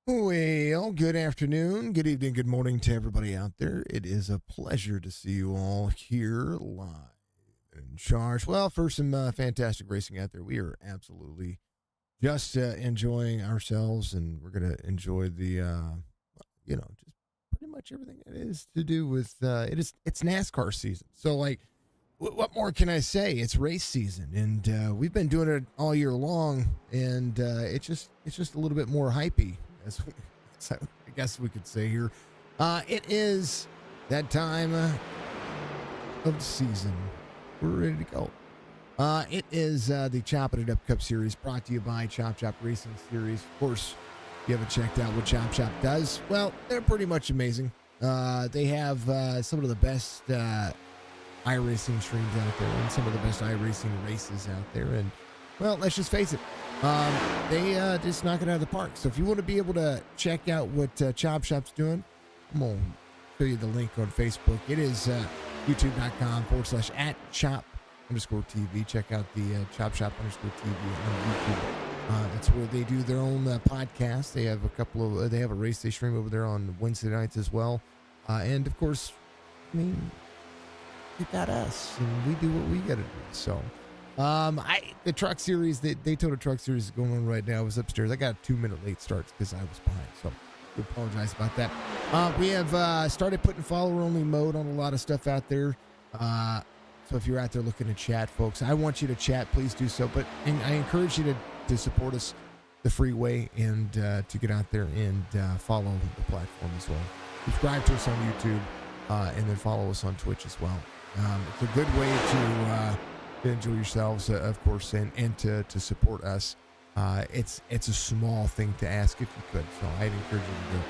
Well, good afternoon, good evening, good morning to everybody out there. It is a pleasure to see you all here live and in charge. Well, for some fantastic racing out there, we are absolutely just enjoying ourselves, and we're going to enjoy the, just pretty much everything it is to do with it's NASCAR season. So, like, what more can I say? It's race season, and we've been doing it all year long, and it's just a little bit more hypey, as I guess we could say here. It is that time of the season. We're ready to go. It is the Chopp'N It Up Cup Series, brought to you by Chop Chop Racing Series. Of course, if you haven't checked out what Chop Chop does, well, they're pretty much amazing. They have some of the best iRacing streams out there and some of the best iRacing races out there. And, well, let's just face it, they just knock it out of the park. So if you want to be able to check out what Chop Shop's doing, I'm going to show you the link on Facebook. It is youtube.com/@chop_TV. Check out the Chop Shop _TV on YouTube. That's where they do their own podcast. They have they have a race they stream over there on Wednesday nights as well. And of course, I mean, you got us, and we do what we got to do. So, the truck series, the Daytona truck series is going on right now. I was upstairs. I got a 2-minute late start because I was behind. So, we apologize about that. We have started putting follower-only mode on a lot of stuff out there. So if you're out there looking to chat, folks, I want you to chat. Please do so. But I encourage you to support us the free way and to get out there and follow the platform as well. Subscribe to us on YouTube and then follow us on Twitch as well. It's a good way to enjoy yourselves, of course, and to support us. It's a small thing to ask if you could, so I'd encourage you to do it.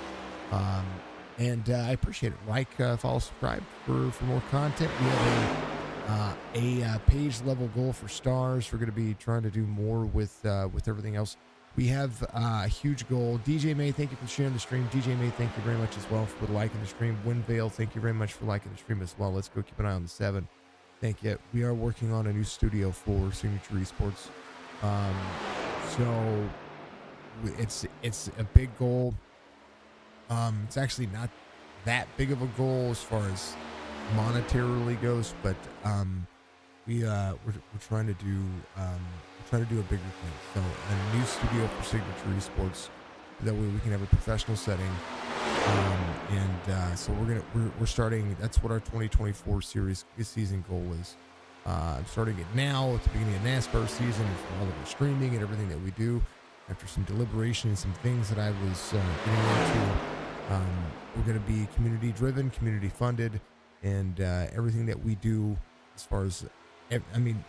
And I appreciate it. Like, follow, subscribe for more content. We have a page level goal for stars. We're going to be trying to do more with everything else. We have a huge goal. DJ May, thank you for sharing the stream. DJ May, thank you very much as well for liking the stream. Windvale, thank you very much for liking the stream as well. Let's go keep an eye on the 7. Thank you. We are working on a new studio for Signature Esports. So it's a big goal. It's actually not that big of a goal as far as monetarily goes, but we're trying to do a bigger thing. So a new studio for Signature Esports. That way we can have a professional setting. So we're starting. That's what our 2024 season goal is. I'm starting it now at the beginning of NASCAR season for all of the streaming and everything that we do. After some deliberation and some things that I was getting into, we're going to be community driven, community funded, and everything that we do, as far as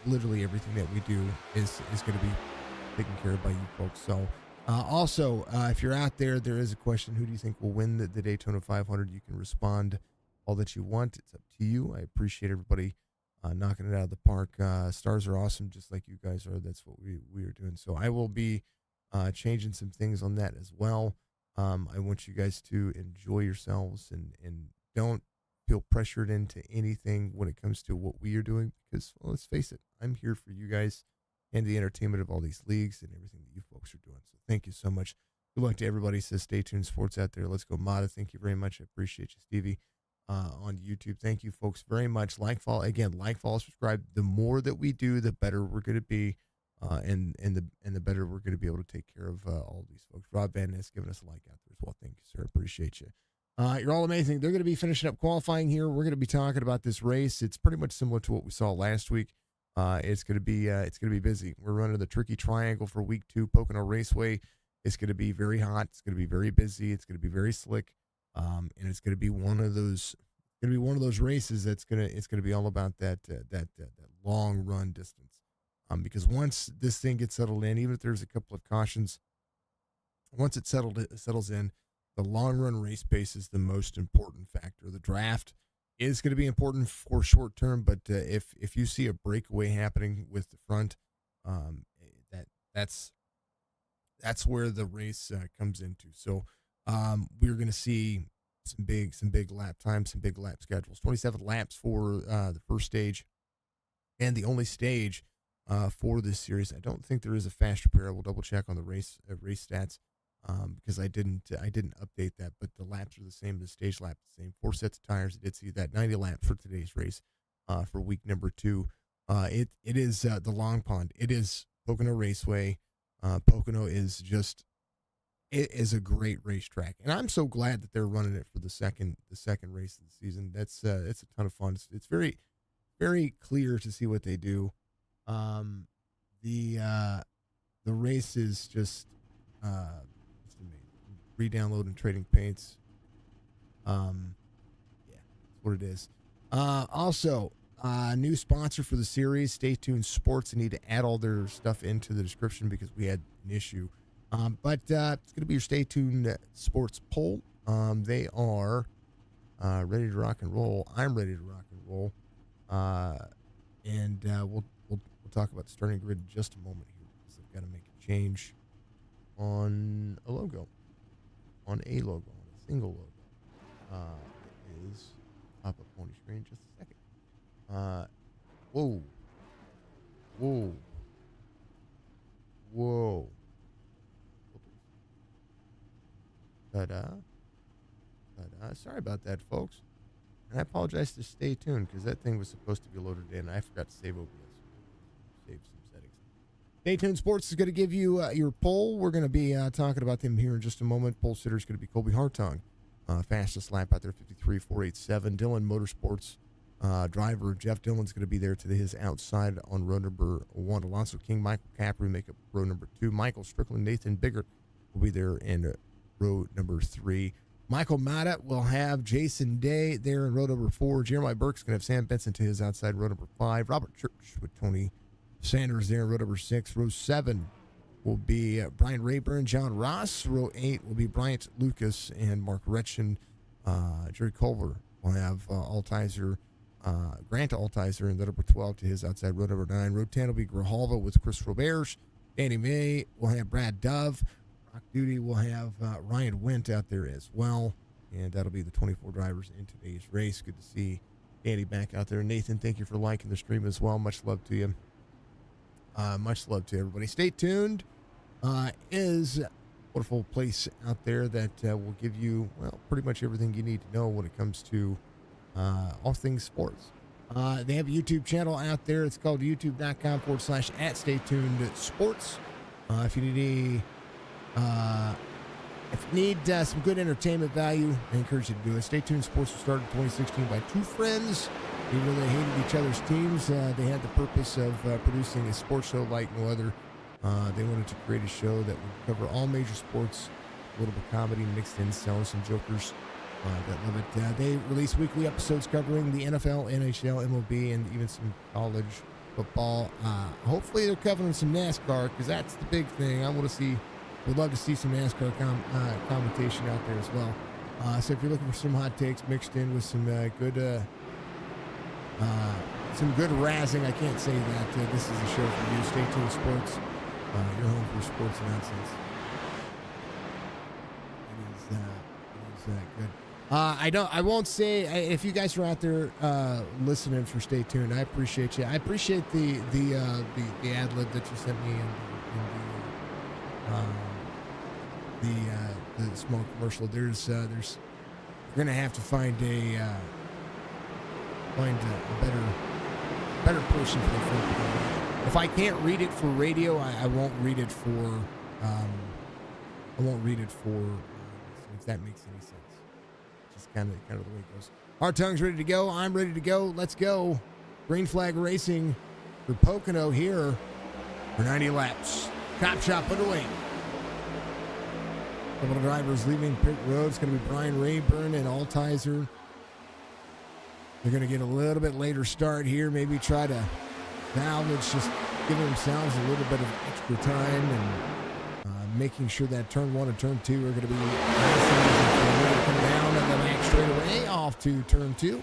literally everything that we do is going to be taken care of by you folks. So also, if you're out there, there is a question: who do you think will win the Daytona 500? You can respond all that you want. It's up to you. I appreciate everybody knocking it out of the park. Stars are awesome, just like you guys are. That's what we are doing. So I will be changing some things on that as well. I want you guys to enjoy yourselves and don't feel pressured into anything when it comes to what we are doing, because, well, let's face it, I'm here for you guys and the entertainment of all these leagues and everything that you folks are doing. So thank you so much. Good luck to everybody. Says Stay Tuned Sports out there. Let's go, Mata. Thank you very much. I appreciate you, Stevie, on YouTube. Thank you, folks, very much. Like, follow, subscribe. The more that we do, the better we're going to be, and the better we're going to be able to take care of all these folks. Rob Van Ness giving us a like out there as well. Thank you, sir. Appreciate you. You're all amazing. They're going to be finishing up qualifying here. We're going to be talking about this race. It's pretty much similar to what we saw last week. It's going to be busy. We're running the Tricky Triangle for week 2, Pocono Raceway. It's going to be very hot. It's going to be very busy. It's going to be very slick. And it's going to be one of those races it's going to be all about that long run distance. Because once this thing gets settled in, even if there's a couple of cautions, once it settles in, the long run race pace is the most important factor. The draft is going to be important for short term, but if you see a breakaway happening with the front, that's where the race comes into. So we're going to see some big lap times, some big lap schedules. 27 laps for the first stage, and the only stage for this series. I don't think there is a fast repair. We'll double check on the race stats. because I didn't update that, but the laps are the same. The stage lap the same. 4 sets of tires. I did see that 90 laps for today's race, for week number 2. It is the Long Pond. It is Pocono Raceway. Pocono is just, it is a great racetrack, and I'm so glad that they're running it for the second race of the season. It's a ton of fun. It's very, very clear to see what they do. The race is just amazing. Re-downloading Trading Paints. Yeah, that's what it is. Also, new sponsor for the series, Stay Tuned Sports. I need to add all their stuff into the description because we had an issue. But it's going to be your Stay Tuned Sports poll. They are ready to rock and roll. I'm ready to rock and roll. And we'll talk about the starting grid in just a moment here because I've got to make a change on a logo, on a single logo. It is pop up on your screen just a second. Whoa. Sorry about that, folks. And I apologize to Stay Tuned because that thing was supposed to be loaded in. I forgot to save OBS. Save some settings. Stay Tuned Sports is going to give you your poll. We're going to be talking about them here in just a moment. Poll sitter is going to be Colby Hartung. Fastest lap out there, 53.487. Dillon Motorsports driver Jeff Dillon's going to be there to his outside on row number 1. Alonso King, Michael Capri make up row number 2. Michael Strickland, Nathan Biggert will be there in row number 3. Michael Mata will have Jason Day there in row number 4. Jeremiah Burke's going to have Sam Benson to his outside, row number 5. Robert Church with Tony Sanders there in row number 6. Row 7 will be Brian Rayburn, John Ross. Row 8 will be Bryant Lucas and Mark Retchen. Jerry Culver will have Grant Altizer in row number 12 to his outside, row number 9. Row 10 will be Grijalva with Chris Roberge. Danny May will have Brad Dove. Rock Duty will have Ryan Wendt out there as well. And that'll be the 24 drivers in today's race. Good to see Danny back out there. Nathan, thank you for liking the stream as well. Much love to you. Much love to everybody. Stay tuned. Is a wonderful place out there that will give you, well, pretty much everything you need to know when it comes to all things sports. They have a YouTube channel out there. It's called youtube.com/@StayTunedSports. If you need some good entertainment value, I encourage you to do it. Stay Tuned Sports was started in 2016 by two friends. Even though they hated each other's teams, they had the purpose of producing a sports show like no other. They wanted to create a show that would cover all major sports, a little bit of comedy mixed in, selling some jokers that love it. They release weekly episodes covering the NFL, NHL, MLB, and even some college football. Hopefully they're covering some NASCAR because that's the big thing. Would love to see some NASCAR commentation out there as well. So if you're looking for some hot takes mixed in with some good razzing, I can't say that this is a show for you. Stay Tuned Sports, your home for sports nonsense. It is good. I won't say if you guys are out there listening for Stay Tuned. I appreciate you. I appreciate the ad lib that you sent me in the small commercial. There's you're gonna have to find a better person for the front. If I can't read it for radio, I won't read it for if that makes any sense. Just kind of the way it goes. Our tongue's ready to go. I'm ready to go. Let's go. Green flag racing for Pocono here for 90 laps. Cop shop underway. Couple of drivers leaving pit road. It's going to be Brian Rayburn and Altizer. They're going to get a little bit later start here. Maybe try to salvage, just giving themselves a little bit of extra time and making sure that turn 1 and turn 2 are going to be nice. They're going to come down and the back straight away off to turn 2.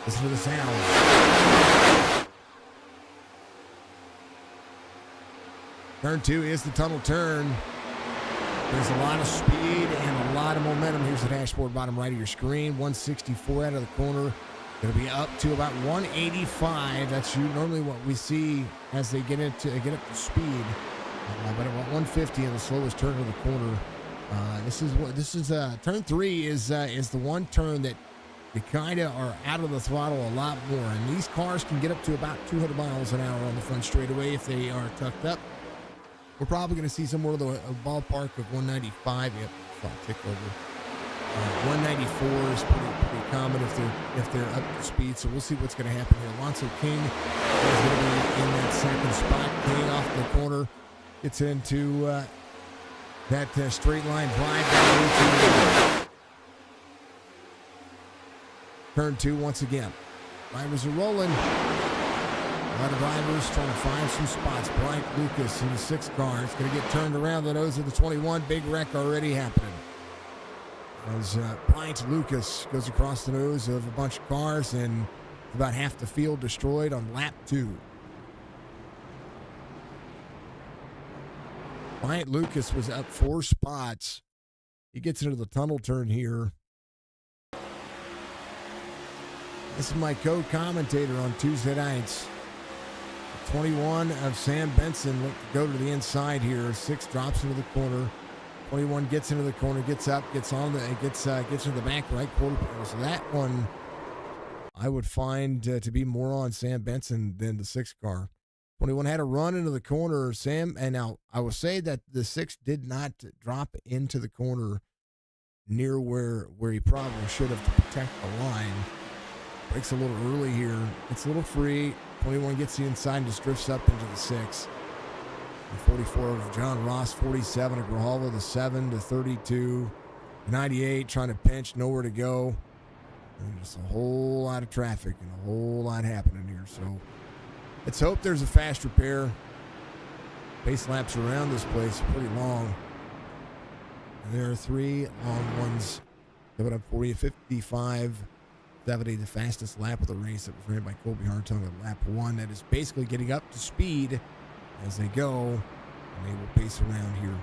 Listen to the sound. Turn 2 is the tunnel turn. There's a lot of speed and a lot of momentum. Here's the dashboard bottom right of your screen. 164 out of the corner. Going to be up to about 185. That's normally what we see as they get up to speed. But about 150 in the slowest turn of the corner. Turn 3 is the one turn that you kind of are out of the throttle a lot more. And these cars can get up to about 200 miles an hour on the front straightaway if they are tucked up. We're probably going to see somewhere in the ballpark of 195. Yep, I'll tick over. 194 is pretty common if they're up to speed. So we'll see what's going to happen here. Alonso King is going to be in that second spot. King off the corner gets into that straight line drive down into turn 2 once again. Drivers are rolling. A lot of drivers trying to find some spots. Bryant Lucas in the 6th car. It's going to get turned around the nose of the 21. Big wreck already happening. As Bryant Lucas goes across the nose of a bunch of cars and about half the field destroyed on lap 2. Bryant Lucas was up 4 spots. He gets into the tunnel turn here. This is my co-commentator on Tuesday nights. 21 of Sam Benson look to go to the inside here. 6 drops into the corner. 21 gets into the corner, gets up, gets into the back right quarter. So that one I would find to be more on Sam Benson than the 6 car. 21 had a run into the corner, Sam, and now I will say that the 6 did not drop into the corner near where he probably should have to protect the line. Breaks a little early here. It's a little free. 21 gets the inside and just drifts up into the 6. 44 of John Ross, 47 of Grijalva, the 7 to 32, 98 trying to pinch, nowhere to go. And just a whole lot of traffic and a whole lot happening here. So let's hope there's a fast repair. Pace laps around this place are pretty long. And there are 3 long ones coming up for you. 55, 70, the fastest lap of the race that was ran by Colby Hartung at lap 1. That is basically getting up to speed as they go, and they will pace around here.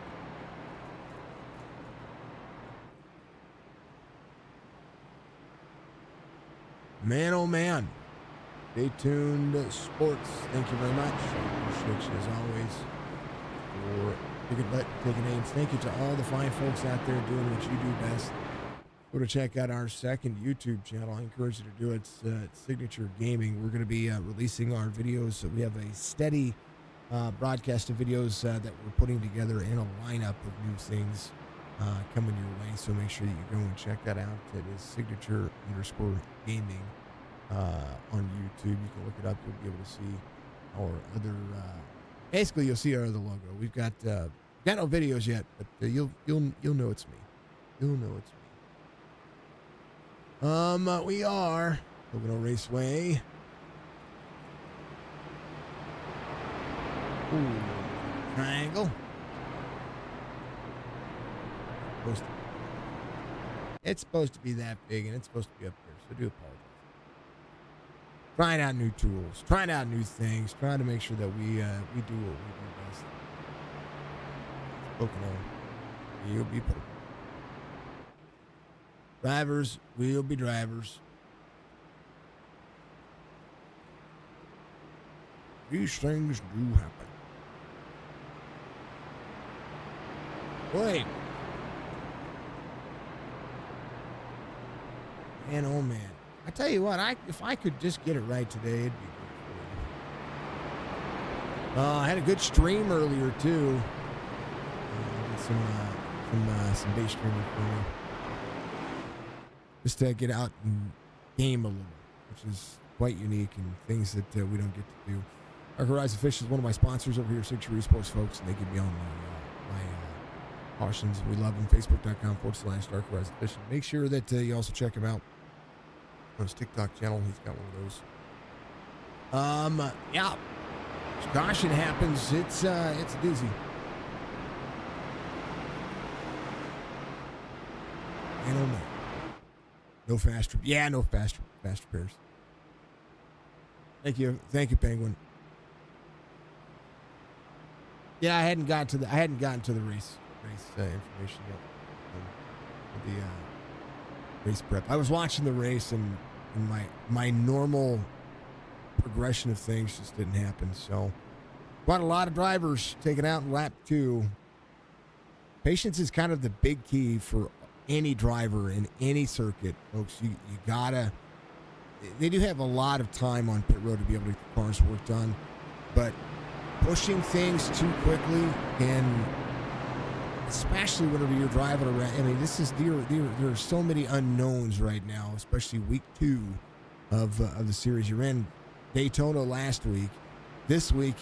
Man, oh man. Stay tuned, sports. Thank you very much. Appreciate you as always for taking names. Thank you to all the fine folks out there doing what you do best. Go to check out our second YouTube channel. I encourage you to do it. It's Signature Gaming. We're going to be releasing our videos. So we have a steady broadcast of videos that we're putting together in a lineup of new things coming your way. So make sure that you go and check that out. It is Signature_Gaming on YouTube. You can look it up. You'll be able to see our other. Basically, you'll see our other logo. We've got no videos yet, but you'll know it's me. You'll know it's me. We are Pocono Raceway. Ooh, triangle. It's supposed to be that big, and it's supposed to be up there, so I do apologize. Trying out new tools, trying out new things, trying to make sure that we do what we do best. Pocono, you'll be Pocono. Drivers will be drivers. These things do happen. Wait. Man, oh man. I tell you what, if I could just get it right today, it'd be good. I had a good stream earlier, too. Did some base streaming for me. Just to get out and game a little, which is quite unique and things that we don't get to do. Our Horizon Fish is one of my sponsors over here, Signature Esports, folks, and they give me all my cautions. We love them. Facebook.com/Dark Horizon Fish. Make sure that you also check him out on his TikTok channel. He's got one of those. Yeah. Caution happens. It's a doozy. I don't know. No fast repairs. Thank you, Penguin. Yeah, I hadn't gotten to the race information yet. The race prep. I was watching the race, and my normal progression of things just didn't happen. So Quite a lot of drivers taken out in lap 2. Patience is kind of the big key for any driver in any circuit, folks. You gotta. They do have a lot of time on pit road to be able to get the cars work done, but pushing things too quickly, and especially whenever you're driving around. I mean, there are so many unknowns right now, especially week 2 of the series. You're in Daytona last week. This week,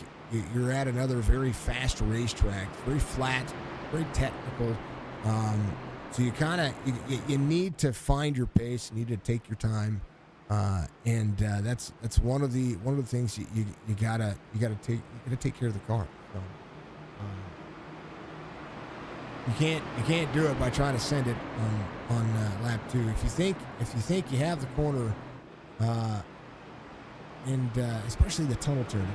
you're at another very fast racetrack, very flat, very technical. So you need to find your pace. You need to take your time, and that's one of the things you gotta take care of the car. So, you can't do it by trying to send it on lap 2. If you think you have the corner, and especially the tunnel turn.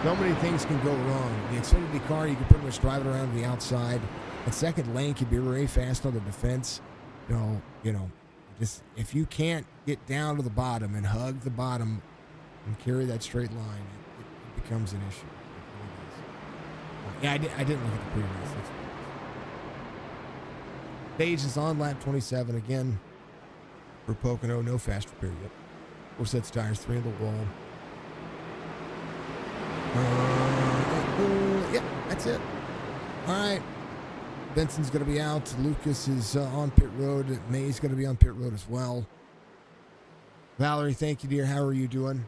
So many things can go wrong. The Xfinity car, you can pretty much drive it around the outside. The second lane can be very fast on the defense. Just if you can't get down to the bottom and hug the bottom and carry that straight line, it becomes an issue. It really does. I didn't look at the pre-race. Stage is on lap 27 again for Pocono. No fast repair yet. 4 sets of tires, 3 in the wall. Yep, that's it. All right. Benson's going to be out. Lucas is on pit road. May's going to be on pit road as well. Valerie, thank you, dear. How are you doing?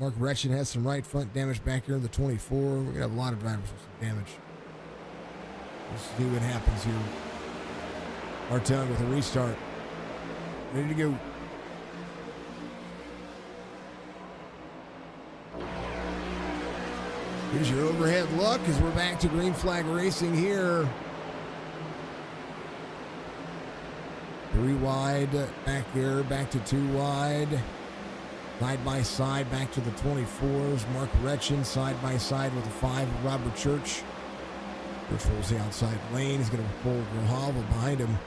Mark Retchen has some right front damage back here in the 24. We're going to have a lot of drivers with some damage. We'll see what happens here. Artung with a restart. Ready to go. Here's your overhead look as we're back to green flag racing here. 3 wide back there, back to 2 wide. Side by side, back to the 24s. Mark Retchen side by side with the 5, Robert Church. Church rolls the outside lane. He's going to pull Grijalva behind him.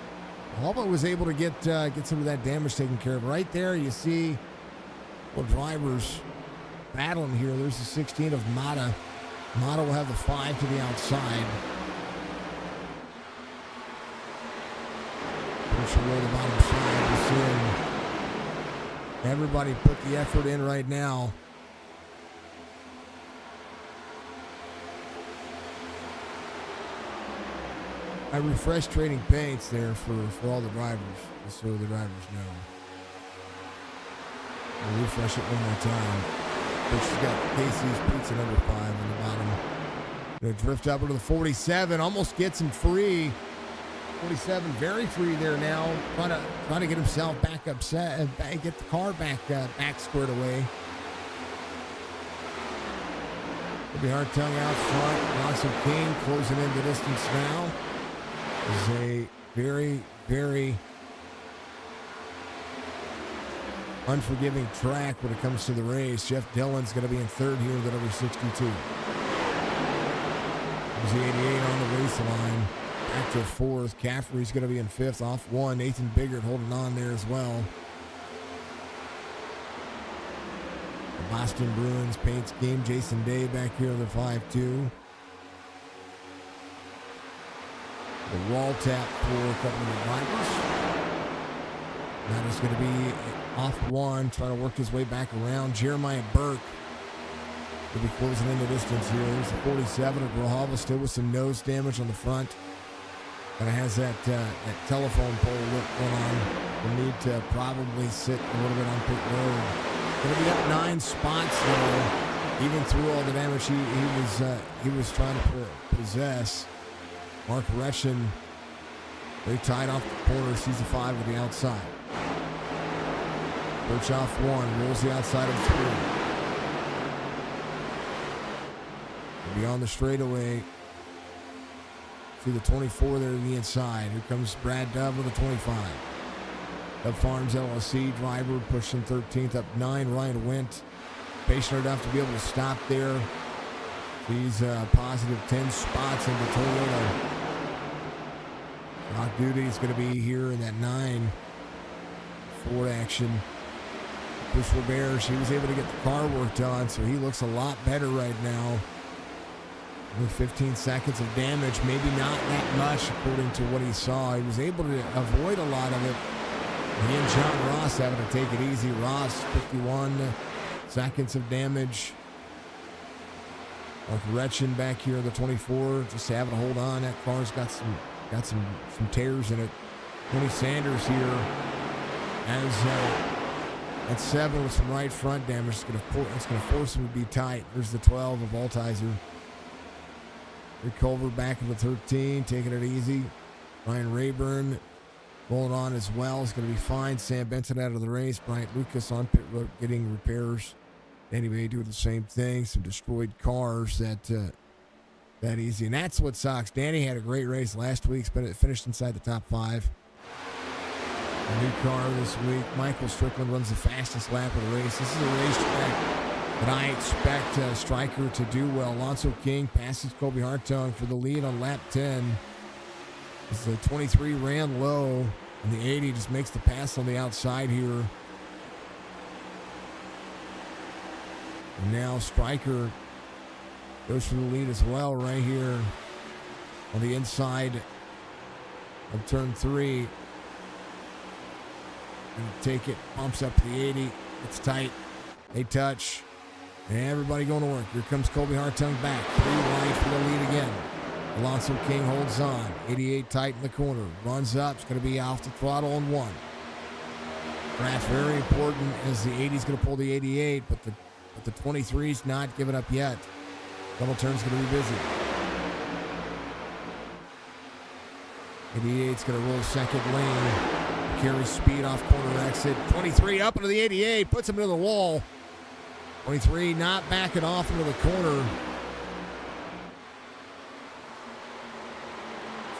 Grijalva was able to get some of that damage taken care of. Right there, you see drivers battling here. There's the 16 of Mata. Mata will have the 5 to the outside. Push away the bottom side. We're seeing everybody put the effort in right now. I refreshed trading paints there for all the drivers, just so the drivers know. I'll refresh it one more time. Which has got Casey's Pizza number 5 on the bottom. Gonna drift up into the 47, almost gets him free. 47 very free there now, trying to get himself back upset and get the car back squared away. It'll be Artung out front. Lawson King closing in the distance now. This is a very, very unforgiving track when it comes to the race. Jeff Dillon's going to be in 3rd here with number 62. There's the 88 on the race line. Back to 4th. Caffrey's going to be in 5th off 1. Nathan Biggert holding on there as well. The Boston Bruins paint scheme. Jason Day back here on the 5-2. The wall tap for a couple of the drivers. That is going to be off 1, trying to work his way back around. Jeremiah Burke will be closing in the distance here. There's the 47 of Grijalva still with some nose damage on the front. Kind of has that telephone pole look going on. Will need to probably sit a little bit on pit road. Going to be up 9 spots though, even through all the damage he was trying to possess. Mark Retchen very tight off the corner. Sees the 5 with the outside. Perch off 1, rolls the outside of 3. He'll be on the straightaway. See the 24 there to the inside. Here comes Brad Dove with a 25. Dove Farms LLC driver pushing 13th, up 9. Ryan Wendt patient enough to be able to stop there. He's positive 10 spots into Toyota. Rock Duty is going to be here in that 9 Ford action. Bruce Robert, she was able to get the car worked on, so he looks a lot better right now. Only 15 seconds of damage, maybe not that much according to what he saw. He was able to avoid a lot of it. He and John Ross having to take it easy. Ross, 51 seconds of damage. Mark Retchen back here in the 24, just having to hold on. That car's got some tears in it. Tony Sanders here has at 7 with some right front damage. It's going to force him to be tight. There's the 12 of Altizer. Rick Culver back in the 13, taking it easy. Ryan Rayburn rolling on as well. It's going to be fine. Sam Benson out of the race. Bryant Lucas on pit road getting repairs. Danny May doing the same thing. Some destroyed cars that easy. And that's what sucks. Danny had a great race last week, but it finished inside the top 5. A new car this week. Michael Strickland runs the fastest lap of the race. This is a racetrack that I expect Stryker to do well. Alonso King passes Kobe Hartung for the lead on lap 10. This is a 23 ran low, and the 80 just makes the pass on the outside here. And now Stryker goes for the lead as well right here on the inside of turn 3. And take it, bumps up to the 80. It's tight. They touch. And everybody going to work. Here comes Kobe Hartung back. 3 wide for the lead again. Alonso King holds on. 88 tight in the corner. Runs up. It's going to be off the throttle on 1. That's very important as the 80's going to pull the 88, but the 23's not giving up yet. Double turn's going to be busy. 88's going to roll second lane. Carries speed off corner exit. 23 up into the 88. Puts him into the wall. 23 not backing off into the corner.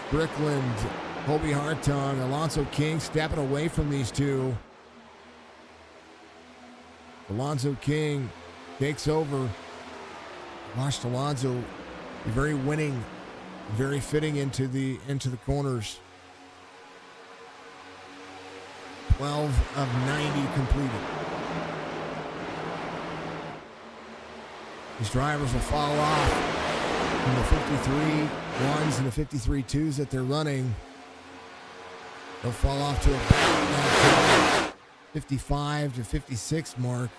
Strickland, Kobe Hartung, Alonso King stepping away from these two. Alonso King takes over. Watched Alonso be very winning, very fitting into the corners. 12 of 90 completed. These drivers will fall off from the 53 ones and the 53 twos that they're running. They'll fall off to about 55 to 56 mark.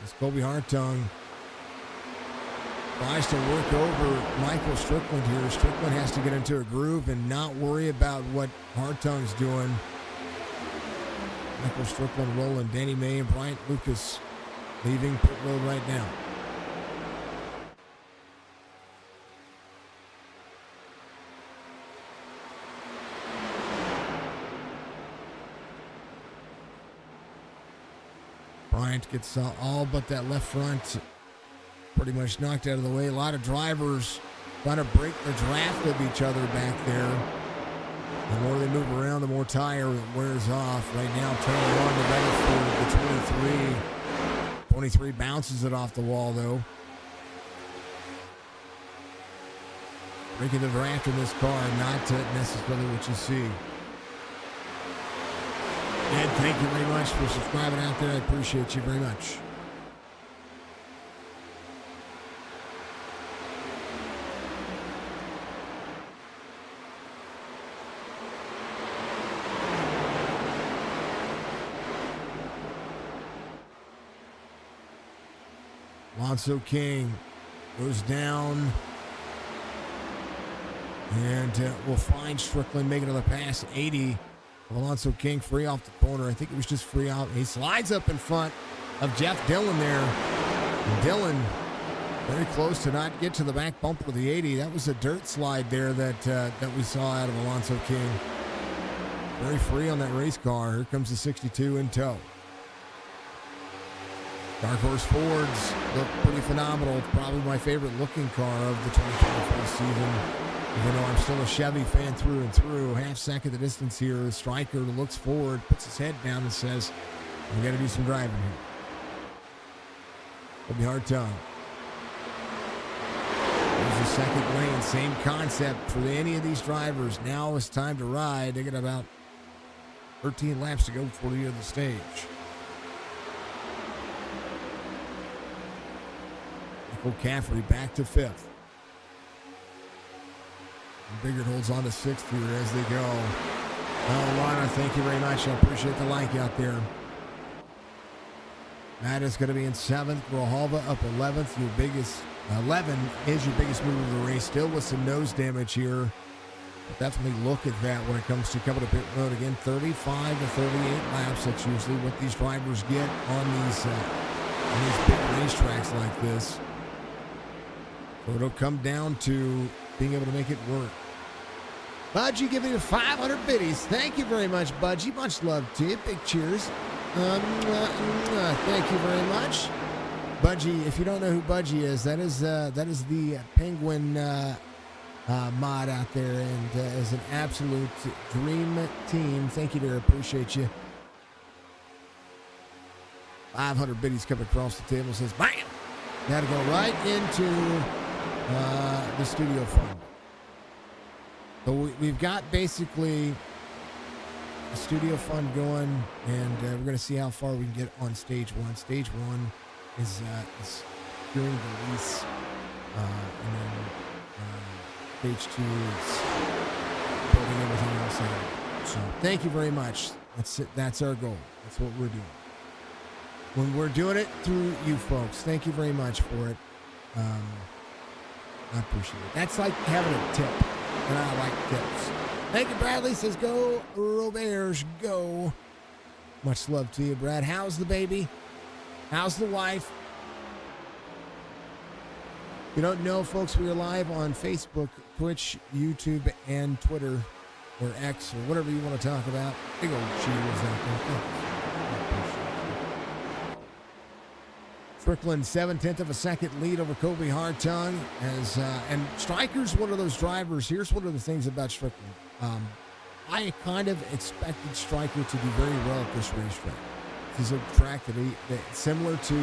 As Kobe Hartung tries to work over Michael Strickland here. Strickland has to get into a groove and not worry about what Hartung's doing. Michael Strickland rolling. Danny May and Bryant Lucas leaving pit road right now. Bryant gets all but that left front pretty much knocked out of the way. A lot of drivers trying to break the draft of each other back there. The more they move around, the more tire wears off. Right now, turn 1, the better for the 23. 23 bounces it off the wall, though. Breaking the draft in this car, not necessarily what you see. Ed, thank you very much for subscribing out there. I appreciate you very much. Alonso King goes down. And we'll find Strickland making another pass. 80. Alonso King free off the corner. I think it was just free out. He slides up in front of Jeff Dillon there. And Dillon very close to not get to the back bumper of the 80. That was a dirt slide there that we saw out of Alonso King. Very free on that race car. Here comes the 62 in tow. Dark Horse Fords look pretty phenomenal. It's probably my favorite looking car of the 2024 season. Even though I'm still a Chevy fan through and through. Half second the distance here. Stryker looks forward, puts his head down and says, we got to do some driving here. It'll be hard time. There's the second lane. Same concept for any of these drivers. Now it's time to ride. They got about 13 laps to go before the end of the stage. Michael Caffrey back to 5th. Biggert holds on to 6th here as they go. Oh, Lana, thank you very much. I appreciate the like out there. Matt is going to be in 7th. Grijalva up 11th. Your biggest 11 is your biggest move of the race. Still with some nose damage here. But definitely look at that when it comes to coming to pit road again. 35 to 38 laps. That's usually what these drivers get on these big racetracks like this. So it'll come down to being able to make it work. Budgie giving you 500 biddies. Thank you very much, Budgie. Much love to you. Big cheers. Thank you very much. Budgie, if you don't know who Budgie is, that is the Penguin mod out there, and is an absolute dream team. Thank you, dear. Appreciate you. 500 biddies coming across the table. Says, bam! Got to go right into the studio fund. So we've got basically a studio fund going, and we're going to see how far we can get on stage 1. Stage 1 is during the lease, and then stage 2 is building everything else out. So thank you very much. That's it. That's our goal. That's what we're doing. When we're doing it through you folks, thank you very much for it. I appreciate it. That's like having a tip, and I like tips. Thank you, Bradley. Says, go, Roberts, go. Much love to you, Brad. How's the baby? How's the wife? If you don't know, folks, we are live on Facebook, Twitch, YouTube, and Twitter, or X, or whatever you want to talk about. Big old cheers out there. Strickland, 7/10 of a second lead over Kobe Hartung. And Stryker's one of those drivers. Here's one of the things about Strickland. I kind of expected Stryker to do very well at this racetrack. This is a track that similar to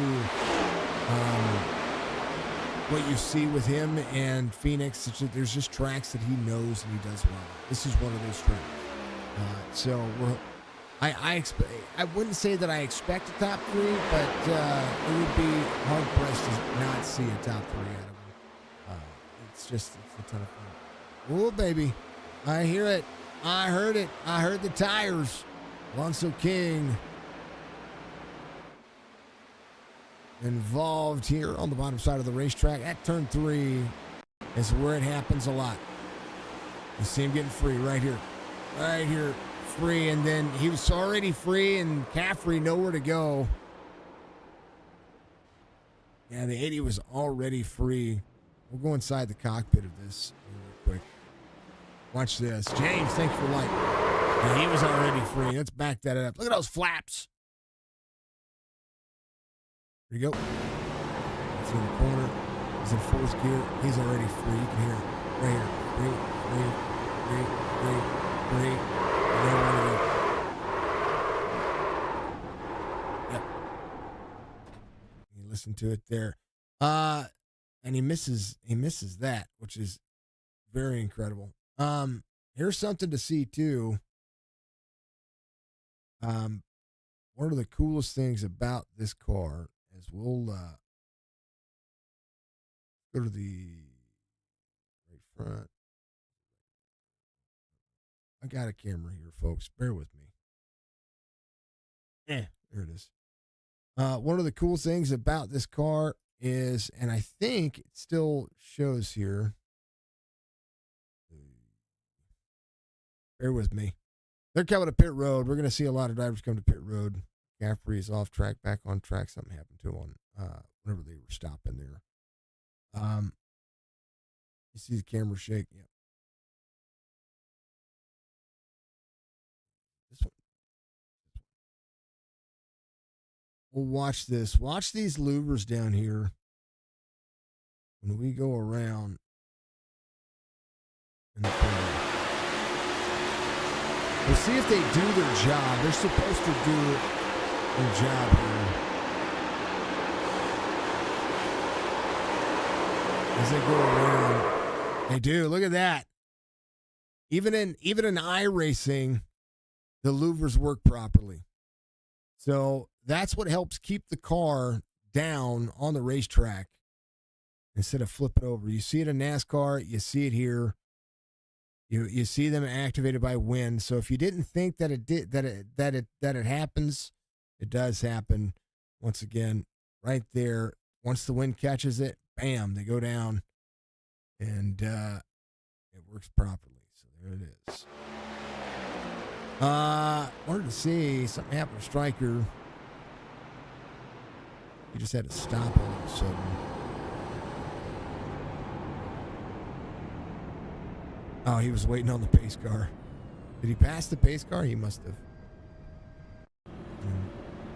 what you see with him and Phoenix. There's just tracks that he knows and he does well. This is one of those tracks. I wouldn't say that I expect a top 3, but it would be hard pressed to not see a top 3 out of him. It's a ton of fun. Oh, baby. I hear it. I heard it. I heard the tires. Alonso King involved here on the bottom side of the racetrack. At turn 3 is where it happens a lot. You see him getting free right here. Right here. Free, and then he was already free, and Caffrey nowhere to go. Yeah, the 80 was already free. We'll go inside the cockpit of this real quick. Watch this. James, thanks for light. Yeah, he was already free. Let's back that up. Look at those flaps. There you go. It's in the corner. He's in 4th gear. He's already free. You can hear it right here. Free. Yep. You listen to it there. And he misses that, which is very incredible. Here's something to see too. One of the coolest things about this car is we'll go to the right front. I got a camera here, folks. Bear with me. There it is. One of the cool things about this car is, and I think it still shows here. Bear with me. They're coming to pit road. We're going to see a lot of drivers come to pit road. Caffrey is off track, back on track. Something happened to him on whenever they were stopping there. You see the camera shake. Yeah. This one. Well, watch this. Watch these louvers down here. When we go around. We'll see if they do their job. They're supposed to do their job here. As they go around. They do. Look at that. Even in iRacing, the louvers work properly. So that's what helps keep the car down on the racetrack. instead of flip it over. You see it in NASCAR, you see it here. You see them activated by wind. So if you didn't think that it happens, it does happen. Once again, right there. Once the wind catches it, bam, they go down, and it works properly. So there it is. Wanted to see something happen to Stryker. He just had to stop all of a sudden. Oh, he was waiting on the pace car. Did he pass the pace car? He must have. I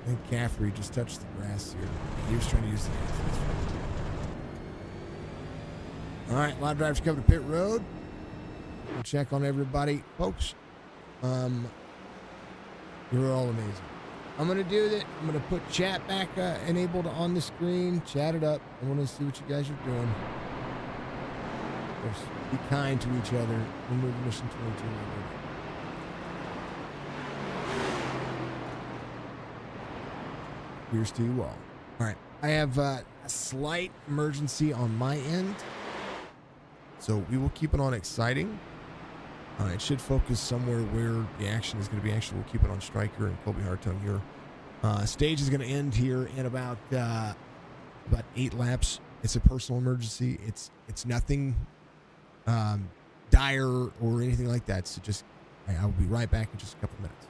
think Caffrey just touched the grass here. He was trying to use the gas. All right, a lot of drivers coming to pit road. We'll check on everybody. Folks, you're all amazing. I'm going to do that. I'm going to put chat back enabled on the screen. Chat it up. I want to see what you guys are doing. Of course, be kind to each other. Remove mission 22. Here's to you all. All right. I have a slight emergency on my end, so we will keep it on exciting. It should focus somewhere where the action is going to be. Actually, we'll keep it on Stryker and Colby Hartung here. Stage is going to end here in about 8 laps. It's a personal emergency. It's nothing dire or anything like that. So just I'll be right back in just a couple minutes.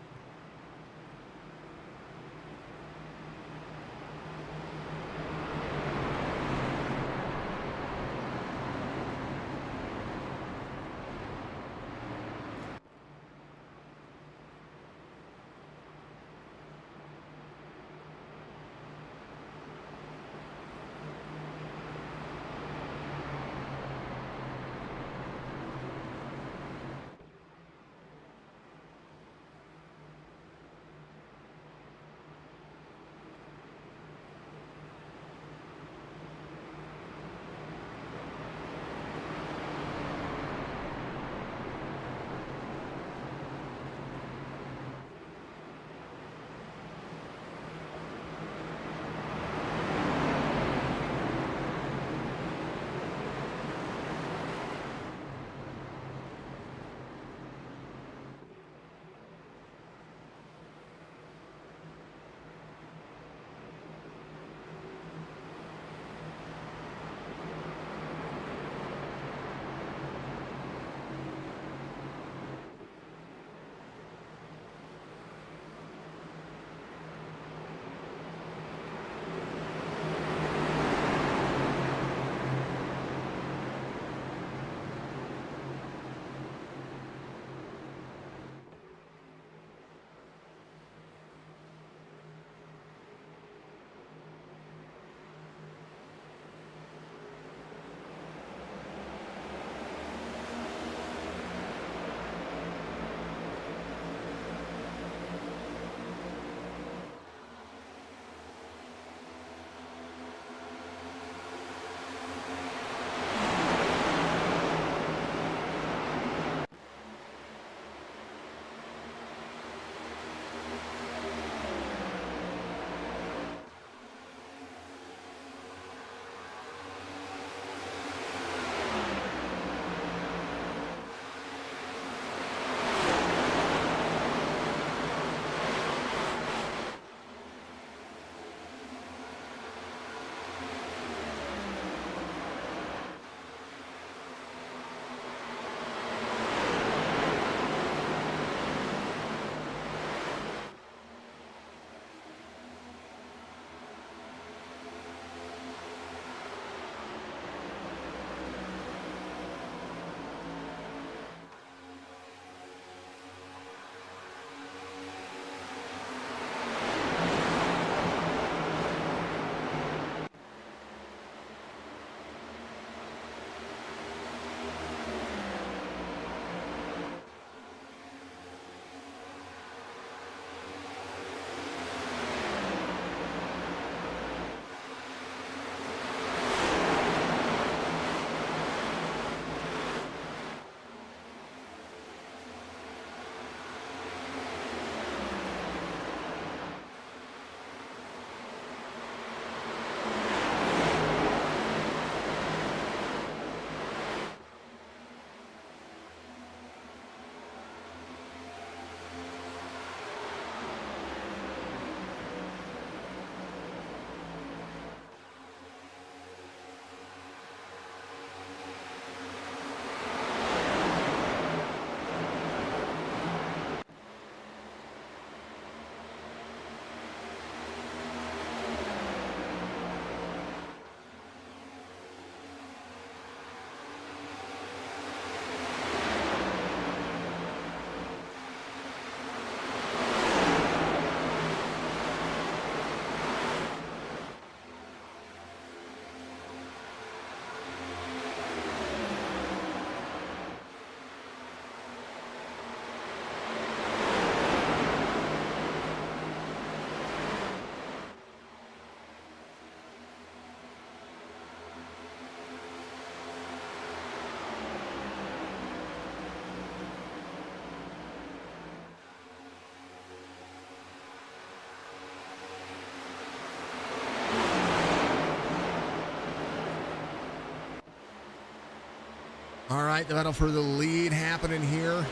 All right, the battle for the lead happening here.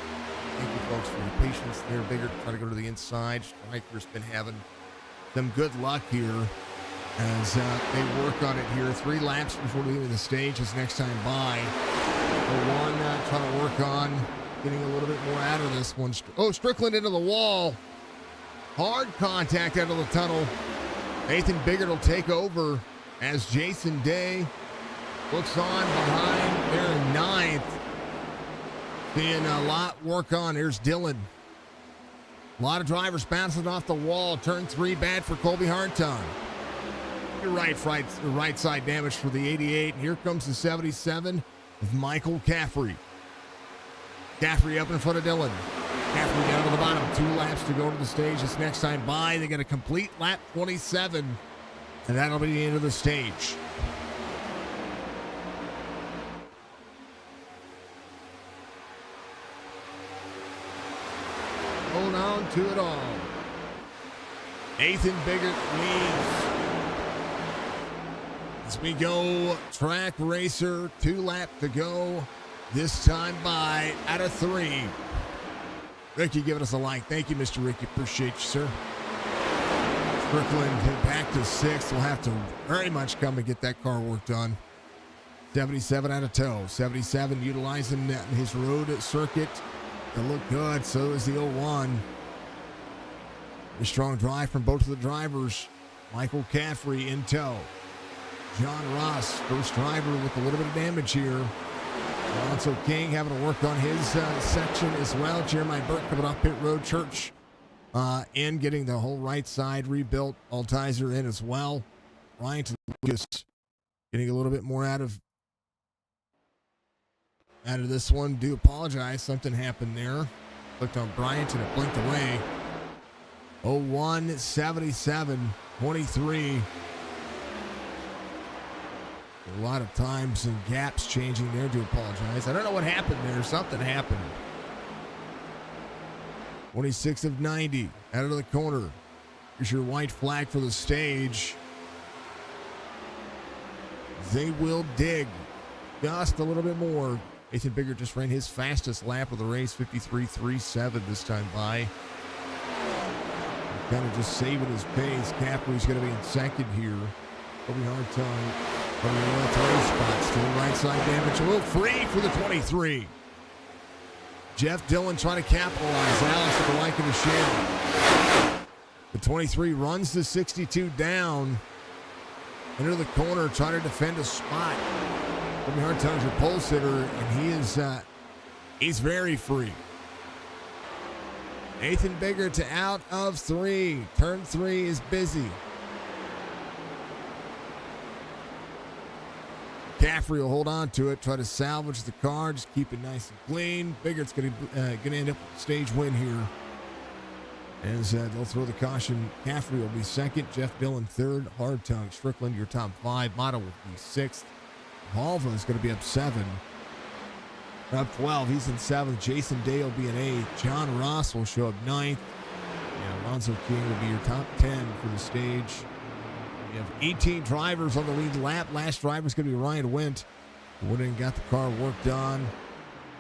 Thank you, folks, for your patience there. Bigger to try to go to the inside. Striker's been having some good luck here as they work on it here. 3 laps before leaving the stage is next time by. The one trying to work on getting a little bit more out of this one. Oh, Strickland into the wall. Hard contact out of the tunnel. Nathan Biggert will take over as Jason Day looks on behind there in 9th. Seeing a lot work on. Here's Dylan. A lot of drivers bouncing off the wall. Turn 3 bad for Colby Hartung. Your right side damage for the 88. And here comes the 77 of Michael Caffrey. Caffrey up in front of Dylan. Caffrey down to the bottom. 2 laps to go to the stage. This next time by, they get a complete lap 27. And that'll be the end of the stage. Hold on to it all. Nathan Biggert leads. As we go track racer, 2 laps to go. This time by out of 3. Ricky giving us a like. Thank you, Mr. Ricky. Appreciate you, sir. Strickland back to 6th. We'll have to very much come and get that car work done. 77 out of tow. 77 utilizing his road circuit to look good. So is the 01. A strong drive from both of the drivers. Michael Caffrey in tow. John Ross, first driver with a little bit of damage here. Alonso King having to work on his section as well. Jeremiah Burke coming off pit road. Church in, getting the whole right side rebuilt. Altizer in as well. Ryan Lucas getting a little bit more out of this one. Do apologize. Something happened there. Clicked on Bryant and it blinked away. 01, 77, 23. A lot of times and gaps changing there. Do apologize. I don't know what happened there. Something happened. 26 of 90 out of the corner. Here's your white flag for the stage. They will dig just a little bit more. Nathan Biggert just ran his fastest lap of the race, 53.37 this time by. Kind of just saving his pace. Caffrey's going to be in second here. Colby Hartung from the 3 spots to the right side damage. A little free for the 23. Jeff Dillon trying to capitalize. Alex with the like of the share. The 23 runs the 62 down. Into the corner, trying to defend a spot. Colby Hartung's your pole sitter, and he is he's very free. Nathan Biggert to out of 3. Turn 3 is busy. Caffrey will hold on to it, try to salvage the car, just keep it nice and clean. Biggert's going to end up with a stage win here. As they'll throw the caution, Caffrey will be second, Jeff Dillon third, Hartung, Strickland, your top 5. Motto will be 6th. Halva is going to be up 7. Up 12, he's in 7th. Jason Day will be in 8th. John Ross will show up 9th. And Alonzo King will be your top 10 for the stage. We have 18 drivers on the lead lap. Last driver is going to be Ryan Wendt. Went in and got the car worked on.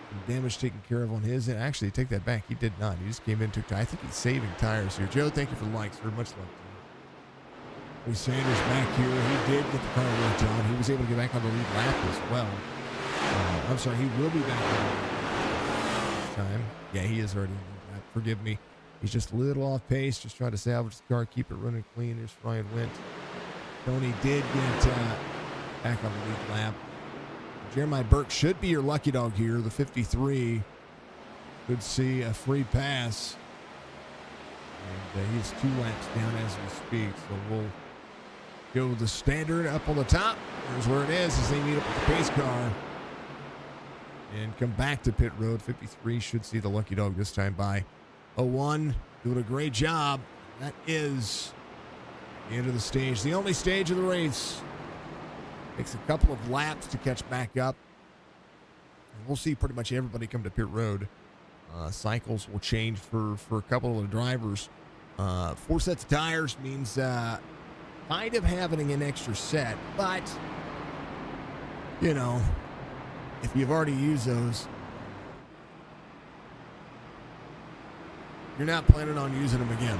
Some damage taken care of on his end. Actually, take that back. He did not. He just came in, took time. I think he's saving tires here. Joe, thank you for the likes. Very much love to you. Lee Sanders back here. He did get the car worked on. He was able to get back on the lead lap as well. I'm sorry, he will be back this time. Yeah, he is already in the lap. Forgive me. He's just a little off pace, just trying to salvage the car, keep it running clean. There's Ryan Wendt. Tony did get back on the lead lap. Jeremiah Burke should be your lucky dog here. The 53 could see a free pass. And he's 2 laps down as we speak. So we'll go with the standard up on the top. There's where it is as they meet up with the pace car. And come back to pit road. 53 should see the lucky dog this time by 01. Doing a great job. That is the end of the stage. The only stage of the race. Takes a couple of laps to catch back up. And we'll see pretty much everybody come to pit road. Cycles will change for a couple of the drivers. 4 sets of tires means kind of having an extra set. But, you know, if you've already used those, you're not planning on using them again.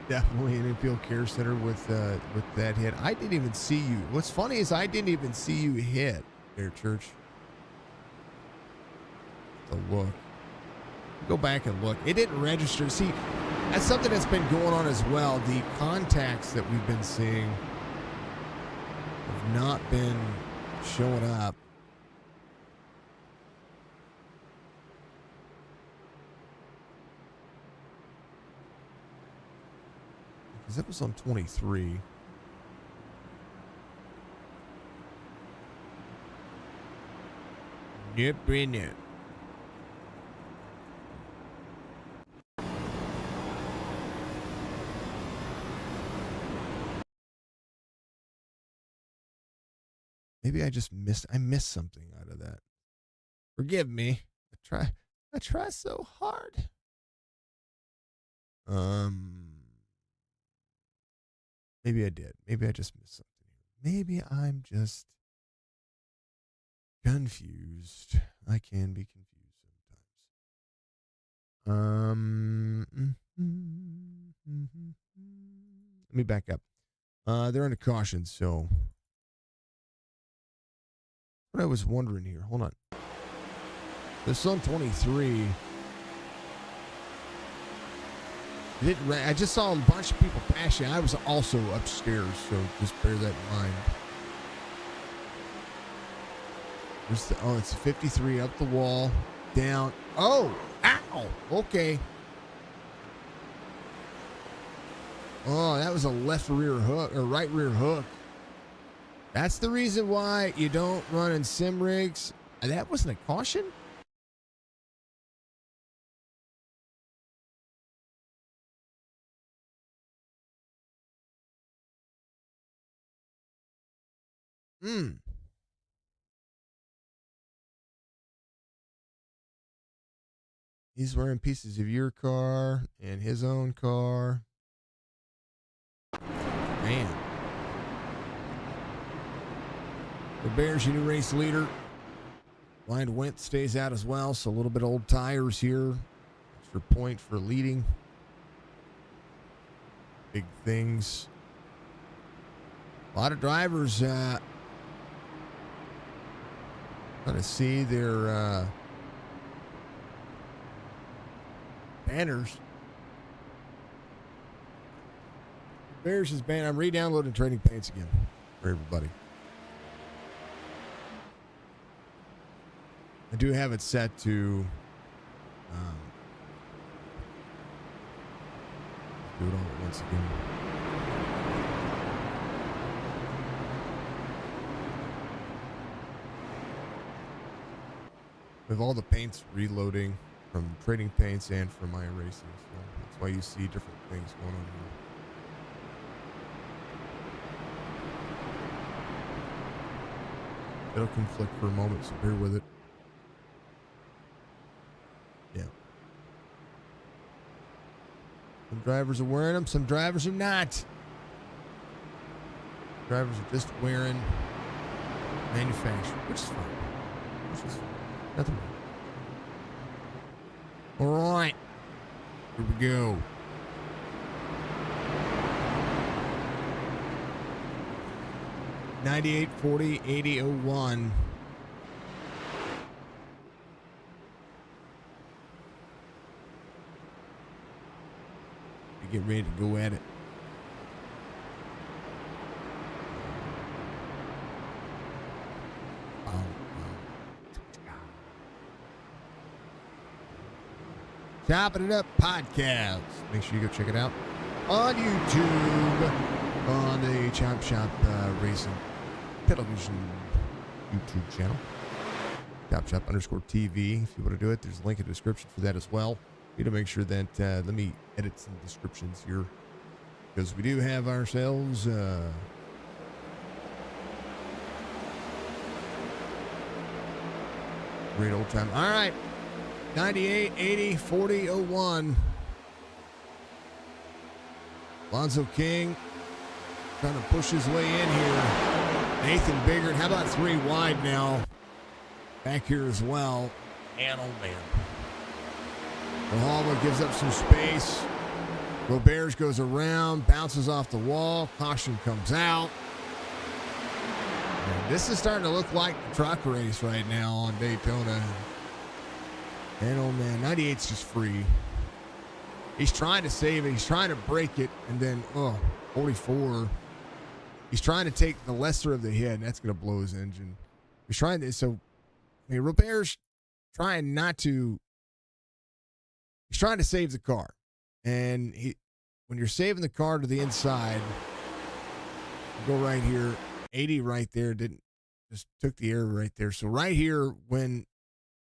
Definitely an infield care center with that hit. I didn't even see you. What's funny is I didn't even see you hit there, Church. The look. Go back and look. It didn't register. See, that's something that's been going on as well. The contacts that we've been seeing have not been showing up. Because that was on 23. Yep, brand new. Maybe I missed something out of that. Forgive me. I try so hard. Maybe I did. Maybe I just missed something. Maybe I'm just confused. I can be confused sometimes. Let me back up. They're under caution, so what I was wondering here. Hold on. The Sun 23. I just saw a bunch of people pass you. I was also upstairs, so just bear that in mind. It's 53 up the wall, down. Oh, ow. Okay. Oh, that was a left rear hook or right rear hook. That's the reason why you don't run in sim rigs. That wasn't a caution? He's wearing pieces of your car and his own car. Man. The Bears, your new race leader. Blind Went stays out as well, so a little bit of old tires here. Extra point for leading. Big things. A lot of drivers want to see their banners. Bears is banned. I'm re-downloading Trading Paints again for everybody. I do have it set to do it all at once again. With all the paints reloading from Trading Paints and from iRacing, so that's why you see different things going on here. It'll conflict for a moment, so bear with it. Yeah. Some drivers are wearing them, some drivers are not. Drivers are just wearing manufactured, which is fine. Nothing wrong. All right. Here we go. $98, $40, $80, $01. Get ready to go at it. Chopping It Up podcast. Make sure you go check it out on YouTube on the Chop Shop Racing Television YouTube channel. Chop Shop _TV. If you want to do it, there's a link in the description for that as well. You need to make sure that let me edit some descriptions here because we do have ourselves Great old time. All right. 98, 80, 40, 01. Alonzo King trying to push his way in here. Nathan Biggert. How about 3 wide now? Back here as well. Man, oh man. Grijalva gives up some space. Roberts goes around, bounces off the wall. Caution comes out. And this is starting to look like the truck race right now on Daytona. And oh man, 98's just free. He's trying to save it. He's trying to break it. And then, 44. He's trying to take the lesser of the hit, and that's going to blow his engine. He's trying to, Robert's trying he's trying to save the car. And when you're saving the car to the inside, go right here, 80 right there, just took the error right there. So right here, when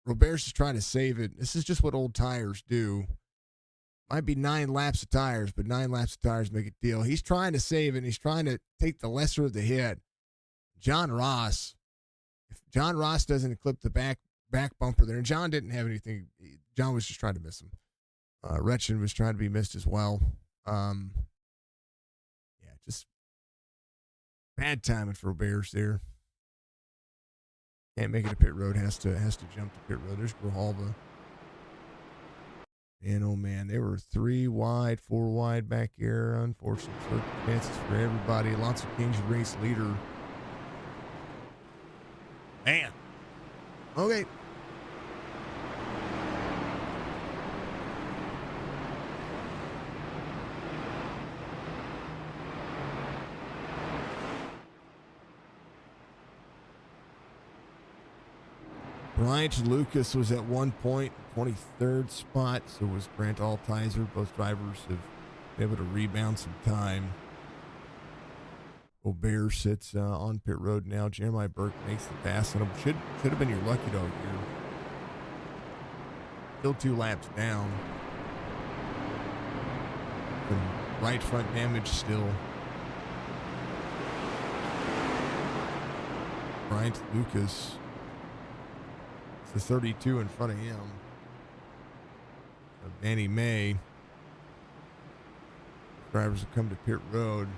Roberts is trying to save it, this is just what old tires do. Might be 9 laps of tires, but 9 laps of tires make a deal. He's trying to save it, and he's trying to take the lesser of the hit. John Ross, if John Ross doesn't clip the back bumper there, and John didn't have anything. John was just trying to miss him. Retchen was trying to be missed as well. Just bad timing for Roberts there. Can't make it to pit road. Has to jump to pit road. There's Grijalva. And oh man, they were 3 wide, 4 wide back here. Unfortunate circumstances for everybody. Lots of Kings race leader. Man. Okay. Bryant Lucas was at one point 23rd spot. So was Grant Altizer. Both drivers have been able to rebound some time. Aubert sits on pit road now. Jeremiah Burke makes the pass on him. Should have been your lucky dog here. Still 2 laps down. Some right front damage still. Bryant Lucas. The 32 in front of him. Danny May. Drivers have come to pit road.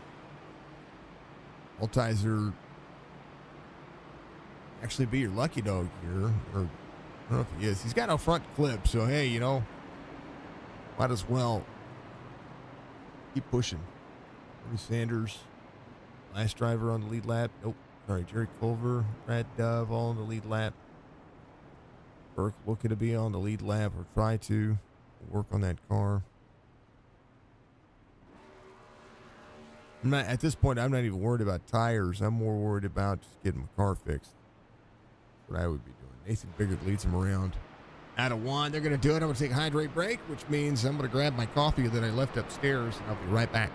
Altizer actually be your lucky dog here. Or I don't know if he is. He's got no front clip, so hey, might as well keep pushing. Bernie Sanders, last driver on the lead lap. Nope. Sorry, Jerry Culver, Brad Dove, all on the lead lap. Burke looking to be on the lead lap or try to work on that car. At this point, I'm not even worried about tires. I'm more worried about just getting my car fixed. That's what I would be doing. Nathan Biggert leads him around. Out of 1, they're going to do it. I'm going to take a hydrate break, which means I'm going to grab my coffee that I left upstairs, and I'll be right back.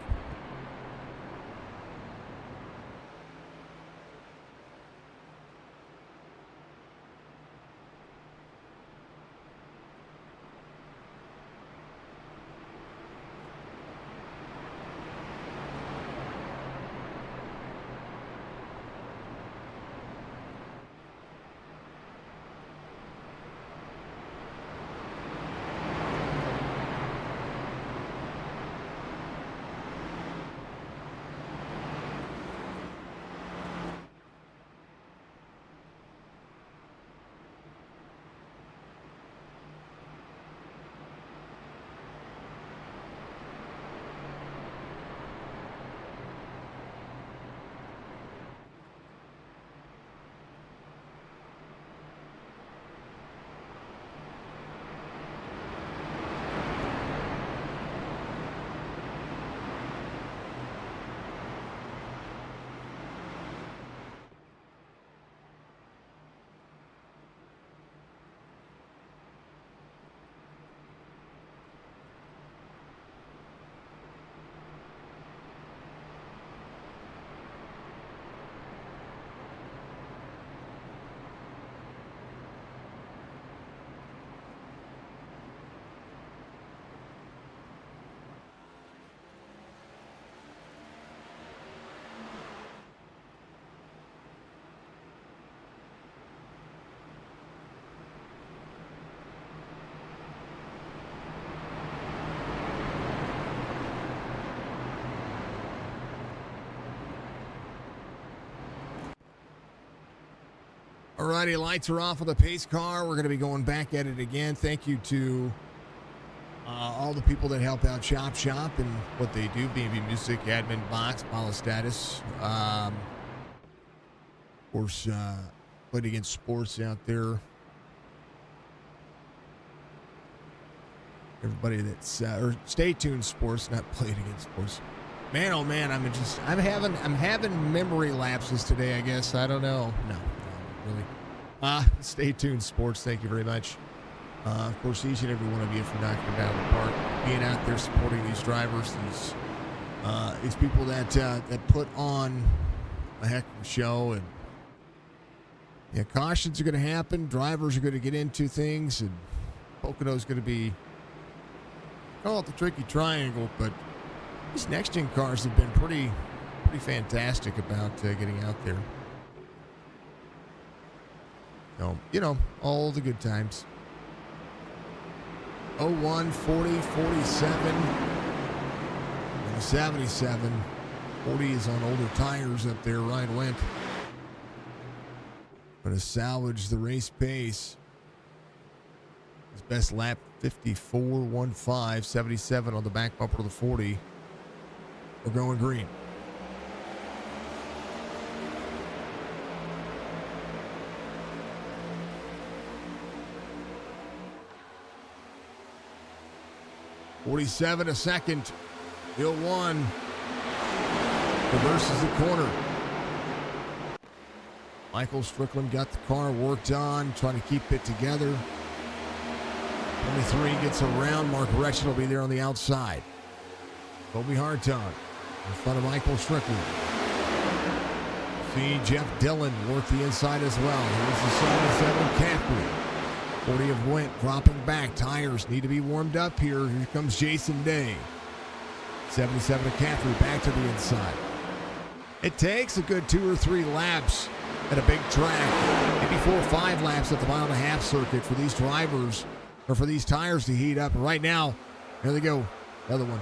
righty, lights are off on the pace car. We're going to be going back at it again. Thank you to all the people that help out Chop Shop and what they do. B&B Music, Admin Box, Follow Status. Of course, Played Against Sports out there. Everybody that's or Stay Tuned Sports, not Played Against Sports. Man, oh man, I'm having memory lapses today. I guess I don't know. No, really. Stay Tuned Sports. Thank you very much. Of course, each and every one of you for knocking it out of the park, being out there supporting these drivers, these people that put on a heck of a show. And yeah, cautions are going to happen. Drivers are going to get into things, and Pocono's going to be, call it the tricky triangle, but these next-gen cars have been pretty fantastic about getting out there. So, all the good times. 01, 40, 47, and 77. 40 is on older tires up there. Ryan Wendt going to salvage the race pace. His best lap, 54.15, 77 on the back bumper of the 40. We're going green. .47 a second. Hill 1. Reverses the corner. Michael Strickland got the car worked on, trying to keep it together. 23 gets around. Mark Retchen will be there on the outside. Kobe Hartung in front of Michael Strickland. See Jeff Dillon work the inside as well. Here's the 77 Caffrey. 40 of Wendt dropping back. Tires need to be warmed up here. Here comes Jason Day. 77 of Caffrey back to the inside. It takes a good 2 or 3 laps at a big track. Maybe 4 or 5 laps at the mile-and-a-half circuit for these drivers or for these tires to heat up. And right now, here they go. Another one.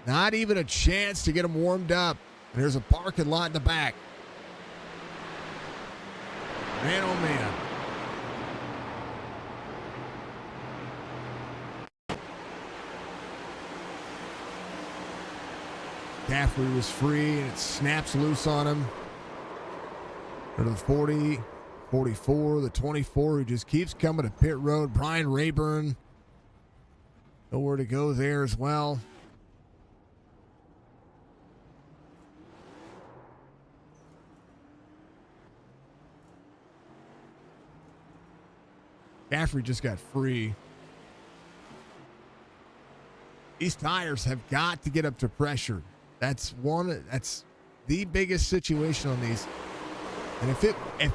Not even a chance to get them warmed up. And there's a parking lot in the back. Man, oh man. Caffrey was free, and it snaps loose on him. Go to the 40, 44, the 24, who just keeps coming to pit road. Brian Rayburn. Nowhere to go there as well. Caffrey just got free. These tires have got to get up to pressure. That's the biggest situation on these. And if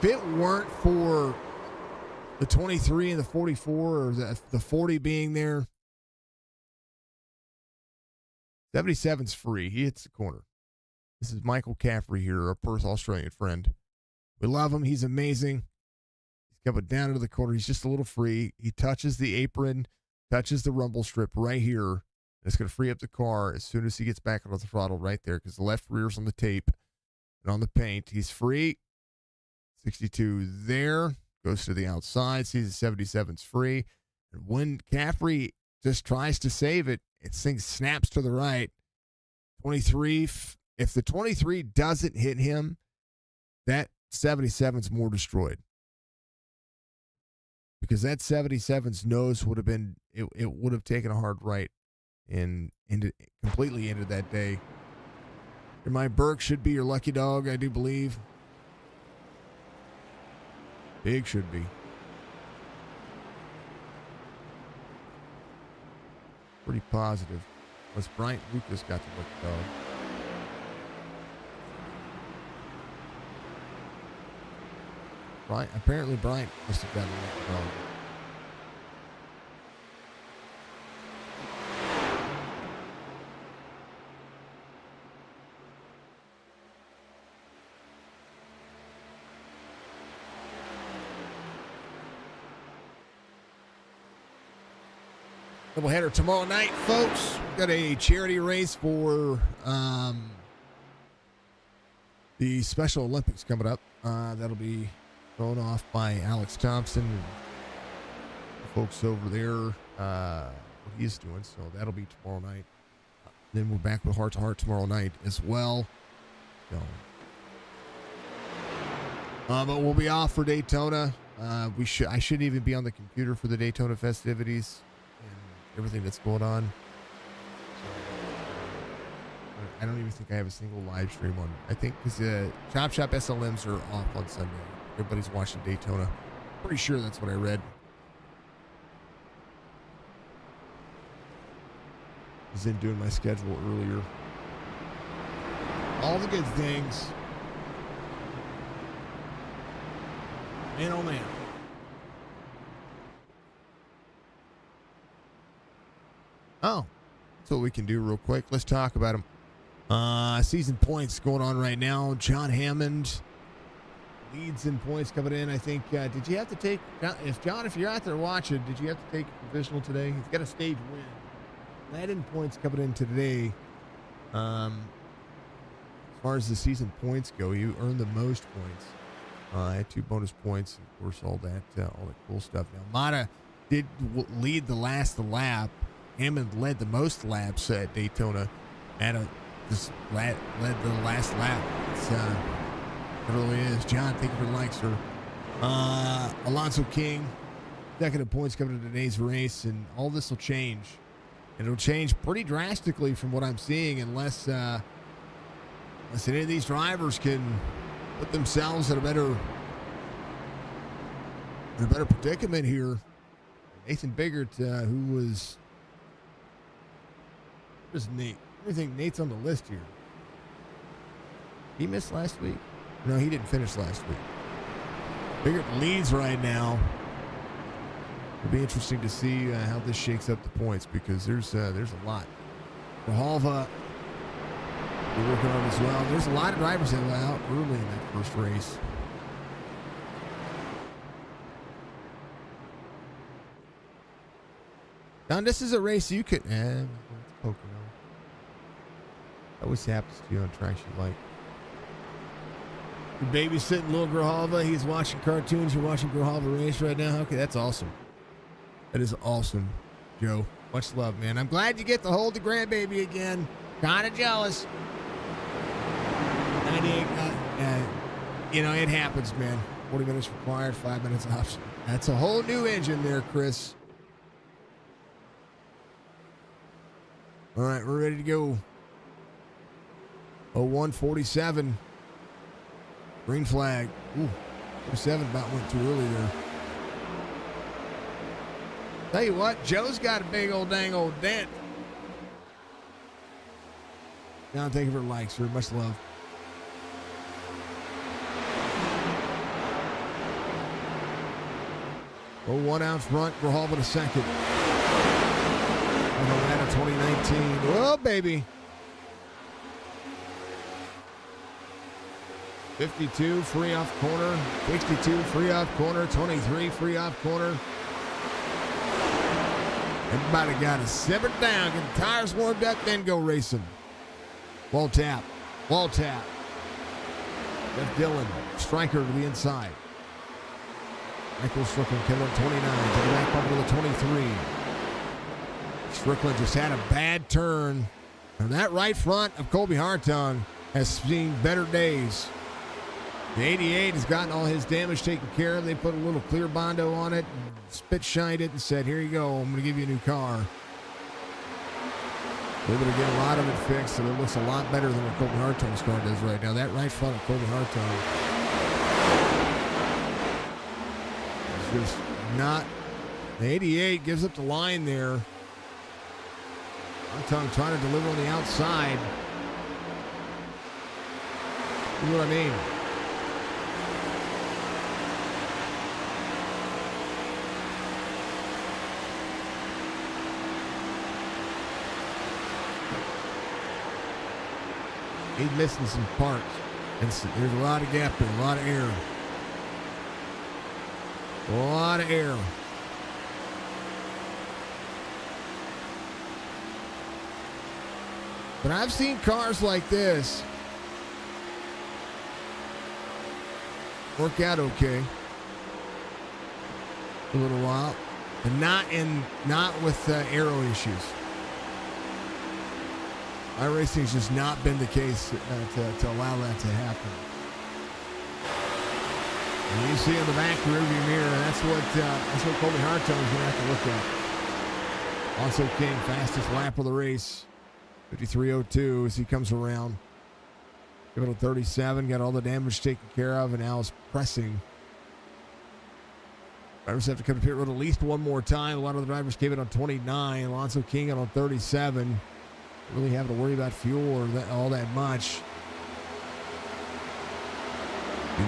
it weren't for the 23 and the 44 or the 40 being there, 77's free. He hits the corner. This is Michael Caffrey here, our Perth Australian friend. We love him. He's amazing. Coming down into the corner. He's just a little free. He touches the apron, touches the rumble strip right here. It's going to free up the car as soon as he gets back onto the throttle right there because the left rear's on the tape and on the paint. He's free. 62 there. Goes to the outside. Sees the 77's free. And when Caffrey just tries to save it, it snaps to the right. 23. If the 23 doesn't hit him, that 77's more destroyed. Because that 77's nose would have been, it would have taken a hard right and completely ended that day. Your My Burke should be your lucky dog, I do believe. Big should be. Pretty positive. Unless Bryant Lucas got the lucky dog. Apparently Bryant must have got a lucky dog. Doubleheader tomorrow night, folks. We've got a charity race for the Special Olympics coming up. That'll be thrown off by Alex Thompson and the folks over there. What he's doing, so that'll be tomorrow night. Then we're back with Heart to Heart tomorrow night as well. So, but we'll be off for Daytona. I shouldn't even be on the computer for the Daytona festivities and everything that's going on. I don't even think I have a single live stream on. I think because Chop Shop SLMs are off on Sunday. Everybody's watching Daytona. Pretty sure that's what I read. I was in doing my schedule earlier. All the good things. Man, oh man. Oh, that's what we can do real quick. Let's talk about them. Season points going on right now. John Hammond leads in points coming in. I think, did you have to take, if you're out there watching, did you have to take a provisional today? He's got a stage win. That in points coming in today. As far as the season points go, you earned the most points. I had 2 bonus points, and of course, all that cool stuff. Now, Mata did lead the last lap. Hammond led the most laps at Daytona. Mata just led the last lap. It really is. John, thank you for the like, sir. Alonso King, second in points coming to today's race, and all this will change. And it'll change pretty drastically from what I'm seeing unless any of these drivers can put themselves in a better predicament here. Nathan Biggert, who was Nate? I think Nate's on the list here. He missed last week? No, he didn't finish last week. Biggert leads right now. It'll be interesting to see how this shakes up the points because there's a lot. Grijalva, we're working on as well. There's a lot of drivers that were out early in that first race. Now, this is a race you could. It's Pocono. That always happens to you on tracks you like. You're babysitting little Grijalva. He's watching cartoons. You're watching Grijalva race right now. Okay, that's awesome. That is awesome, Joe. Much love, man. I'm glad you get to hold the grandbaby again. Kind of jealous. 98, it happens, man. 40 minutes required, 5 minutes option. That's a whole new engine there, Chris. All right, we're ready to go. 01:47. Green flag. Ooh, 47 about went too early there. Tell you what, Joe's got a big old dang old dent. John, thank you for the likes, sir. Much love. Oh, 1 out front. Grijalva to second. Atlanta 2019. Oh, baby. 52, free off corner. 62, free off corner. 23, free off corner. Everybody got to simmer down, get the tires warmed up, then go racing. Wall tap. Wall tap. Jeff Dillon, striker to the inside. Michael Strickland, Killer 29, to the back bumper to the 23. Strickland just had a bad turn. And that right front of Colby Hartung has seen better days. The 88 has gotten all his damage taken care of. They put a little clear bondo on it, spit shined it, and said, here you go, I'm going to give you a new car. They're able to get a lot of it fixed, and it looks a lot better than what Colby Hartung's car does right now. That right front of Colby Hartung is just not. The 88 gives up the line there. Hartung trying to deliver on the outside. You know what I mean? He's missing some parts. And there's a lot of gap there, a lot of air. A lot of air. But I've seen cars like this work out okay a little while, but not with aero issues. iRacing's just not been the case to allow that to happen. And you see in the back rearview mirror, that's what Colby Hartone is going to have to look at. Alonso King, fastest lap of the race, 53.02 as he comes around. Give it a 37, got all the damage taken care of, and now is pressing. Drivers have to come to pit road at least one more time. A lot of the drivers came in on 29. Alonso King on 37. Don't really having to worry about fuel or all that much.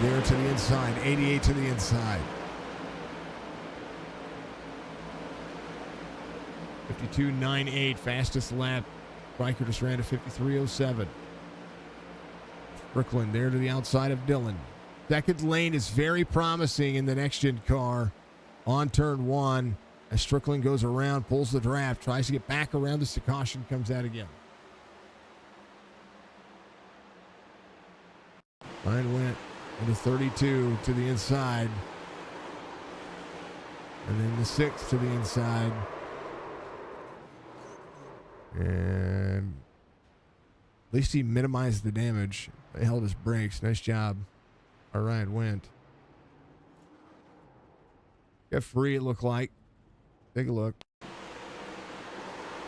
There to the inside, 88 to the inside. 52.98, fastest lap. Riker just ran a 53.07. Strickland there to the outside of Dillon. Second lane is very promising in the next-gen car on turn one. As Strickland goes around, pulls the draft, tries to get back around the caution, comes out again. Ryan went into 32 to the inside. And then the 6 to the inside. And at least he minimized the damage. They held his brakes. Nice job. All right, went. Got free, it looked like. Take a look.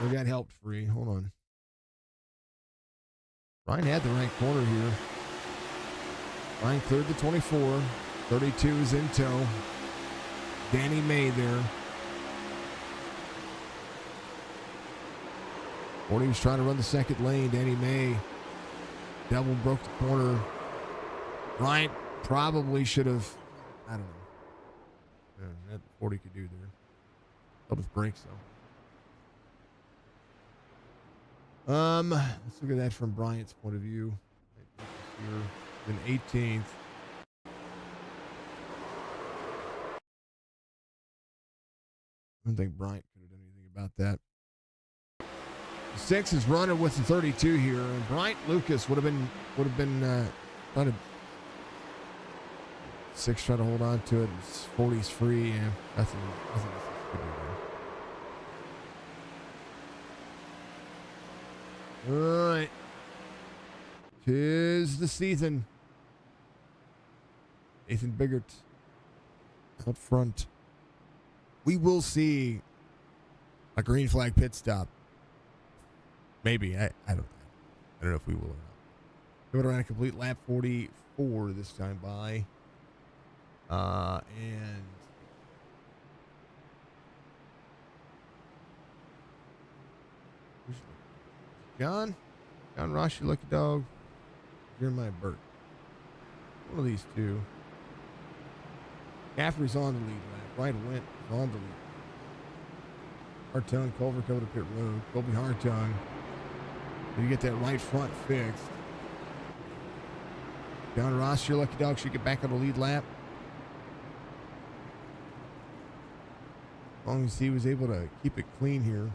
We got helped free. Hold on. Ryan had the right corner here. Ryan cleared the 24. 32 is in tow. Danny May there. 40 was trying to run the second lane. Danny May double broke the corner. Ryan probably should have, I don't know. Yeah, that 40 could do there. Held his brakes though. Let's look at that from Bryant's point of view. Here, then 18th. I don't think Bryant could have done anything about that. The 6 is running with the 32 here, and Bryant Lucas would have been trying to 6 trying to hold on to it. 40's free, yeah. Nothing to do there. All right. 'Tis the season. Nathan Biggert out front. We will see a green flag pit stop. Maybe. I don't know if we will or not. Going around a complete lap 44 this time by. And John Ross, you lucky dog. You're my bird. One of these two. Caffrey's on the lead lap. Right went on the lead. Hartung, Culver coming to pit road. Colby Hartung. You get that right front fixed. John Ross, your lucky dog, should get back on the lead lap. As long as he was able to keep it clean here.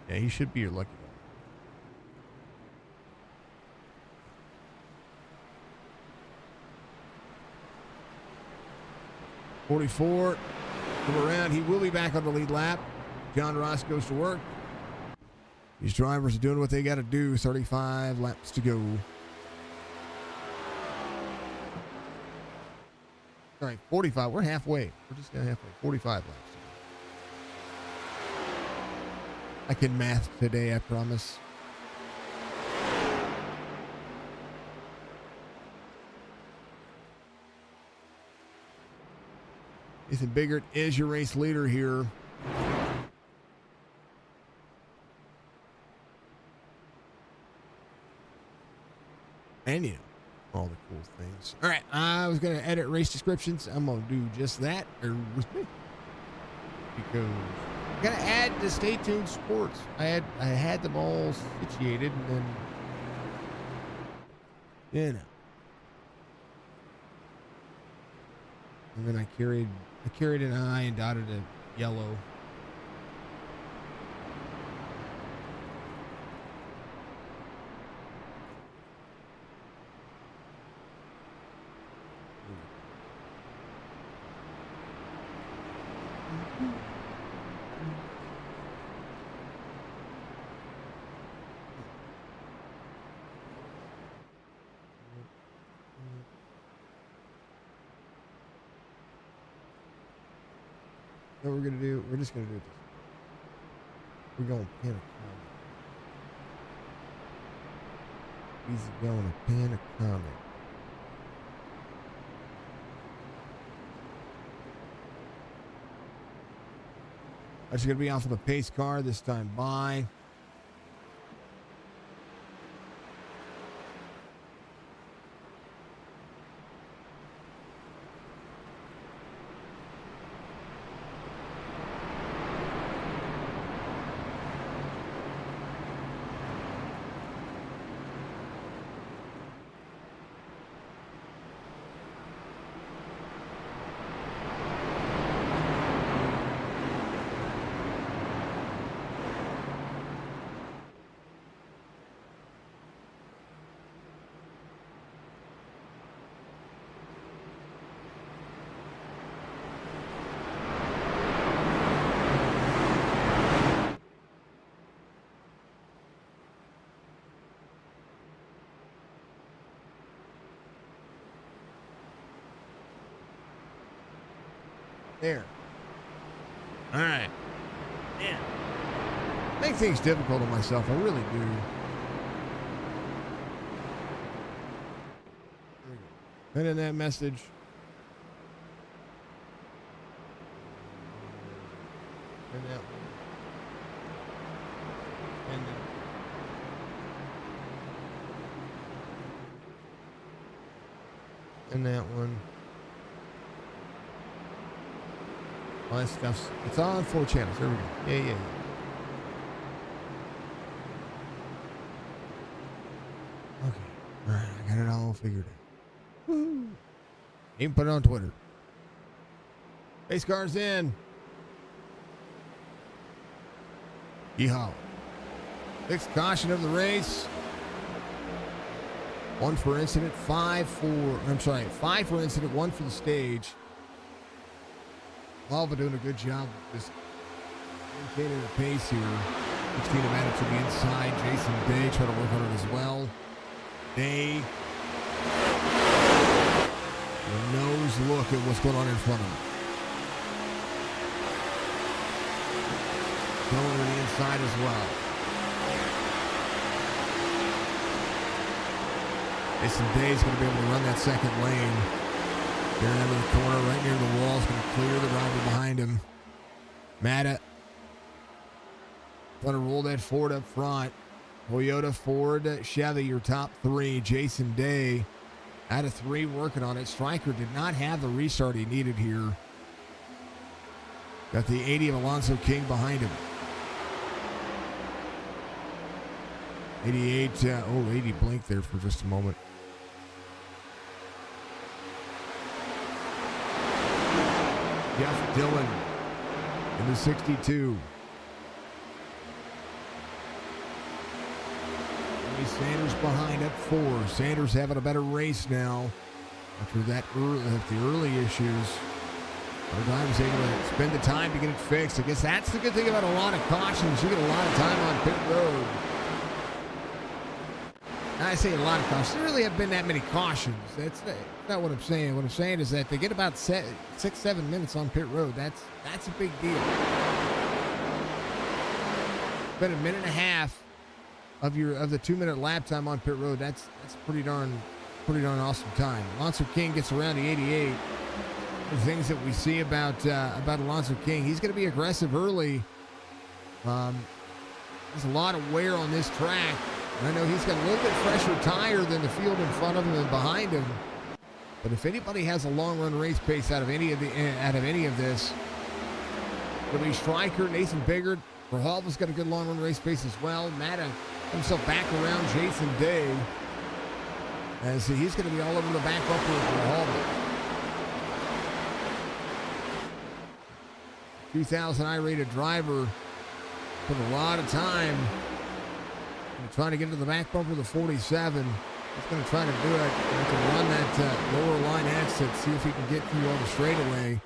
Yeah, he should be your lucky dog. 44. Come around. He will be back on the lead lap. John Ross goes to work. These drivers are doing what they got to do. 35 laps to go. All right, 45. We're halfway. We're just going to halfway. 45 laps. I can math today, I promise. Nathan Biggert is your race leader here. And you know, all the cool things. All right, I was going to edit race descriptions. I'm going to do just that. Bear with me. Because I got to add the Stay Tuned Sports. I had them all situated, and then, you know. And then I carried an I and dotted a yellow. What we're gonna do? We're just gonna do it this way. We're going Pocono. Easy going to Pocono. That's going to be off of the pace car this time by. There. All right. Yeah. Make things difficult on myself. I really do. Put in that message. And that one. And then. And that one. All that stuff's, it's all on 4 channels. There we go. Yeah. Okay. All right. I got it all figured out. Woo. Even put it on Twitter. Pace car's in. Yeehaw. 6th caution of the race. 1 for incident, 5 for incident, 1 for the stage. Alva doing a good job of just maintaining the pace here. 16 advantage to the inside. Jason Day trying to work on it as well. Day. A nose look at what's going on in front of him. Going to the inside as well. Jason Day's going to be able to run that second lane. Here into the corner, right near the wall, is going to clear the driver behind him. Matta going to roll that Ford up front. Toyota, Ford, Chevy, your top 3. Jason Day out of 3 working on it. Stryker did not have the restart he needed here. Got the 80 of Alonso King behind him. 88, 80 blinked there for just a moment. Jeff Dillon in the 62. Sanders behind at 4. Sanders having a better race now after the early issues. Our was able to spend the time to get it fixed. I guess that's the good thing about a lot of cautions. You get a lot of time on pit road. I say a lot of cautions. There really haven't been that many cautions. That's not what I'm saying. What I'm saying is that they get about 6-7 minutes on pit road. That's a big deal. Been a minute and a half of the 2-minute lap time on pit road. That's pretty darn awesome time. Alonso King gets around the 88. The things that we see about Alonso King, he's going to be aggressive early. There's a lot of wear on this track. I know he's got a little bit fresher tire than the field in front of him and behind him. But if anybody has a long run race pace out of any of this, it'll be Stryker, Nathan Biggert. Verhalven's got a good long run race pace as well. Matta himself back around Jason Day. As he's going to be all over the back bumper of Verhalven. 2000 I-rated driver put a lot of time trying to get into the back bumper of the 47. He's going to try to do it. He can run that lower line exit, see if he can get through on the straightaway.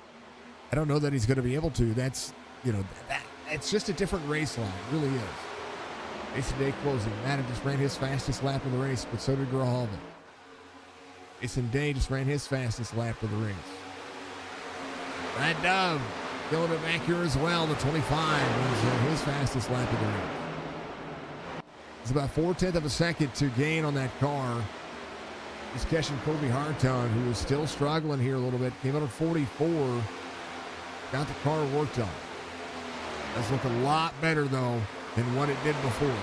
I don't know that he's going to be able to. That's, it's just a different race line. It really is. Jason Day closing. Matta just ran his fastest lap of the race, but so did Verhalven. Jason Day just ran his fastest lap of the race. Brad Dove going it back here as well. The 25 was his fastest lap of the race. It's about 4/10 of a second to gain on that car. He's catching Kobe Hartung, who is still struggling here a little bit. Came out at 44. Got the car worked on. That's looking a lot better, though, than what it did before.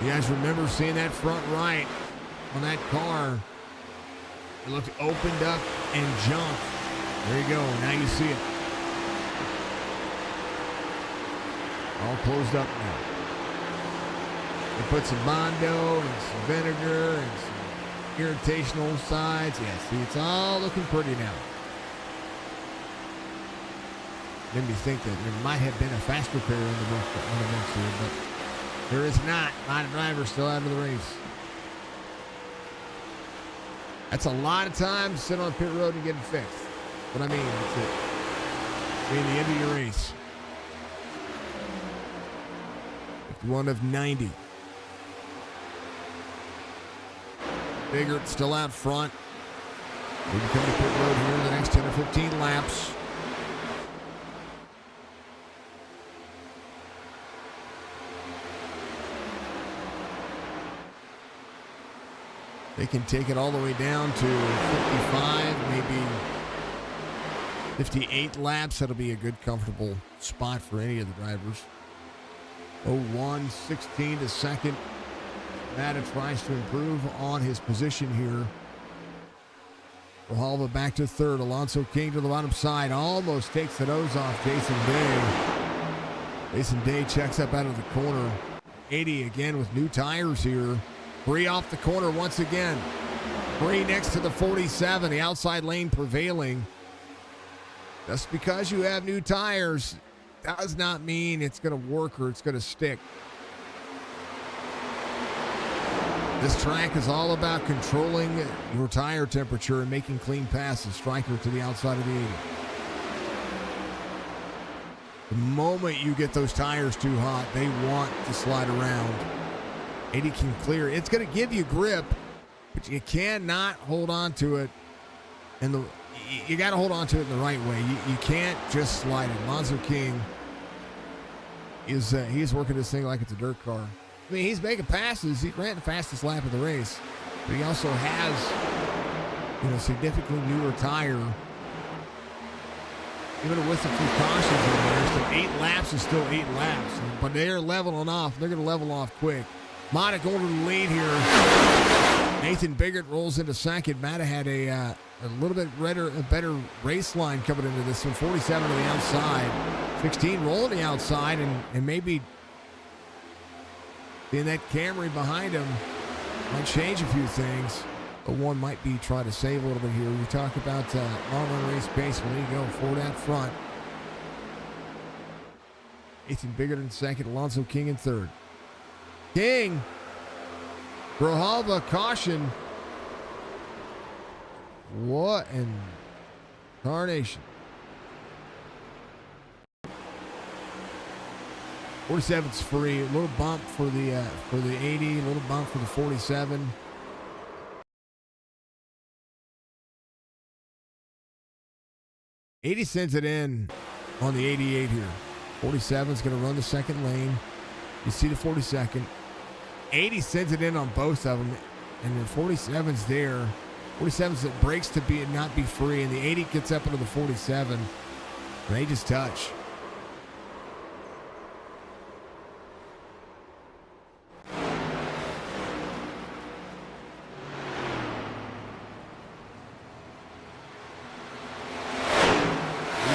You guys remember seeing that front right on that car? It looked opened up and jumped. There you go. Now you see it. All closed up now. They put some Mondo and some vinegar and some irritational sides. Yeah, see, it's all looking pretty now. Made me think that there might have been a faster pair on the mix here, but there is not. A lot of drivers still out of the race. That's a lot of time to sit on pit road and get it fixed. But I mean, that's it. I mean, the end of your race. 51 of 90. Biggert still out front. We'll be coming to pit road here in the next 10 or 15 laps. They can take it all the way down to 55, maybe 58 laps. That'll be a good, comfortable spot for any of the drivers. 01, 16 to second. Matta tries to improve on his position here. Grijalva back to third. Alonso King to the bottom side. Almost takes the nose off Jason Day. Jason Day checks up out of the corner. 80 again with new tires here. Bree off the corner once again. Bree next to the 47. The outside lane prevailing. Just because you have new tires does not mean it's going to work or it's going to stick. This track is all about controlling your tire temperature and making clean passes. Striker to the outside of the 80. The moment you get those tires too hot, they want to slide around. 80 can clear. It's going to give you grip, but you cannot hold on to it. And you got to hold on to it in the right way. You can't just slide it. Alonso King he's working this thing like it's a dirt car. I mean, he's making passes. He ran the fastest lap of the race, but he also has, significantly newer tire. Even with a few cautions in there, so 8 laps is still 8 laps. But they're leveling off. They're going to level off quick. Matta going to the lead here. Nathan Biggert rolls into second. Matta had a little bit better race line coming into this one. 47 to the outside. 16 rolling the outside, and maybe in that Camry behind him might change a few things. But one might be trying to save a little bit here. We talk about long run race pace. Well, there you go. Ford out front. Nathan Biggert in second. Alonso King in third. King. Grijalva caution. What in tarnation. 47's free. A little bump for the 80. A little bump for the 47. '80 sends it in on the 88 here. 47's going to run the second lane. You see the 42nd. 80 sends it in on both of them, and the 47's there. 47's that breaks to not be free, and the 80 gets up into the 47. And they just touch.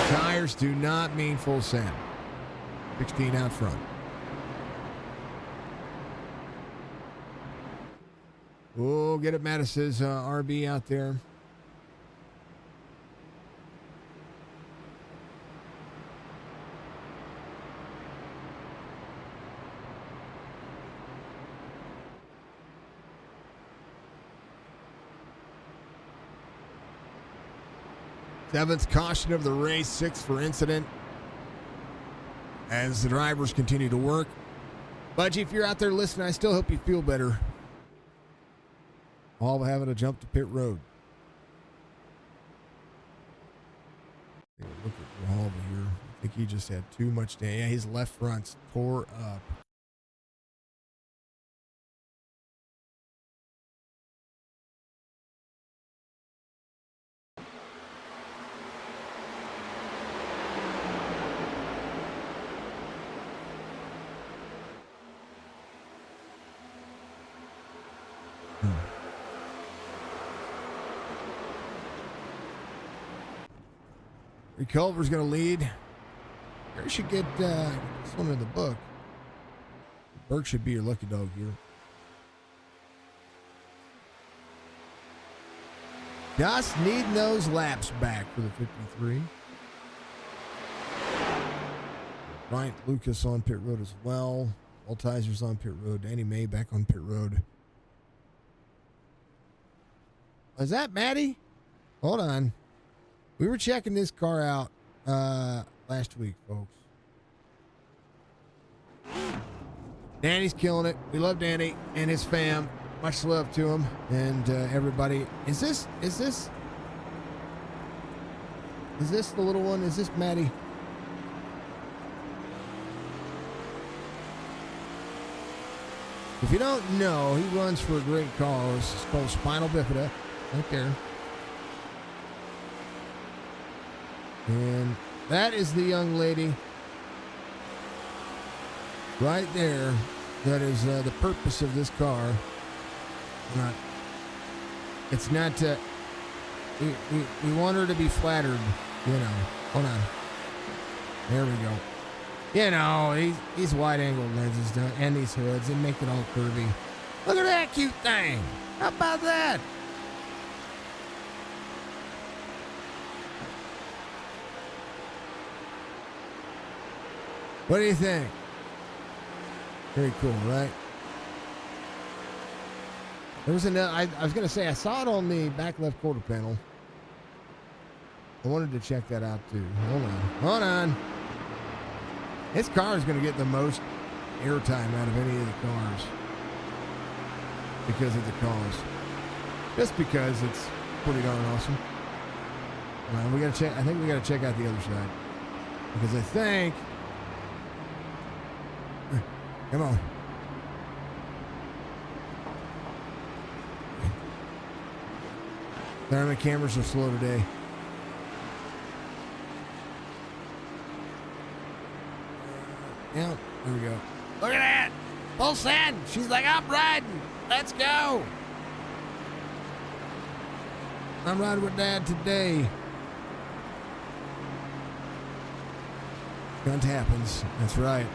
Tires do not mean full send. 16 out front. Oh, get it, Mattis's RB out there. Seventh caution of the race, 6th for incident. As the drivers continue to work. Budgie, if you're out there listening, I still hope you feel better. All having to jump to pit road. Look at think he just had too much damage. Yeah, his left front's tore up. Culver's going to lead. Gary should get this one in the book. Burke should be your lucky dog here. Just needing those laps back for the 53. Bryant Lucas on pit road as well. Altizer's on pit road. Danny May back on pit road. Is that Maddie? Hold on. We were checking this car out last week, folks. Danny's killing it. We love Danny and his fam. Much love to him and everybody. Is this the little one? Is this Maddie? If you don't know, he runs for a great cause. It's called Spinal Bifida, right there. And that is the young lady right there. That is the purpose of this car. It's not to, we want her to be flattered, you know. Hold on. There we go. You know, these wide angle lenses and these hoods and make it all curvy. Look at that cute thing. How about that? What do you think? Very cool, right? There was another, I was going to say, I saw it on the back left quarter panel. I wanted to check that out too. Hold on. This car is going to get the most airtime out of any of the cars because of the cause. Just because it's pretty darn awesome. We got to check. I think we got to check out the other side because I think. Come on. Sorry, my cameras are slow today. Yeah, there we go. Look at that! Full send! She's like, I'm riding! Let's go! I'm riding with Dad today. Grunt happens. That's right.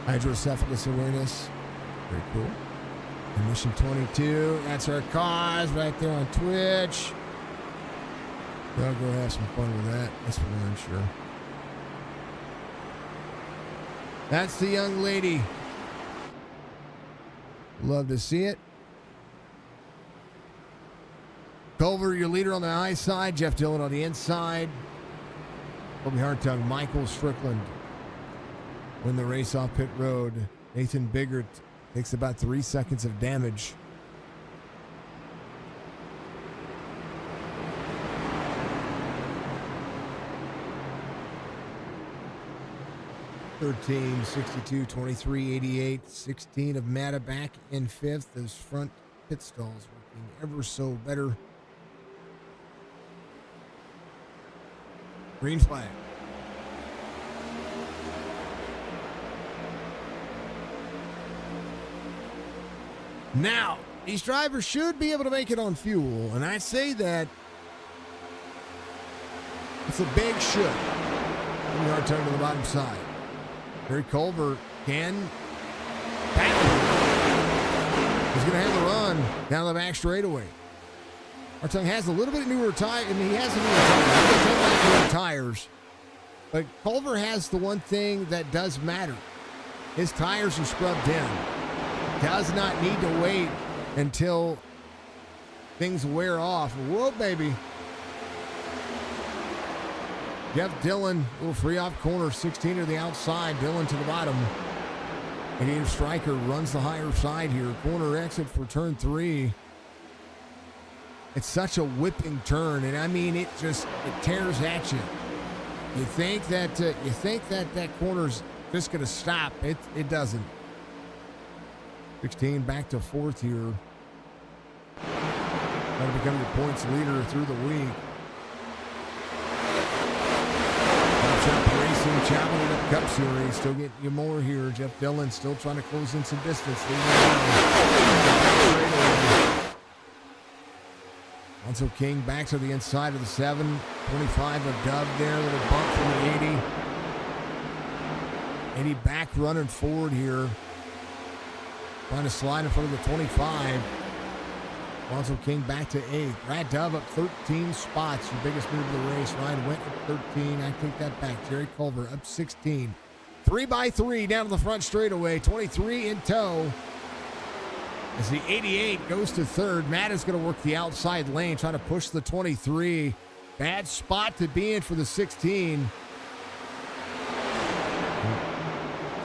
Hydrocephalus awareness. Very cool. Mission 22. That's our cause right there on Twitch. I'll go have some fun with that. That's for darn sure. That's the young lady. Love to see it. Culver, your leader on the high side. Jeff Dillon on the inside. Kobe Hartung, Michael Strickland win the race off pit road. Nathan Biggert takes about 3 seconds of damage. (13, 62, 23, 88, 16 of Matta back in fifth. Those front pit stalls working ever so better. Green flag. Now, these drivers should be able to make it on fuel, and I say that it's a big should. We are turning to the bottom side. Gary Culver can tackle. He's going to have the run down the back straightaway. Hartung has a little bit of newer tires, and he has newer tires. But Culver has the one thing that does matter. His tires are scrubbed in. Does not need to wait until things wear off. Whoa, baby. Jeff Dillon, a little free off corner, 16 to the outside. Dillon to the bottom. And Dave Stryker runs the higher side here. Corner exit for turn 3. It's such a whipping turn, and I mean, it tears at you. You think that that corner's just going to stop. It doesn't. 16 back to fourth here. Trying to become your points leader through the week. Racing, challenging up Cup Series, still getting you more here. Jeff Dillon still trying to close in some distance. Alonso King back to the inside of the 7. 25 of Dub there. A little bump from the 80. 80 back running forward here. Trying to slide in front of the 25. Alonso King back to 8. Brad Dove up 13 spots. Your biggest move of the race. Ryan went up 13. I take that back. Jerry Culver up 16. 3x3 down to the front straightaway. 23 in tow. As the 88 goes to third, Matt is going to work the outside lane, trying to push the 23. Bad spot to be in for the 16.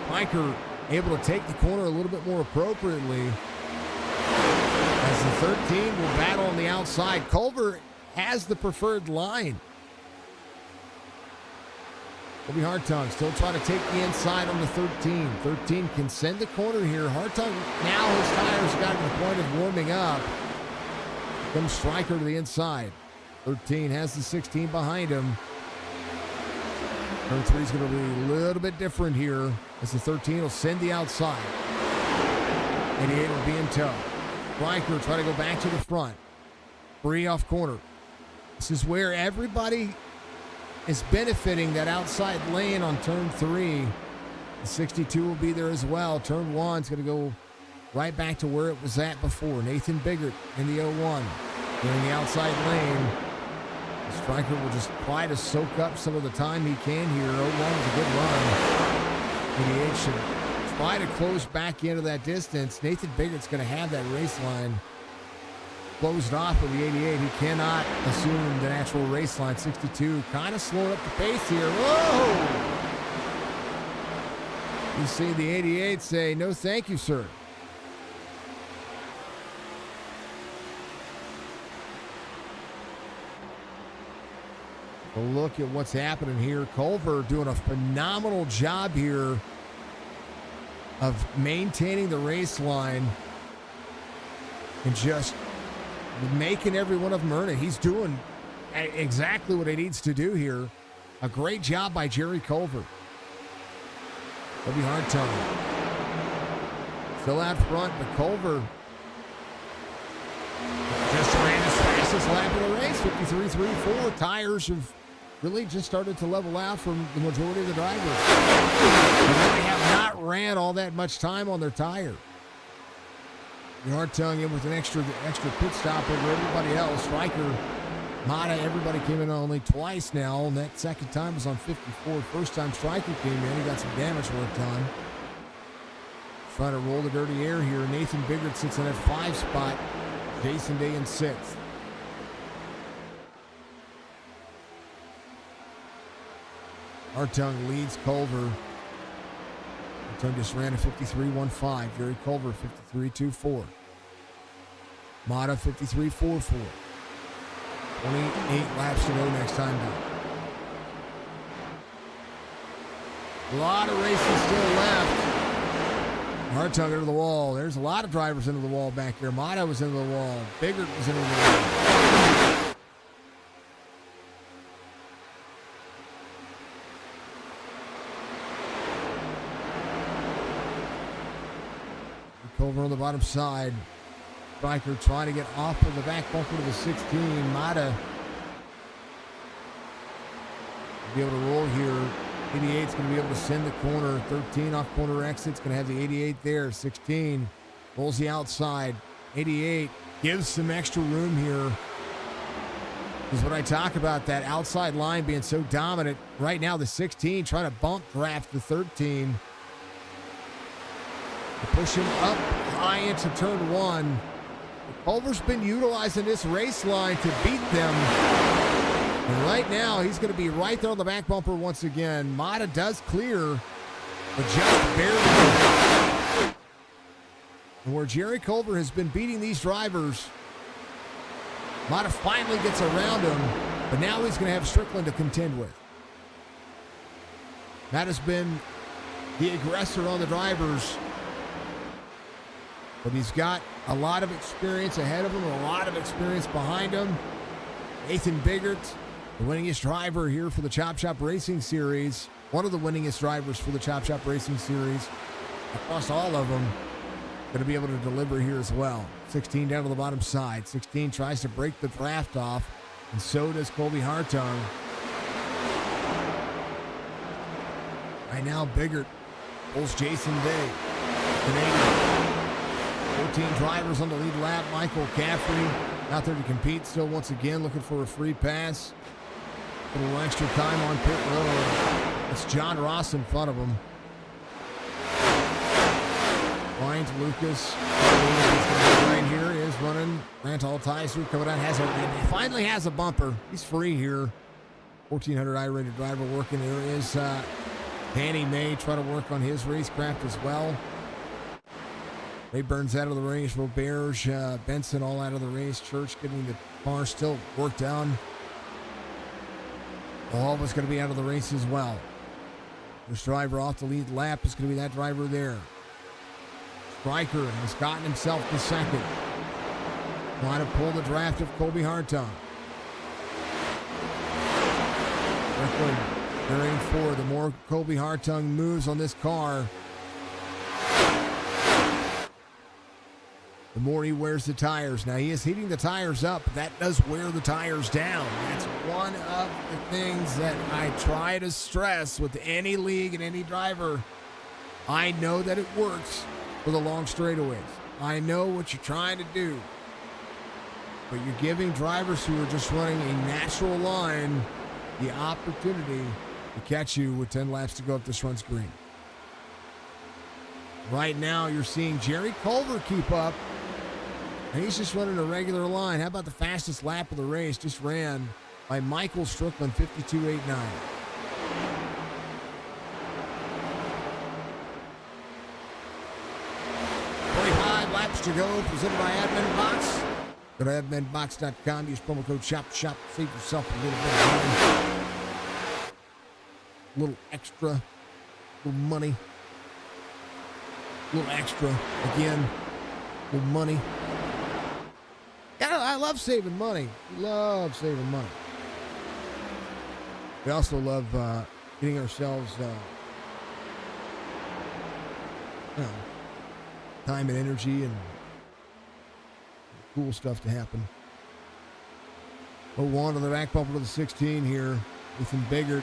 Spiker able to take the corner a little bit more appropriately. As the 13 will battle on the outside. Culver has the preferred line. Kobe Hartung still trying to take the inside on the 13. 13 can send the corner here. Hartung, now his tires got to the point of warming up. Comes Stryker to the inside. 13 has the 16 behind him. Turn 3 is going to be a little bit different here, as the 13 will send the outside. 88 will be in tow. Stryker trying to go back to the front. Free off corner. This is where everybody is benefiting that outside lane on turn 3. The 62 will be there as well. Turn 1 is going to go right back to where it was at before. Nathan Biggert in the 01. During the outside lane. The Stryker will just try to soak up some of the time he can here. 01 is a good run. 88 should try to close back into that distance. Nathan Biggert's going to have that race line closed off with the 88. He cannot assume the natural race line. 62 kind of slowing up the pace here. Whoa! You see the 88 say, no thank you, sir. A look at what's happening here. Culver doing a phenomenal job here of maintaining the race line and just making every one of them earn it. He's doing exactly what he needs to do here. A great job by Jerry Culver. It'll be hard time. Still out front, but Culver just ran his fastest lap of the race. 53.34. Tires have really just started to level out from the majority of the drivers. They have not ran all that much time on their tire. Hartung in with an extra pit stop over everybody else. Stryker, Mata, everybody came in only twice now, and that second time was on 54. First time Stryker came in, he got some damage work done. Trying to roll the dirty air here. Nathan Biggert sits in that 5 spot. Jason Day in 6th. Hartung leads Culver. Hartung just ran a 53.15. Jerry Culver 53.24. Mata 53.44. 28 laps to go next time down. A lot of races still left. Hartung into the wall. There's a lot of drivers into the wall back there. Mata was into the wall. Biggert was into the wall. Over on the bottom side. Stryker trying to get off of the back bumper to the 16. Mata will be able to roll here. 88's going to be able to send the corner. 13 off corner exit's going to have the 88 there. 16 rolls the outside. 88 gives some extra room here. Is what I talk about, that outside line being so dominant. Right now the 16 trying to bump draft the 13. Push him up high into turn 1. Culver's been utilizing this race line to beat them. And right now, he's going to be right there on the back bumper once again. Mata does clear, but just barely. And where Jerry Culver has been beating these drivers, Mata finally gets around him, but now he's going to have Strickland to contend with. Mata's been the aggressor on the drivers, but he's got a lot of experience ahead of him and a lot of experience behind him. Nathan Biggert, the winningest driver here for the Chop Shop Racing Series, one of the winningest drivers for the Chop Shop Racing Series, across all of them, going to be able to deliver here as well. 16 down to the bottom side. 16 tries to break the draft off, and so does Colby Hartung. Right now, Biggert pulls Jason Day. Canadian. 14 drivers on the lead lap. Michael Caffrey out there to compete still once again, looking for a free pass. A little extra time on pit road. It's John Ross in front of him. Ryan Lucas right here is running. Grant Altizer coming out, finally has a bumper. He's free here. 1400 I-rated driver working. There is Danny May trying to work on his racecraft as well. Ray Burns out of the race. Roberge, Benson all out of the race. Church getting the car still worked on. Alva's going to be out of the race as well. This driver off the lead lap is going to be that driver there. Stryker has gotten himself to second. Trying to pull the draft of Colby Hartung. Strickland carrying forward. The more Colby Hartung moves on this car, the more he wears the tires. Now, he is heating the tires up, but that does wear the tires down. That's one of the things that I try to stress with any league and any driver. I know that it works for the long straightaways. I know what you're trying to do. But you're giving drivers who are just running a natural line the opportunity to catch you with 10 laps to go up this front screen. Right now, you're seeing Jerry Culver keep up. And he's just running a regular line. How about the fastest lap of the race? Just ran by Michael Strickland, 52.89. 45 laps to go, presented by Admin Box. Go to adminbox.com. Use promo code SHOP. Save yourself a little bit of money. A little extra. A little money. A little extra. Again, a little money. I love saving money. Love saving money. We also love getting ourselves time and energy and cool stuff to happen. 01 to the back bumper to the 16 here. Ethan Biggert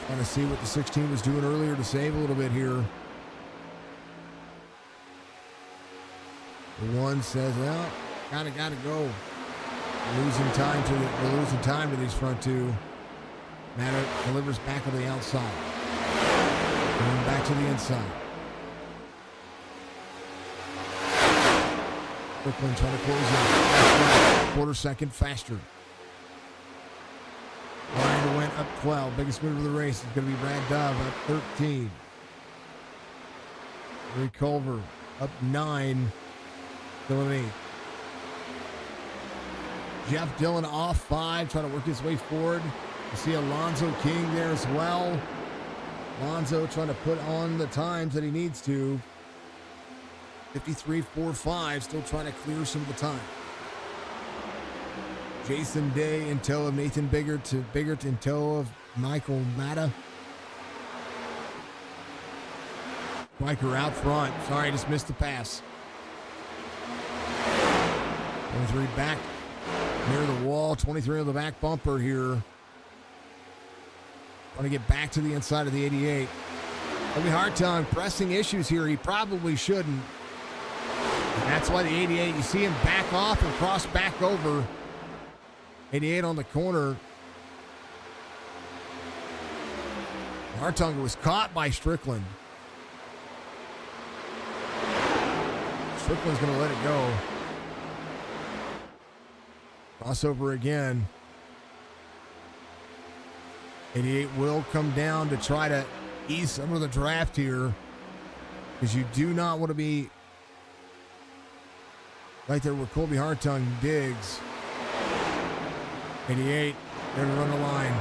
trying to see what the 16 was doing earlier to save a little bit here. The one says, well, gotta go. We're losing time to these front two. Matter delivers back on the outside. Going back to the inside. Brooklyn trying to close in. Quarter second faster. Ryan went up 12. Biggest move of the race is going to be Brad Dove up 13. Ray Culver up 9. Still 8. Jeff Dillon off 5, trying to work his way forward. You see Alonzo King there as well. Alonzo trying to put on the times that he needs to. 53.45, still trying to clear some of the time. Jason Day in tow of Nathan Biggert in tow of Michael Mata. Riker out front. Sorry, just missed the pass. 23 back near the wall. 23 on the back bumper here. Want to get back to the inside of the 88. It'll be Hartung pressing issues here. He probably shouldn't. And that's why the 88, you see him back off and cross back over. 88 on the corner. Hartung was caught by Strickland. Strickland's going to let it go. Crossover again. 88 will come down to try to ease some of the draft here, because you do not want to be right there where Colby Hartung digs. 88, there to run the line.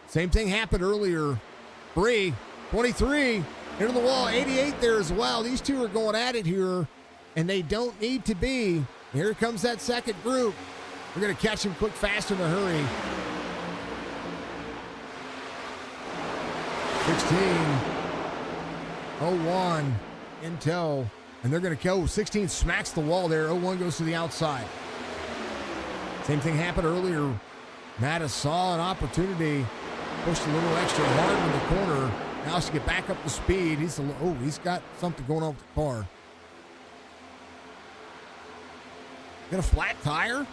Same thing happened earlier. 23, into the wall, 88 there as well. These two are going at it here, and they don't need to be. Here comes that second group. We're going to catch him quick, fast, in a hurry. 16-01 in tow, and they're going to go. 16 smacks the wall there. 01 goes to the outside. Same thing happened earlier. Mattis saw an opportunity, pushed a little extra hard in the corner. Now has to get back up to speed. He's got something going on with the car. Got a flat tire?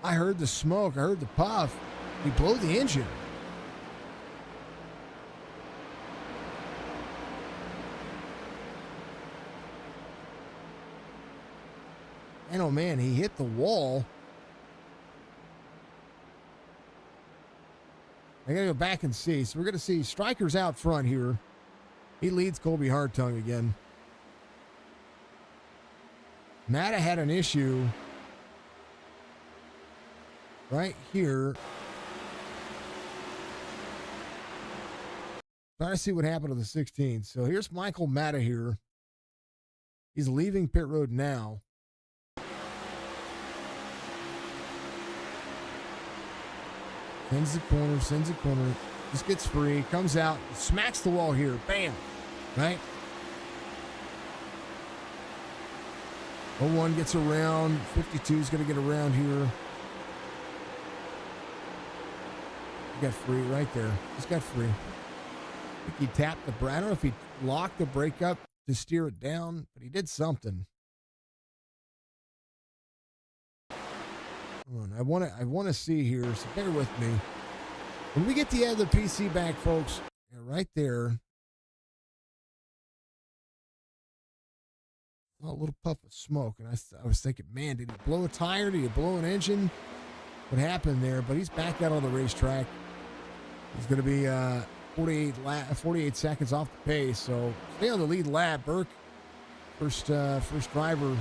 I heard the smoke. I heard the puff. He blew the engine. And oh man, he hit the wall. I gotta go back and see. So we're gonna see Stryker's out front here. He leads Colby Hartung again. Matta had an issue right here. Trying to see what happened to the 16. So here's Michael Matta here. He's leaving pit road now. Sends the corner, just gets free, comes out, smacks the wall here, bam, right? 01 gets around, 52 is going to get around here. He got free right there, just got free. I think he tapped the brake. I don't know if he locked the brake up to steer it down, but he did something. I want to see here, so bear with me. When we get the other PC back, folks, right there, a little puff of smoke, and I was thinking, man, did he blow a tire? Did he blow an engine? What happened there? But he's back out on the racetrack. He's going to be 48 seconds off the pace, so stay on the lead lap. Burke, first driver,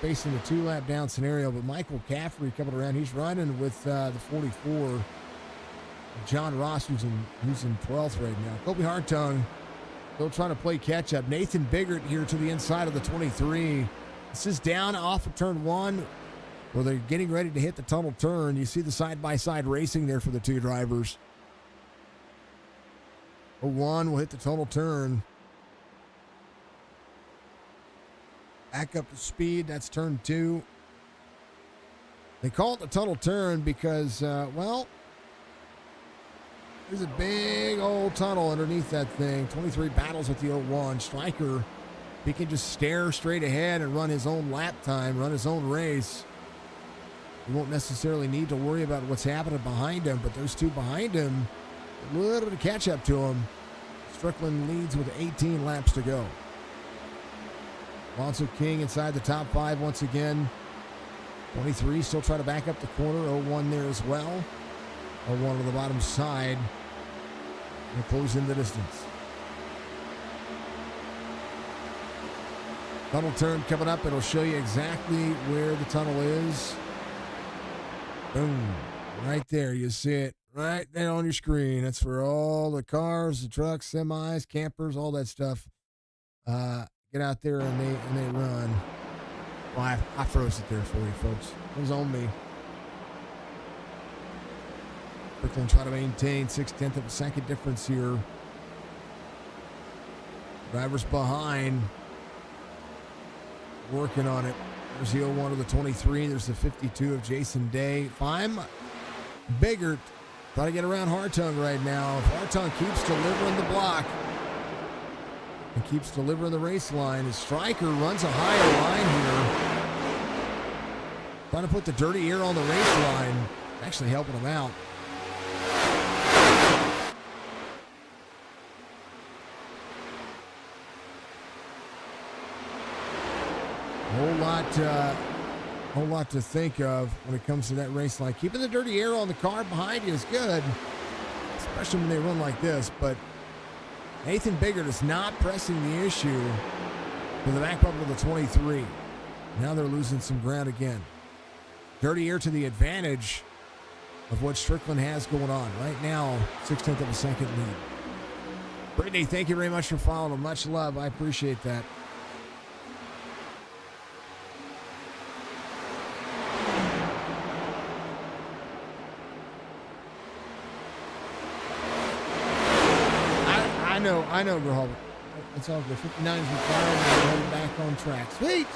facing a 2-lap down scenario, but Michael Caffrey coming around. He's running with the 44. John Ross, who's in 12th right now. Colby Hartung still trying to play catch up. Nathan Biggert here to the inside of the 23. This is down off of turn 1 where they're getting ready to hit the tunnel turn. You see the side-by-side racing there for the two drivers. 01 will hit the tunnel turn. Back up to speed. That's turn 2. They call it the tunnel turn because, well, there's a big old tunnel underneath that thing. 23 battles with the 01. Stryker, he can just stare straight ahead and run his own lap time, run his own race. He won't necessarily need to worry about what's happening behind him, but those two behind him, a little bit of catch up to him. Strickland leads with 18 laps to go. Alonso King inside the top 5 once again. 23 still trying to back up the corner. 01 there as well. 01 on the bottom side. And close in the distance. Tunnel turn coming up. It'll show you exactly where the tunnel is. Boom. Right there. You see it right there on your screen. That's where all the cars, the trucks, semis, campers, all that stuff get out there and they run. Well, I froze it there for you, folks. It was on me. Brooklyn try to maintain 0.6 of a second difference here. Drivers behind. Working on it. There's the 01 of the 23. There's the 52 of Jason Day. If I'm Biggert, try to get around Hartung right now. If Hartung keeps delivering the block and keeps delivering the race line, as Stryker runs a higher line here, trying to put the dirty air on the race line, actually helping him out. Whole lot to think of when it comes to that race line. Keeping the dirty air on the car behind you is good, especially when they run like this, but Nathan Biggert is not pressing the issue to the back bumper of the 23. Now they're losing some ground again. Dirty Air to the advantage of what Strickland has going on. Right now, 0.6 of a second lead. Brittany, thank you very much for following. Much love. I appreciate that. I know, Graham. It's all good. 59 is required and we're headed back on track. Sweet!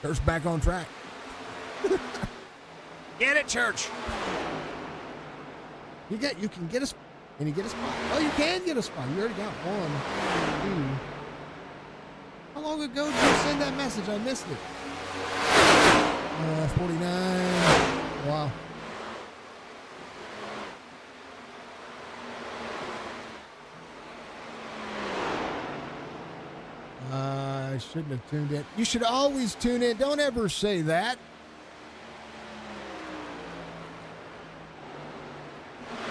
Church back on track. Get it, Church! You can get a spot. Can you get a spot? Oh, you can get a spot. You already got one. How long ago did you send that message? I missed it. 49. Wow. I shouldn't have tuned in. You should always tune in. Don't ever say that.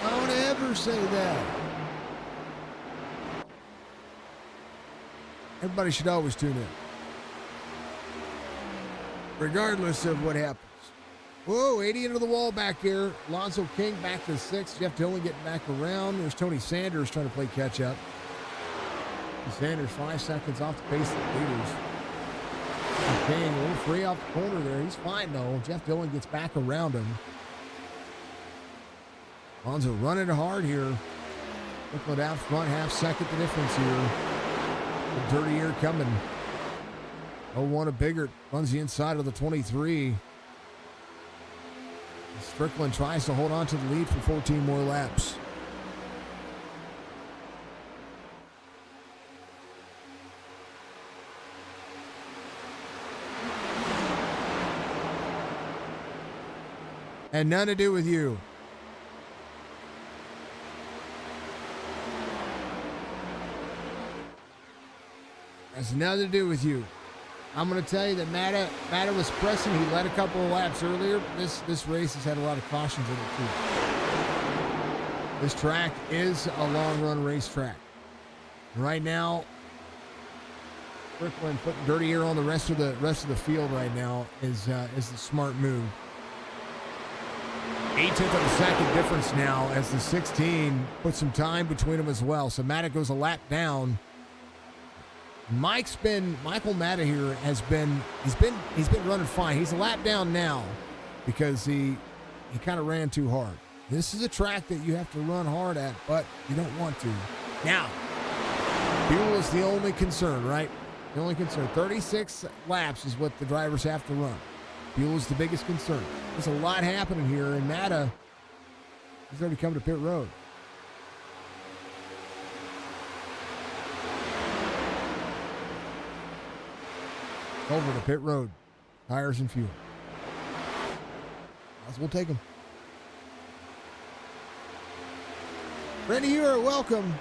Don't ever say that. Everybody should always tune in, regardless of what happens. Whoa, 80 into the wall back here. Alonzo King back to 6. Jeff Dillon getting back around. There's Tony Sanders trying to play catch up. Sanders 5 seconds off the pace of the leaders. King a little free off the corner there. He's fine though. Jeff Dillon gets back around him. Alonzo running hard here. Strickland out front, half second the difference here. The Dirty Air coming. 0-1 of Biggert runs the inside of the 23. Strickland tries to hold on to the lead for 14 more laps. And none to do with you. Has nothing to do with you. I'm going to tell you that Matta was pressing. He led a couple of laps earlier. This race has had a lot of cautions in it too. This track is a long run racetrack. Right now, Strickland putting Dirty Air on the rest of the field right now is the smart move. 0.8 of a second difference now as the 16 puts some time between them as well. So Matta goes a lap down. Michael Matta here he's been running fine. He's a lap down now because he kind of ran too hard. This is a track that you have to run hard at, but you don't want to. Now, fuel is the only concern, right? The only concern. 36 laps is what the drivers have to run. Fuel is the biggest concern. There's a lot happening here, and Matta is already coming to pit road. Over to pit road. Tires and fuel. We'll take them. Randy, you are welcome.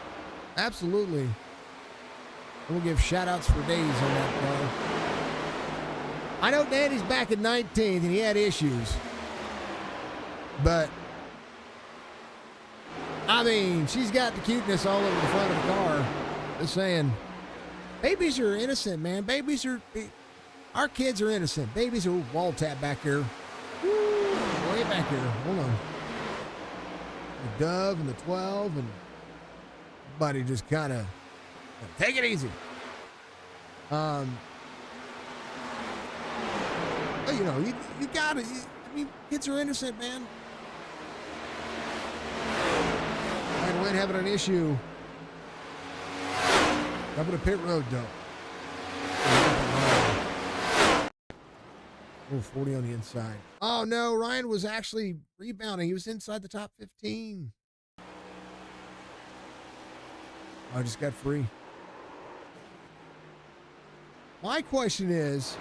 Absolutely. We'll give shout-outs for days on that car. I know Danny's back at 19th, and he had issues. But, I mean, she's got the cuteness all over the front of the car. Just saying. Babies are innocent, man. Our kids are innocent. Babies are wall tap back here. Woo, way back here. Hold on. The Dove and the 12 and everybody just kind of take it easy. You know, you gotta. I mean, kids are innocent, man. And when having an issue, up to pit road though. Oh, 40 on the inside. Oh no, Ryan was actually rebounding. He was inside the top 15. I just got free. My question is,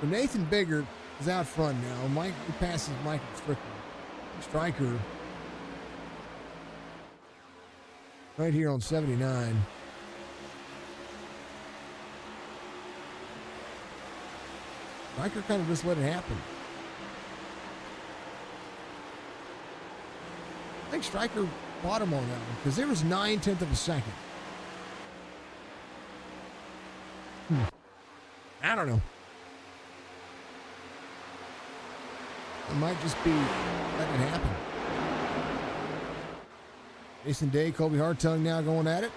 Nathan Biggert is out front now. Mike, he passes Michael Strickland. Striker. Right here on 79. Striker kind of just let it happen. think Stryker bought him on that one because there was 9/10 of a second. I don't know. It might just be letting it happen. Jason Day, Kobe Hartung now going at it.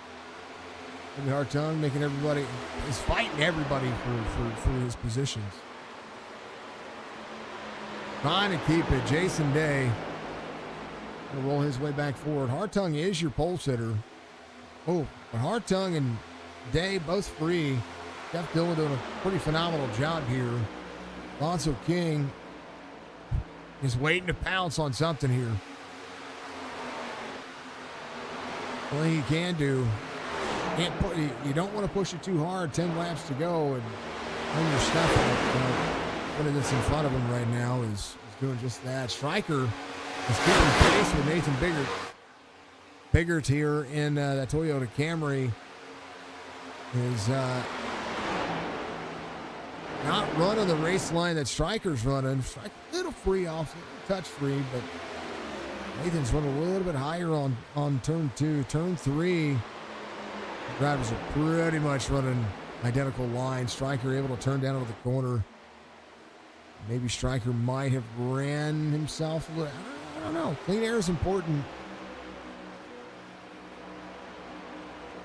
Kobe Hartung making everybody, is fighting everybody for his positions. Trying to keep it. Jason Day going to roll his way back forward. Hartung is your pole sitter. Oh, but Hartung and Day both free. Jeff Dillon doing a pretty phenomenal job here. Alonzo King is waiting to pounce on something here. Well, he can do. You don't want to push it too hard. 10 laps to go, and when you're stuffing it, what that's in front of him right now is doing just that. Stryker is keeping pace with Nathan Biggert. Biggert here in that Toyota Camry is not running the race line that Stryker's running. Stryker a little free off, touch free, but Nathan's running a little bit higher on turn 2. Turn 3, the drivers are pretty much running identical lines. Stryker able to turn down into the corner. Maybe Stryker might have ran himself a little. I don't know. Clean air is important.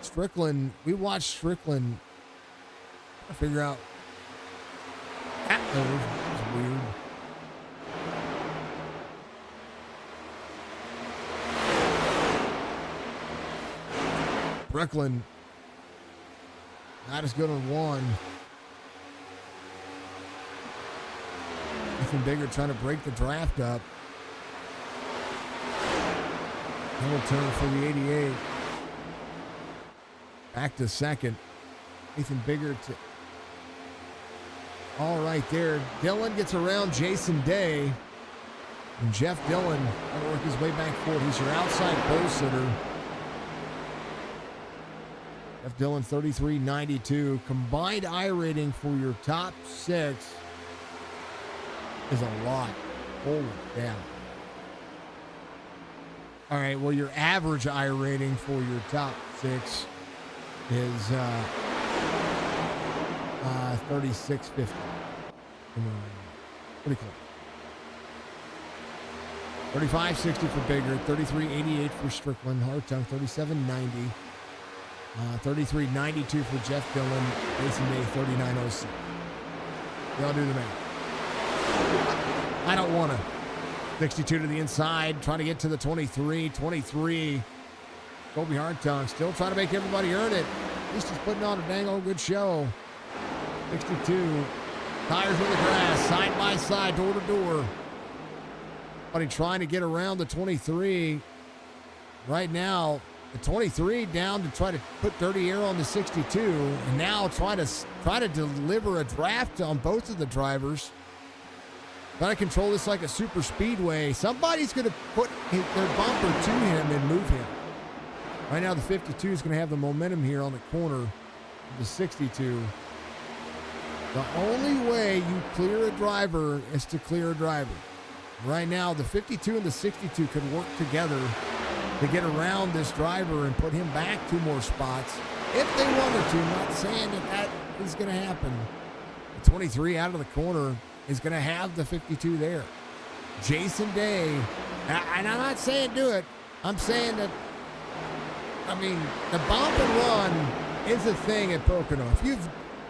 Strickland, we watched Strickland figure out. That was weird. Strickland not as good on one. Nathan Biggert trying to break the draft up. Hamilton for the 88. Back to second. Nathan Biggert all right there. Dillon gets around Jason Day. And Jeff Dillon will work his way back forward. He's your outside pole sitter. Jeff Dillon, 33.92. Combined iRating for your top 6 is a lot. Holy cow. All right, well, your average iRating for your top 6 is 36.50. Pretty close. 35.60 for Biggert, 33.88 for Strickland, Hartung, 37.90. 33.92 for Jeff Dillon, Jason Day, 39.06. Y'all do the math. I don't want to. 62 to the inside, trying to get to the 23. 23. Kobe Hartung still trying to make everybody earn it. At least he's putting on a dang old good show. 62. Tires in the grass, side by side, door to door. But he's trying to get around the 23. Right now, the 23 down to try to put dirty air on the 62, and now try to deliver a draft on both of the drivers. Try to control this like a super speedway. Somebody's going to put their bumper to him and move him. Right now, the 52 is going to have the momentum here on the corner of the 62. The only way you clear a driver is to clear a driver. Right now, the 52 and the 62 could work together to get around this driver and put him back 2 more spots if they wanted to. I'm not saying that is going to happen. The 23 out of the corner is going to have the 52 there. Jason Day, and I'm not saying do it. I'm saying that, I mean, the bump and run is a thing at Pocono.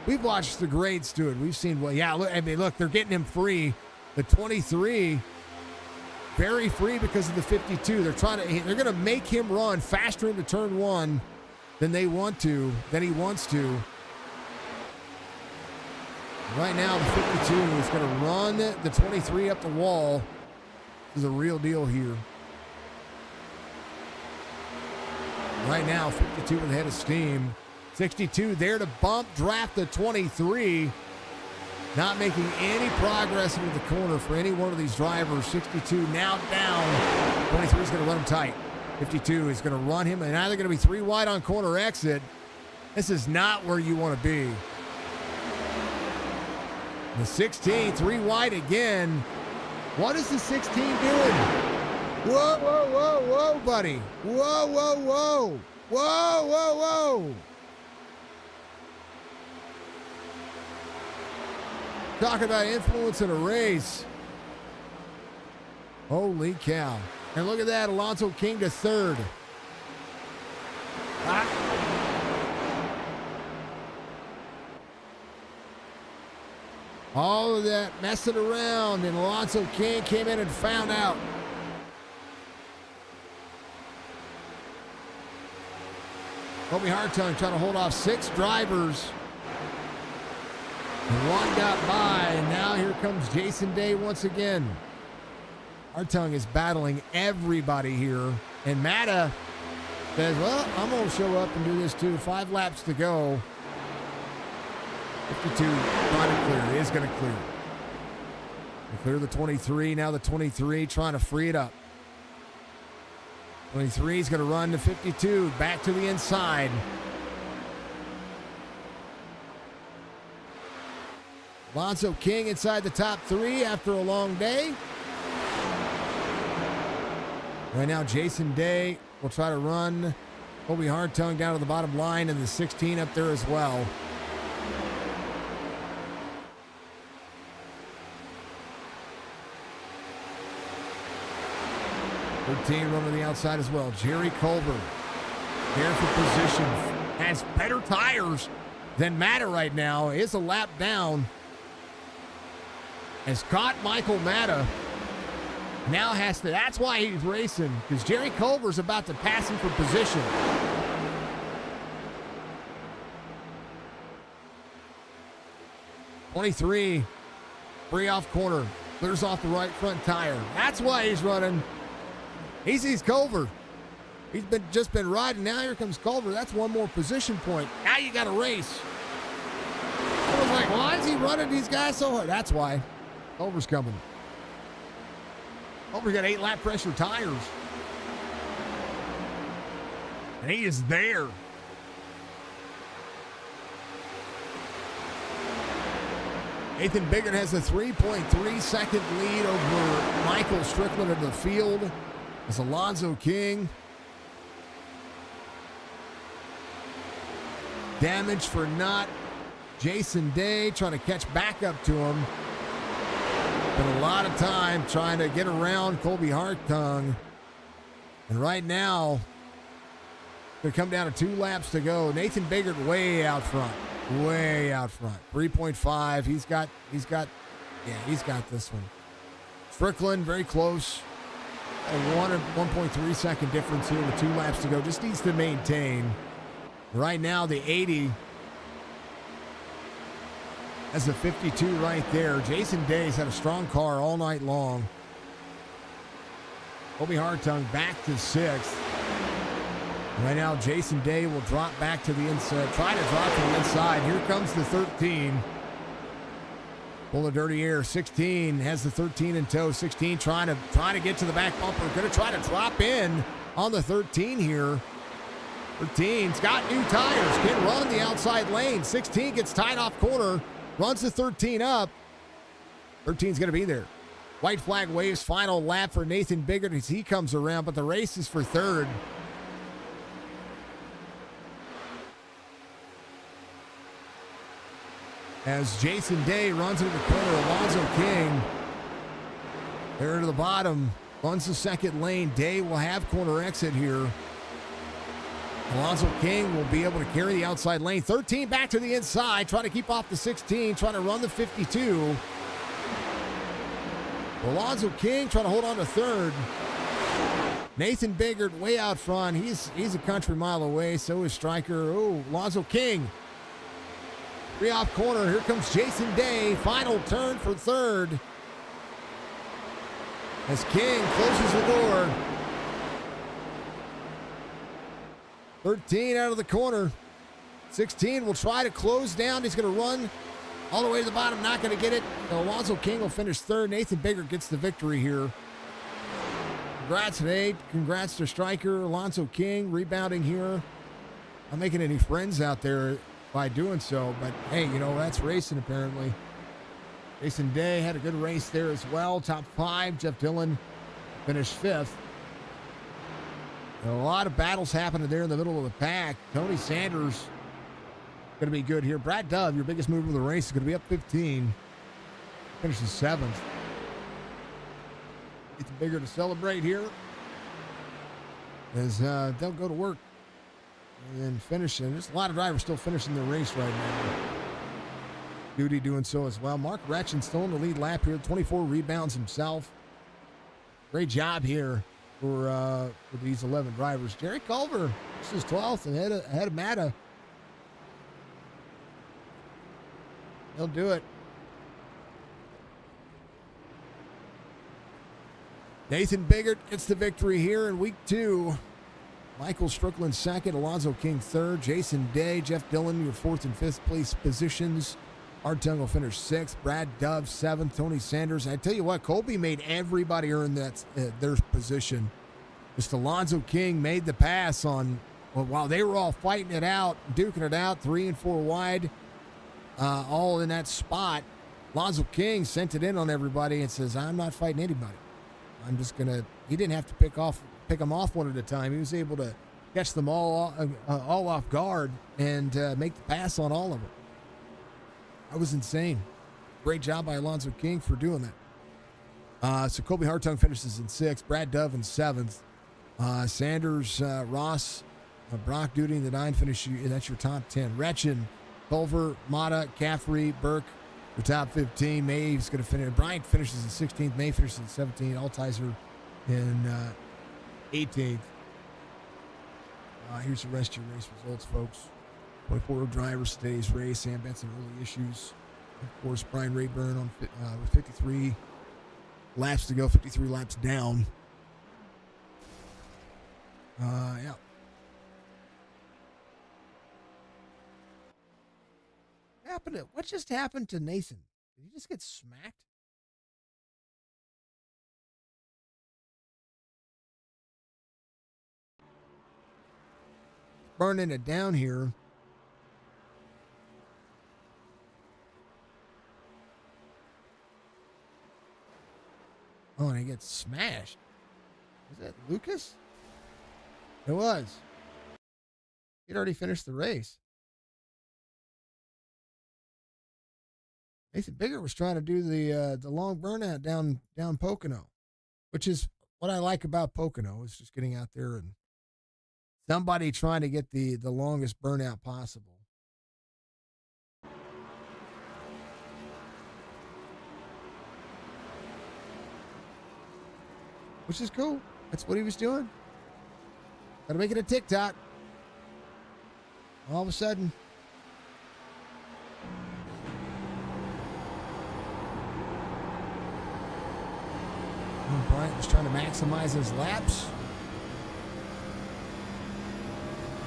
We've watched the greats do it. We've seen, well, yeah, look, they're getting him free. The 23, very free because of the 52. They're going to make him run faster into turn 1 than he wants to. Right now, the 52 is going to run the 23 up the wall. This is a real deal here. Right now, 52 with a head of steam. 62 there to bump, draft the 23. Not making any progress into the corner for any one of these drivers. 62 now down. 23 is going to run him tight. 52 is going to run him, and now they're going to be 3 wide on corner exit. This is not where you want to be. The 16, 3 wide again. What is the 16 doing? Whoa, whoa, whoa, whoa, buddy. Whoa, whoa, whoa. Whoa, whoa, whoa. Talk about influence in a race. Holy cow. And look at that, Alonso King to third. All of that messing around, and Alonso King came in and found out. Kobe Hartung trying to hold off 6 drivers. And 1 got by, and now here comes Jason Day once again. Hartung is battling everybody here. And Matta says, well, I'm going to show up and do this too. 5 laps to go. 52, trying to clear. It is going to clear. They clear the 23. Now the 23 trying to free it up. 23 is going to run to 52. Back to the inside. Alonso King inside the top 3 after a long day. Right now, Jason Day will try to run Kobe Hartung down to the bottom line, and the 16 up there as well. Team running the outside as well. Jerry Culver there for position. Has better tires than Matta right now. Is a lap down. Has caught Michael Matta. Now has to. That's why he's racing, because Jerry Culver's about to pass him for position. '23, free off corner. Clears off the right front tire. That's why he's running. He sees Culver. He's just been riding. Now here comes Culver. That's 1 more position point. Now you got to race. I was like, why is he running these guys so hard? That's why. Culver's coming. Culver's got 8 lap pressure tires. And he is there. Nathan Biggert has a 3.3 second lead over Michael Strickland in the field. It's Alonso King. Damage for not. Jason Day trying to catch back up to him. Been a lot of time trying to get around Colby Hartung. And right now, going to come down to 2 laps to go. Nathan Biggert way out front. Way out front. 3.5. He's got this one. Strickland very close. A 1.3 second difference here with 2 laps to go. Just needs to maintain. Right now, the 80 has a 52 right there. Jason Day's had a strong car all night long. Colby Hartung back to 6th. Right now, Jason Day will drop back to the inside. Try to drop to the inside. Here comes the 13. Full of dirty air. 16 has the 13 in tow. 16 trying to get to the back bumper. Going to try to drop in on the 13 here. 13's got new tires. Can run the outside lane. 16 gets tied off corner. Runs the 13 up. 13's going to be there. White flag waves. Final lap for Nathan Biggert as he comes around, but the race is for 3rd. As Jason Day runs into the corner, Alonso King there to the bottom, runs the 2nd lane. Day will have corner exit here. Alonso King will be able to carry the outside lane. 13 back to the inside, trying to keep off the 16, trying to run the 52. Alonso King trying to hold on to 3rd. Nathan Biggert way out front. He's a country mile away. So is Stryker. Oh, Alonso King. 3 off corner. Here comes Jason Day. Final turn for 3rd. As King closes the door. 13 out of the corner. 16 will try to close down. He's going to run all the way to the bottom. Not going to get it. So Alonso King will finish 3rd. Nathan Biggert gets the victory here. Congrats, Nate. Congrats to Stryker. Alonso King rebounding here. Not making any friends out there by doing so, but hey, that's racing apparently. Jason Day had a good race there as well. Top 5. Jeff Dillon finished 5th. A lot of battles happening there in the middle of the pack. Tony Sanders going to be good here. Brad Dove, your biggest mover of the race, is going to be up 15. Finishes 7th. It's bigger to celebrate here as they'll go to work and finish. And there's a lot of drivers still finishing their race right now. Duty doing so as well. Mark Retchin still in the lead lap here. 24 rebounds himself. Great job here for these 11 drivers. Jerry Culver, this is 12th and ahead of Matta. He'll do it. Nathan Biggert gets the victory here in week 2. Michael Strickland second, Alonzo King third, Jason Day, Jeff Dillon, your 4th and 5th place positions. Hartung will finish 6th, Brad Dove 7th, Tony Sanders. I tell you what, Colby made everybody earn that their position. Just Alonzo King made the pass on, well, while they were all fighting it out, duking it out, 3 and 4 wide, all in that spot. Alonzo King sent it in on everybody and says, I'm not fighting anybody. I'm just going to, he didn't have to pick them off one at a time. He was able to catch them all off guard and make the pass on all of them. That was insane. Great job by Alonzo King for doing that. So Colby Hartung finishes in 6th, Brad Dove in 7th. Sanders, Ross, Brock Duty in the 9 finish. That's your top 10. Retchin, Culver, Mata, Caffrey, Burke, the top 15. May's going to finish. Bryant finishes in 16th. May finishes in 17th. Altizer in 18th. Here's the rest of your race results, folks. 24 drivers today's race. Sam Benson early issues. Of course, Brian Rayburn with 53 laps to go. 53 laps down. Yeah. What just happened to Nathan? Did he just get smacked? Burning it down here. Oh, and he gets smashed. Was that Lucas? It was. He'd already finished the race. Nathan Biggert was trying to do the long burnout down Pocono, which is what I like about Pocono, is just getting out there and somebody trying to get the longest burnout possible. Which is cool. That's what he was doing. Gotta make it a TikTok. All of a sudden. Bryant was trying to maximize his laps.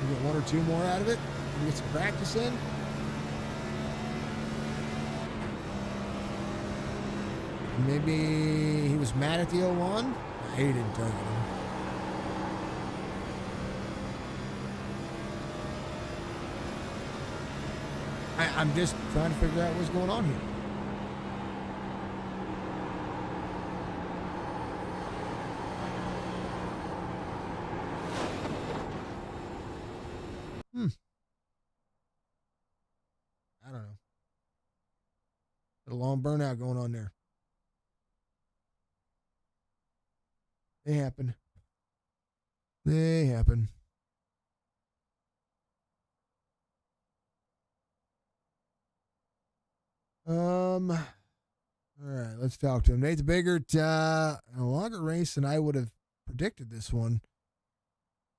Get 1 or 2 more out of it. Get some practice in. Maybe he was mad at the 01. He didn't target him. I'm just trying to figure out what's going on here. I don't know. Got a long burnout going on there. They happen. All right, let's talk to him. Nathan Biggert, a longer race than I would have predicted this one.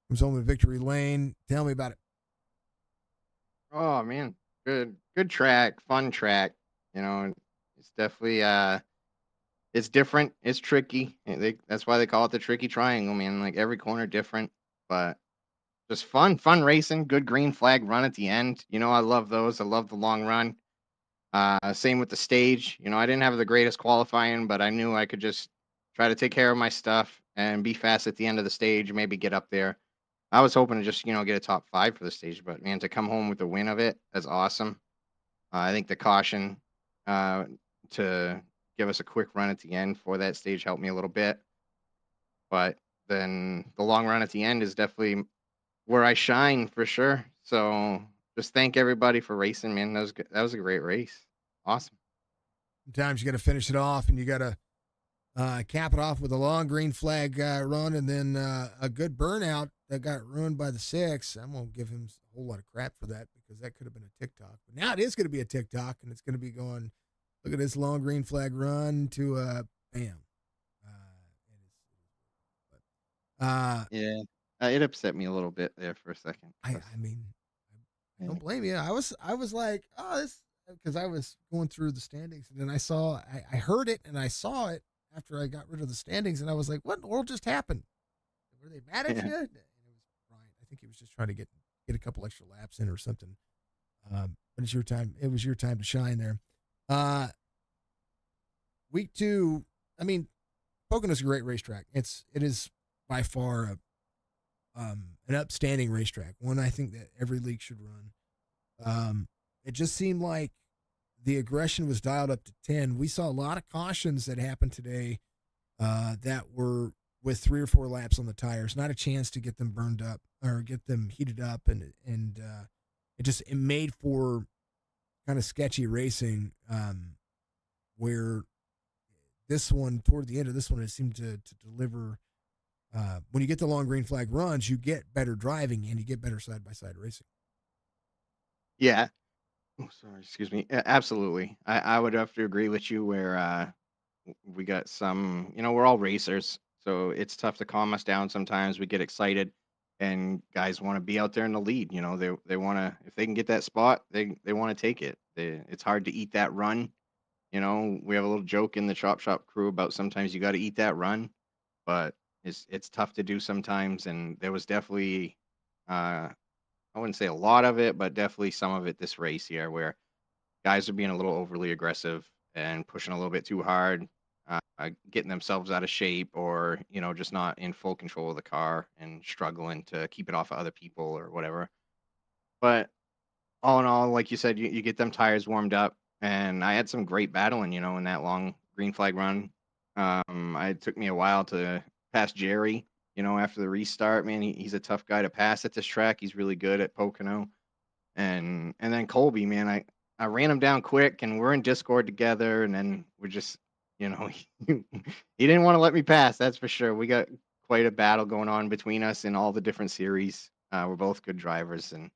Was home at Victory Lane. Tell me about it. Oh man, good track, fun track. You know, it's definitely it's different. It's tricky. That's why they call it the tricky triangle, man. Like every corner different, but just fun racing. Good green flag run at the end. You know, I love those. I love the long run. Same with the stage. You know, I didn't have the greatest qualifying, but I knew I could just try to take care of my stuff and be fast at the end of the stage, maybe get up there. I was hoping to just, get a top 5 for the stage, but man, to come home with the win of it, that's awesome. I think the caution to give us a quick run at the end for that stage helped me a little bit. But then the long run at the end is definitely where I shine for sure. So just thank everybody for racing, man. That was good. That was a great race. Awesome. Sometimes you got to finish it off, and you got to cap it off with a long green flag run, and then a good burnout that got ruined by the 6. I won't give him a whole lot of crap for that because that could have been a TikTok. But now it is going to be a TikTok, and it's going to be going, look at this long green flag run to bam. Uh, Yeah. It upset me a little bit there for a second. I mean, I Yeah. don't blame you. I was like, oh, this, because I was going through the standings, and then I heard it and I saw it after I got rid of the standings, and I was like, what in the world just happened? Were they mad at Yeah. you? And it was Brian. I think he was just trying to get a couple extra laps in or something. But it's your time. It was your time to shine there. Week 2. I mean, Pocono's a great racetrack. It is by far an upstanding racetrack. One I think that every league should run. It just seemed like the aggression was dialed up to 10. We saw a lot of cautions that happened today that were with 3 or 4 laps on the tires, not a chance to get them burned up or get them heated up, and it made for kind of sketchy racing, where this one, toward the end of this one, it seemed to deliver. When you get the long green flag runs, you get better driving and you get better side by side racing. Yeah. Oh, sorry. Excuse me. Absolutely. I would have to agree with you where we got some, we're all racers. So it's tough to calm us down sometimes. We get excited and guys want to be out there in the lead. They want to, if they can get that spot, they want to take it. It's hard to eat that run. We have a little joke in the Chop Shop crew about sometimes you got to eat that run, but it's tough to do sometimes. And there was definitely, uh, I wouldn't say a lot of it, but definitely some of it this race here where guys are being a little overly aggressive and pushing a little bit too hard, getting themselves out of shape, or just not in full control of the car and struggling to keep it off of other people or whatever. But all in all, like you said, you get them tires warmed up, and I had some great battling, in that long green flag run. It took me a while to pass Jerry, after the restart. Man, he's a tough guy to pass at this track. He's really good at Pocono. And then Colby, man, I ran him down quick, and we're in Discord together, and then we're just, he didn't want to let me pass. That's for sure. We got quite a battle going on between us in all the different series. We're both good drivers, and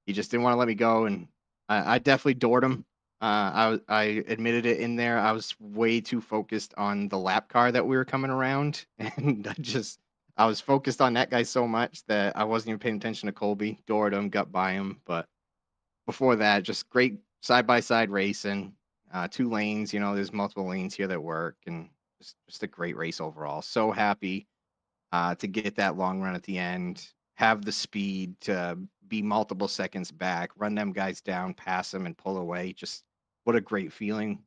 he just didn't want to let me go, and I definitely doored him. I admitted it in there. I was way too focused on the lap car that we were coming around, and I was focused on that guy so much that I wasn't even paying attention to Colby. Doored him, got by him, but before that, just great side by side racing. 2 lanes, there's multiple lanes here that work, and just a great race overall. So happy to get that long run at the end, have the speed to be multiple seconds back, run them guys down, pass them, and pull away. Just what a great feeling.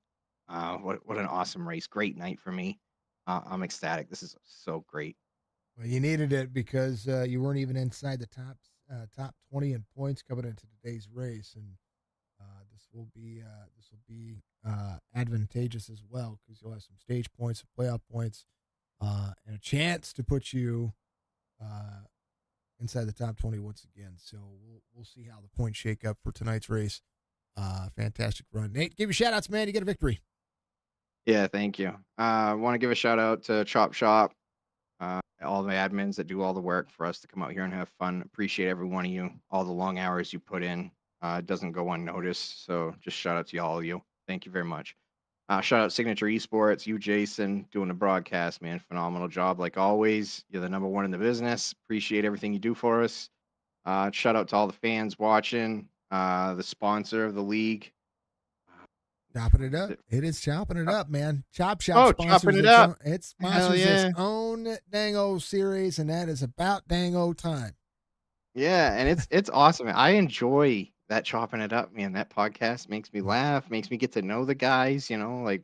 What an awesome race. Great night for me. I'm ecstatic. This is so great. Well, you needed it because you weren't even inside the top 20 in points coming into today's race, and this will be advantageous as well because you'll have some stage points, some playoff points, and a chance to put you inside the top 20 once again. So we'll see how the points shake up for tonight's race. Fantastic run, Nate. Give your shout outs, man. You get a victory. Yeah, thank you. I want to give a shout out to Chop Shop, all the admins that do all the work for us to come out here and have fun. Appreciate every one of you, all the long hours you put in. It doesn't go unnoticed. So just shout out to all of you. Thank you very much. Shout out Signature Esports, you, Jason, doing the broadcast, man. Phenomenal job, like always. You're the number one in the business. Appreciate everything you do for us. Shout out to all the fans watching, the sponsor of the league. Chopping it Is up. it? It is chopping it up, man. Chop Shop Oh, sponsors chopping it its up. own, it Hell sponsors its yeah. own Dango series, and that is about Dango time. Yeah, and it's awesome. I enjoy that chopping it up, man. That podcast makes me laugh, makes me get to know the guys, like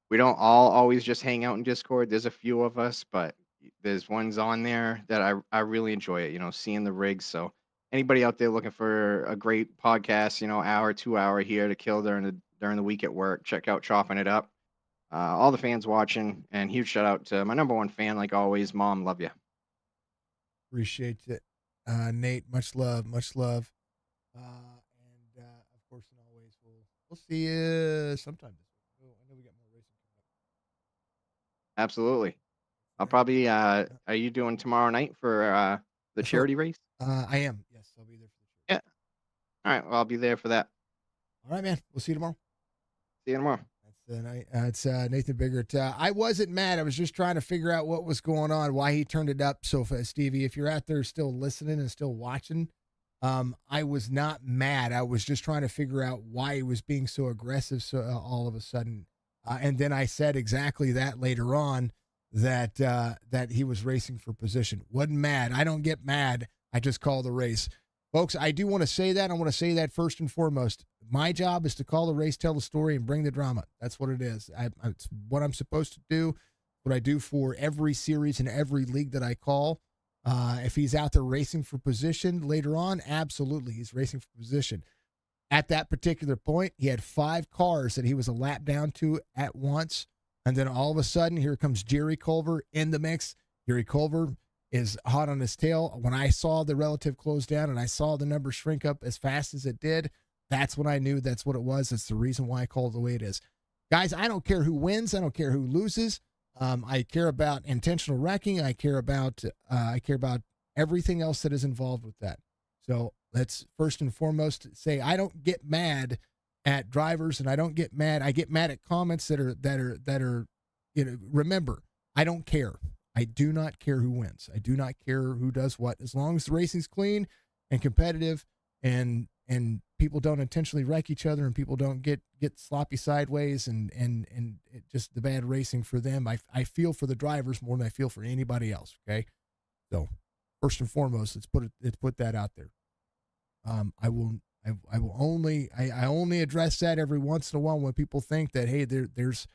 we don't all always just hang out in Discord. There's a few of us, but there's ones on there that I really enjoy it, seeing the rigs. So anybody out there looking for a great podcast, hour, 2 hour here to kill during the week at work, check out Chopping It Up. All the fans watching, and huge shout out to my number one fan, like always, Mom, love you. Appreciate it, Nate. Much love, much love. And of course, and always, we'll see you sometime this week. I know we got more racing coming Absolutely. I'll up. probably. Are you doing tomorrow night for the So, charity race? I am. Yes, I'll be there for the show. Yeah. All right. Well, I'll be there for that. All right, man. We'll see you tomorrow. See you tomorrow. It's Nathan Biggert. I wasn't mad. I was just trying to figure out what was going on, why he turned it up so fast. Stevie, if you're out there still listening and still watching, I was not mad. I was just trying to figure out why he was being so aggressive all of a sudden. And then I said exactly that later on, that he was racing for position. Wasn't mad. I don't get mad. I just call the race. Folks, I do want to say that. I want to say that first and foremost. My job is to call the race, tell the story, and bring the drama. That's what it is. It's what I'm supposed to do, what I do for every series and every league that I call. If he's out there racing for position later on, absolutely, he's racing for position. At that particular point, he had 5 cars that he was a lap down to at once. And then all of a sudden, here comes Jerry Culver in the mix. Jerry Culver is hot on his tail. When I saw the relative close down and I saw the number shrink up as fast as it did, that's when I knew that's what it was. That's the reason why I call it the way it is. Guys, I don't care who wins. I don't care who loses. I care about intentional wrecking. I care about everything else that is involved with that. So let's first and foremost say I don't get mad at drivers, and I don't get mad. I get mad at comments that are, remember, I don't care. I do not care who wins. I do not care who does what. As long as the racing's clean and competitive and people don't intentionally wreck each other and people don't get sloppy sideways and it just the bad racing for them. I feel for the drivers more than I feel for anybody else. Okay. So first and foremost, let's put that out there. I will only address that every once in a while when people think that, hey, there's,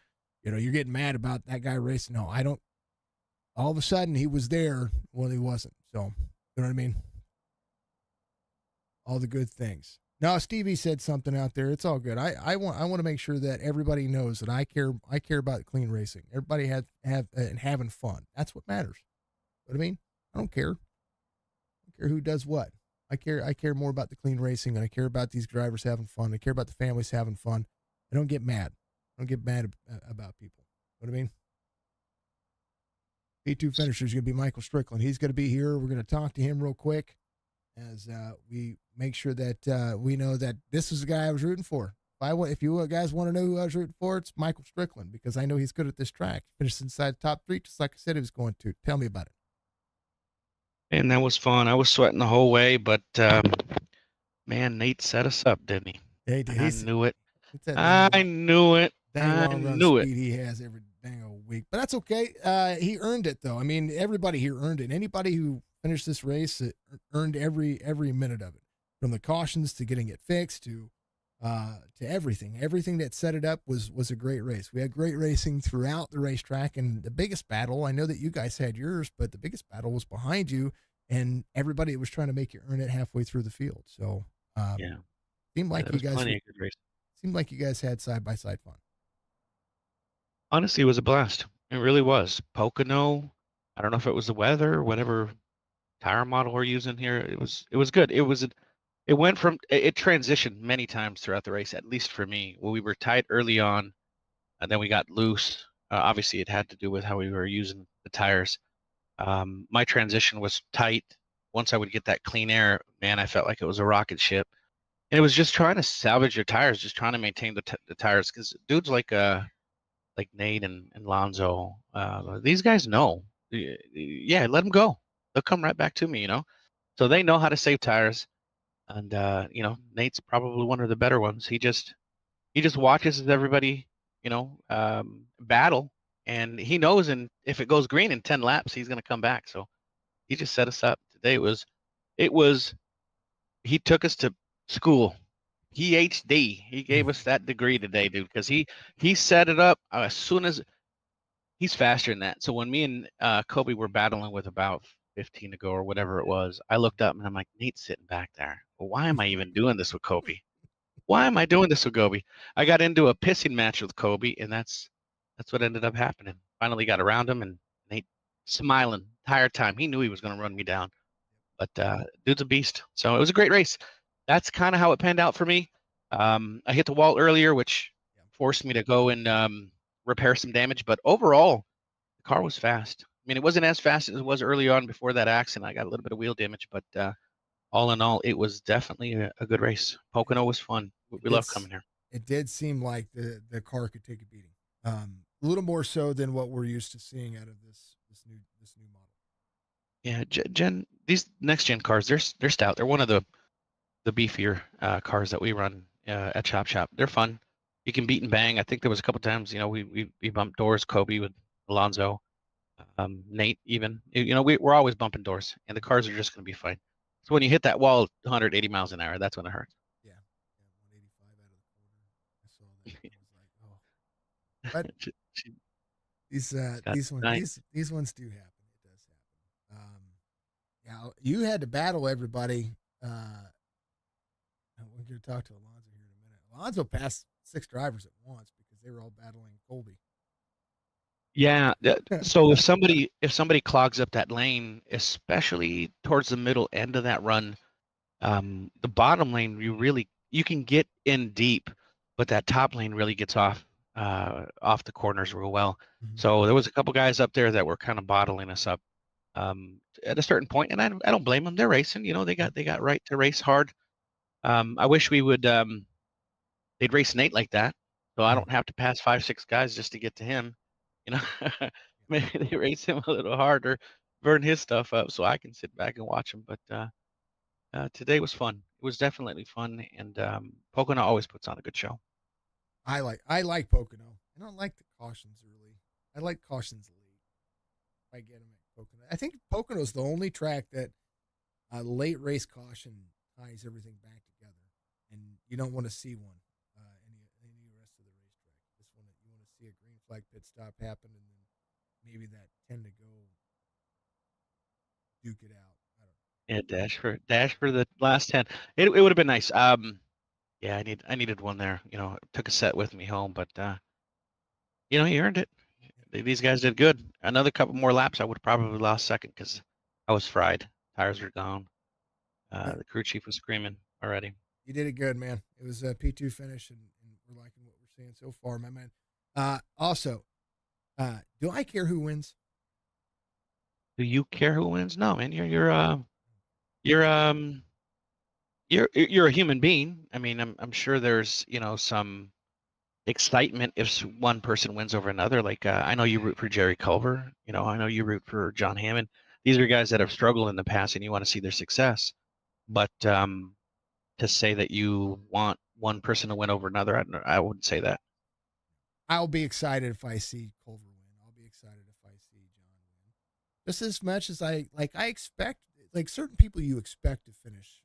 you're getting mad about that guy racing. No, I don't. All of a sudden he was there when he wasn't. So, you know what I mean? All the good things. No, Stevie said something out there. It's all good. I want to make sure that everybody knows that I care about clean racing. Everybody and having fun. That's what matters. You know what I mean? I don't care. I don't care who does what. I care more about the clean racing, and I care about these drivers having fun. I care about the families having fun. I don't get mad. I don't get mad about people. You know what I mean? P2 finisher is going to be Michael Strickland. He's going to be here. We're going to talk to him real quick as we make sure that we know that this is the guy I was rooting for. If you guys want to know who I was rooting for, it's Michael Strickland, because I know he's good at this track. Finished inside the top 3, just like I said he was going to. Tell me about it. And that was fun. I was sweating the whole way, but man, Nate set us up, didn't he? Yeah, I knew it. I knew it. Dang I long run knew speed he has every dang old week. But that's okay. He earned it, though. I mean, everybody here earned it. Anybody who finished this race earned every minute of it, from the cautions to getting it fixed to everything. Everything that set it up was a great race. We had great racing throughout the racetrack, and the biggest battle, I know that you guys had yours, but the biggest battle was behind you, and everybody was trying to make you earn it halfway through the field. So yeah, seemed like you guys plenty of good racing. Seemed like you guys had side by side fun. Honestly, it was a blast. It really was. Pocono, I don't know if it was the weather or whatever tire model we're using here. It was good. It went from, it transitioned many times throughout the race, at least for me. Well, we were tight early on, and then we got loose. Obviously, it had to do with how we were using the tires. My transition was tight. Once I would get that clean air, man, I felt like it was a rocket ship. And it was just trying to salvage your tires, just trying to maintain the tires, because dudes like Nate and Lonzo, these guys know. Yeah, let them go. They'll come right back to me, So they know how to save tires. And Nate's probably one of the better ones. He just watches as everybody, battle, and he knows, and if it goes green in 10 laps, he's going to come back. So he just set us up today. It was he took us to school. PhD. He gave us that degree today, dude, because he set it up as soon as he's faster than that. So when me and Kobe were battling with about 15 to go or whatever it was, I looked up and I'm like, Nate's sitting back there. Well, why am I even doing this with Kobe? Why am I doing this with Kobe? I got into a pissing match with Kobe, and that's what ended up happening. Finally got around him, and Nate smiling the entire time. He knew he was going to run me down. but dude's a beast. So it was a great race. That's kind of how it panned out for me. I hit the wall earlier, which forced me to go and repair some damage. But overall, the car was fast. I mean, it wasn't as fast as it was early on before that accident. I got a little bit of wheel damage, but all in all, it was definitely a good race. Pocono was fun. We love coming here. It did seem like the car could take a beating. A little more so than what we're used to seeing out of this new model. Yeah, Gen these next gen cars, they're stout. They're one of the beefier cars that we run at Chop Shop. They're fun. You can beat and bang. I think there was a couple times, we bumped doors. Kobe with Alonso, Nate even. We're always bumping doors, and the cars are just going to be fine. So when you hit that wall 180 miles an hour, that's when it hurts. Yeah, 185 out of the corner. I saw that. I was like, oh. But these ones do happen. It does happen. Yeah, you had to battle everybody. We're going to talk to Alonso here in a minute. Alonso passed 6 drivers at once because they were all battling Colby. Yeah. So if somebody clogs up that lane, especially towards the middle end of that run, the bottom lane you can get in deep, but that top lane really gets off the corners real well. Mm-hmm. So there was a couple guys up there that were kind of bottling us up at a certain point, and I don't blame them. They're racing. They got right to race hard. I wish we would they'd race Nate like that, so I don't have to pass 5-6 guys just to get to him. Maybe they race him a little harder, burn his stuff up, so I can sit back and watch him. But today was fun. It was definitely fun, and Pocono always puts on a good show. I like Pocono. I don't like the cautions early. I like cautions late. If I get them at Pocono, I think Pocono's the only track that a late race caution ties everything back together, and you don't want to see one any rest of the racetrack. You want to see a green flag pit stop happen, and then maybe that 10 to go duke it out. I don't know. Yeah, dash for the last 10. It would have been nice. Yeah, I needed one there. Took a set with me home, but he earned it. These guys did good. Another couple more laps, I would have probably lost second because I was fried. Tires were gone. The crew chief was screaming already. You did it good, man. It was a P2 finish, and we're liking what we're seeing so far, my man. Also, do I care who wins? Do you care who wins? No, man. You're a human being. I mean, I'm sure there's some excitement if one person wins over another. Like I know you root for Jerry Culver. I know you root for John Hammond. These are guys that have struggled in the past, and you want to see their success. But to say that you want one person to win over another, I wouldn't say that. I'll be excited if I see Culver win. I'll be excited if I see John win. Just as much as I expect, like certain people you expect to finish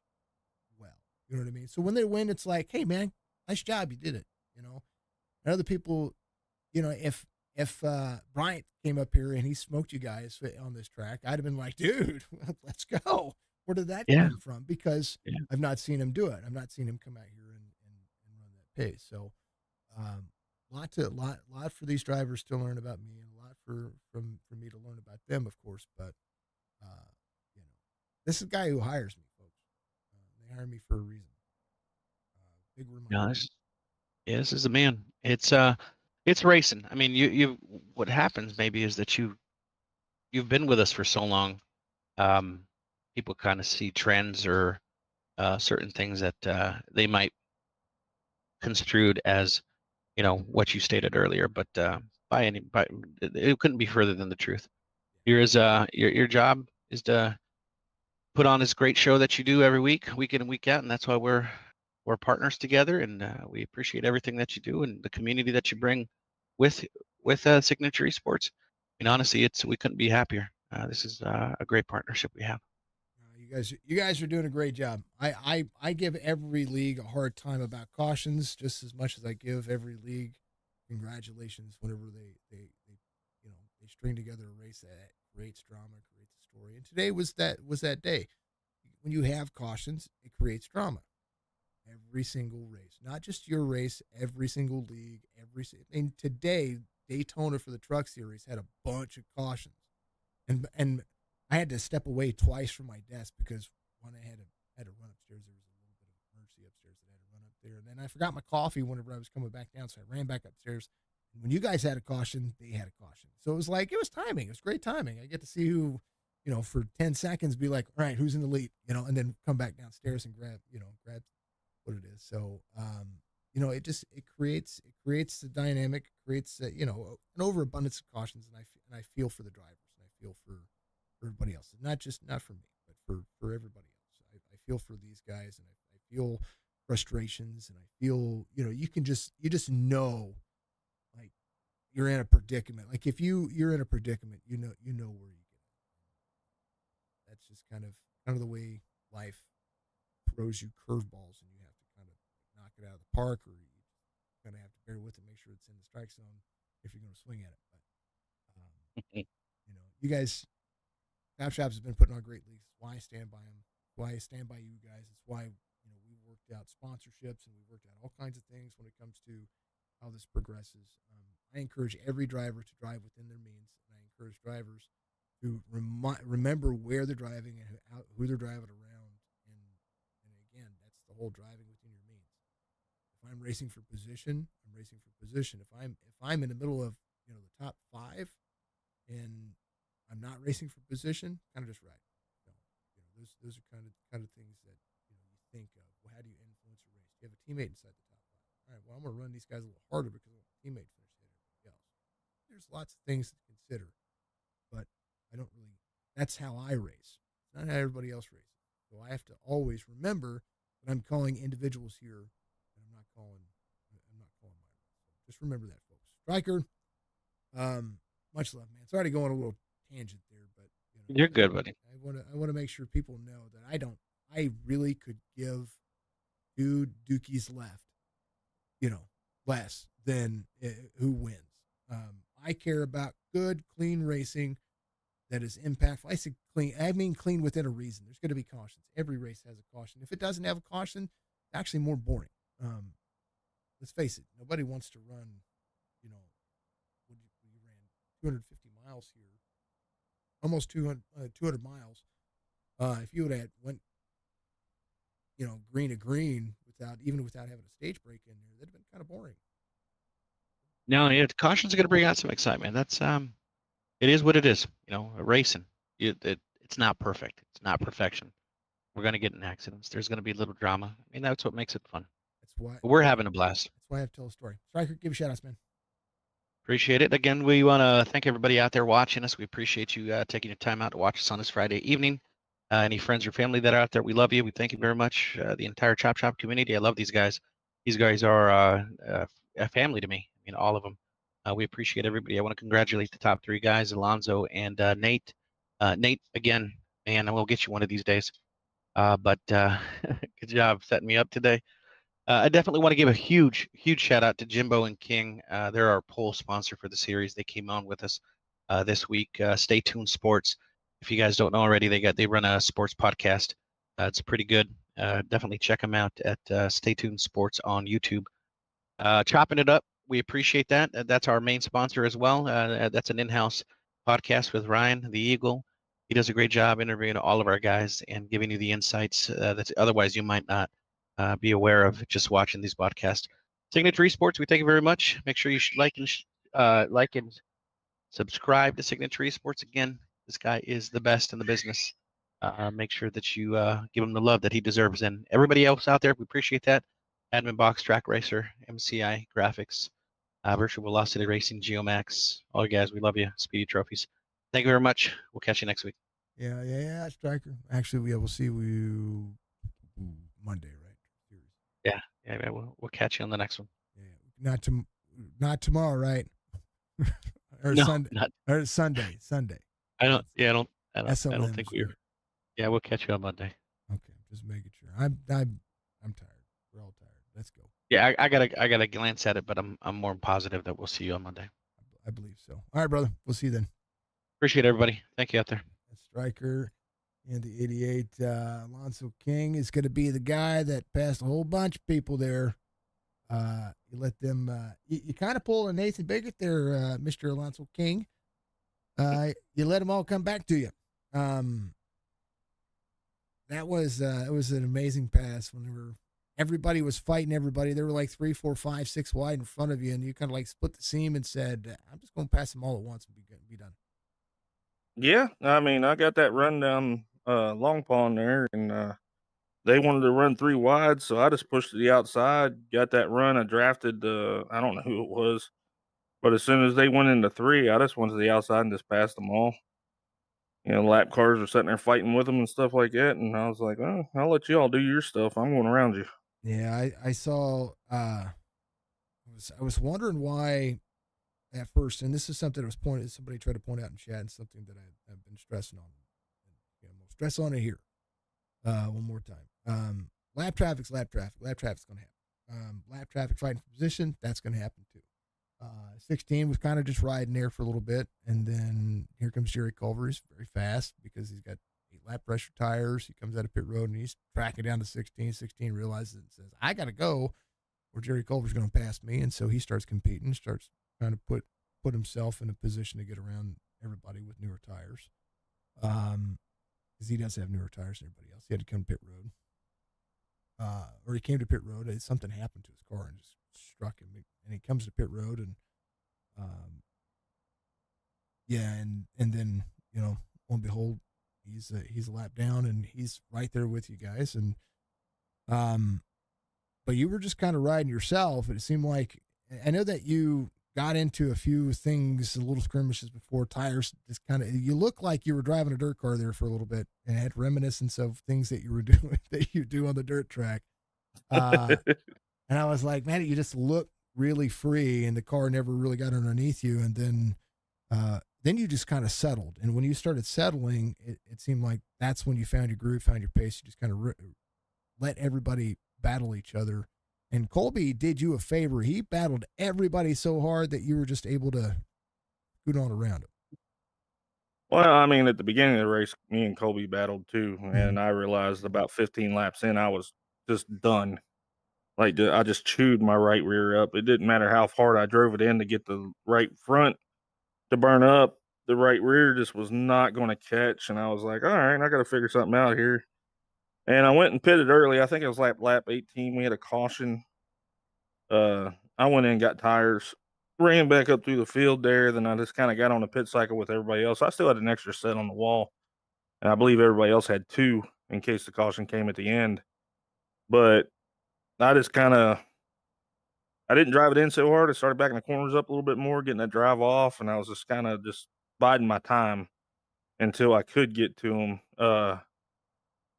well. You know what I mean? So when they win, it's like, hey man, nice job, you did it. And other people, if Bryant came up here and he smoked you guys on this track, I'd have been like, dude, let's go. Where did that come from? Because I've not seen him do it. I've not seen him come out here and run that pace. So, lot for these drivers to learn about me, and a lot for me to learn about them, of course. But this is a guy who hires me, folks. They hire me for a reason. Big reminder. This is the man. It's racing. I mean, you what happens maybe is that you've been with us for so long. People kind of see trends or certain things that they might construed as what you stated earlier, but it couldn't be further than the truth. Your job is to put on this great show that you do every week in and week out, and that's why we're partners together, and we appreciate everything that you do and the community that you bring with Signature Esports. I mean, honestly, we couldn't be happier. This is a great partnership we have. You guys are doing a great job. I give every league a hard time about cautions just as much as I give every league congratulations whenever they string together a race that creates drama, creates a story. And today was that day. When you have cautions, it creates drama. Every single race, not just your race, every single league, today Daytona for the Truck Series had a bunch of cautions, and I had to step away twice from my desk because when I had to run upstairs, there was a little bit of emergency upstairs that I had to run up there, and then I forgot my coffee whenever I was coming back down, so I ran back upstairs. And when you guys had a caution, they had a caution, so it was timing. It was great timing. I get to see who, for 10 seconds, be like, all right, who's in the lead, and then come back downstairs and grab what it is. So, it creates the dynamic, creates an overabundance of cautions, and I feel for the drivers, and I feel for everybody else, not for me, but for everybody else. I feel for these guys, and I feel frustrations, and I feel, you just know, like, you're in a predicament. Like, if you're in a predicament, you know where you get. That's just kind of the way life throws you curveballs, and you have to kind of knock it out of the park, or you kind of have to bear with it, make sure it's in the strike zone if you're going to swing at it. But you guys, Chop Shops has been putting on great leagues. It's why I stand by them. It's why I stand by you guys. It's why we worked out sponsorships, and we worked out all kinds of things when it comes to how this progresses. I encourage every driver to drive within their means, and I encourage drivers to remember where they're driving and who they're driving around. And again, that's the whole driving within your means. If I'm racing for position, I'm racing for position. If I'm in the middle of the top 5, and I'm not racing for position, kind of just ride. So, those are kind of things that you think of. Well, how do you influence a race? Do you have a teammate inside the top 5? All right, well, I'm going to run these guys a little harder because I want my teammate to finish ahead of everybody else. There's lots of things to consider, but I don't really. That's how I race. It's not how everybody else races. So I have to always remember that I'm calling individuals here, and I'm not calling my race. So just remember that, folks. Striker, much love, man. Sorry to go on a little tangent there, but You're good, buddy. I want to make sure people know that I really could give 2 Dookies left, less than who wins. I care about good, clean racing that is impactful. I say clean. I mean clean within a reason. There's going to be cautions. Every race has a caution. If it doesn't have a caution, it's actually more boring. Let's face it. Nobody wants to run, you ran 250 miles here, almost 200 miles. If you would have went, green to green without having a stage break in there, that'd have been kind of boring. No, cautions are going to bring out some excitement. That's it is what it is. Racing. It's not perfect. It's not perfection. We're going to get in accidents. There's going to be a little drama. I mean, that's what makes it fun. That's why we're having a blast. That's why I have to tell a story. Striker, give a shout outs, man. Appreciate it. Again, we want to thank everybody out there watching us. We appreciate you taking your time out to watch us on this Friday evening. Any friends or family that are out there, we love you. We thank you very much. The entire Chop Shop community. I love these guys. These guys are a family to me. I mean, all of them. We appreciate everybody. I want to congratulate the top 3 guys, Alonzo and Nate. Nate, again, man, I will get you one of these days. But good job setting me up today. I definitely want to give a huge shout out to Jimbo and King. They're our poll sponsor for the series. They came on with us this week. Stay Tuned Sports. If you guys don't know already, they run a sports podcast. It's pretty good. Definitely check them out at Stay Tuned Sports on YouTube. Chopp'N It Up. We appreciate that. That's our main sponsor as well. That's an in-house podcast with Ryan, the Eagle. He does a great job interviewing all of our guys and giving you the insights that otherwise you might not be aware of just watching these podcasts. Signature Esports, we thank you very much. Make sure you like and subscribe to Signature Esports. Again, this guy is the best in the business. Make sure that you give him the love that he deserves. And everybody else out there, we appreciate that. Admin Box, Track Racer, MCI Graphics, Virtual Velocity Racing, Geomax. All you guys, we love you. Speedy Trophies. Thank you very much. We'll catch you next week. Yeah, Striker. Actually, we'll see you Monday, right? Yeah. We'll catch you on the next one. Yeah, not tomorrow, right? Or no, Sunday. Not, or Sunday. I don't think SLM's Yeah, we'll catch you on Monday. Okay, just making sure. I'm tired. We're all tired. Let's go. Yeah, I gotta glance at it, but I'm more positive that we'll see you on Monday. I believe so. All right, brother. We'll see you then. Appreciate everybody. Thank you out there. Striker and the 88 Alonzo King is going to be the guy that passed a whole bunch of people there. You let them. You kind of pull a Nathan Biggett there, Mr. Alonzo King. You let them all come back to you. That was it was an amazing pass when everybody was fighting everybody. They were like 3, 4, 5, 6 wide in front of you, and you kind of like split the seam and said, "I'm just going to pass them all at once and be done." Yeah, I mean, I got that run down Long Pond there, and they wanted to run 3 wide, so I just pushed to the outside, got that run. I drafted I don't know who it was, but as soon as they went into 3, I just went to the outside and just passed them all. You know, lap cars were sitting there fighting with them and stuff like that, and I was like, "Oh, I'll let you all do your stuff. I'm going around you." Yeah, I saw. I was wondering why at first, and this is something that was pointed. Somebody tried to point out in chat, and something that I've been stressing on. And, we'll stress on it here one more time. Lap traffic's lap traffic. Lap traffic's going to happen. Lap traffic fighting for position, that's going to happen too. 16 was kind of just riding there for a little bit, and then here comes Jerry Culver. He's very fast because he's got 8 lap pressure tires. He comes out of pit road and he's tracking down to 16. 16 realizes it and says, "I got to go, or Jerry Culver's going to pass me," and so he starts competing, starts trying to put himself in a position to get around everybody with newer tires. Because he does have newer tires than everybody else. He had to come to pit road. Or he came to pit road. Something happened to his car and just struck him. And he comes to pit road and, and then, lo and behold, he's a lap down and he's right there with you guys. And, but you were just kind of riding yourself. It seemed like, I know that you got into a few things, a little skirmishes before, tires just kind of, you look like you were driving a dirt car there for a little bit and had reminiscence of things that you were doing that you do on the dirt track. And I was like, man, you just look really free and the car never really got underneath you. And then you just kind of settled. And when you started settling, it seemed like that's when you found your groove, found your pace. You just kind of let everybody battle each other. And Colby did you a favor. He battled everybody so hard that you were just able to scoot on around him. Well, I mean, at the beginning of the race, me and Colby battled too, and I realized about 15 laps in, I was just done. Like, I just chewed my right rear up. It didn't matter how hard I drove it in to get the right front to burn up. The right rear just was not going to catch, and I was like, all right, I got to figure something out here. And I went and pitted early. I think it was lap 18. We had a caution. I went in, got tires, ran back up through the field there. Then I just kind of got on the pit cycle with everybody else. I still had an extra set on the wall, and I believe everybody else had 2 in case the caution came at the end. But I just I didn't drive it in so hard. I started backing the corners up a little bit more, getting that drive off, and I was just kind of just biding my time until I could get to him.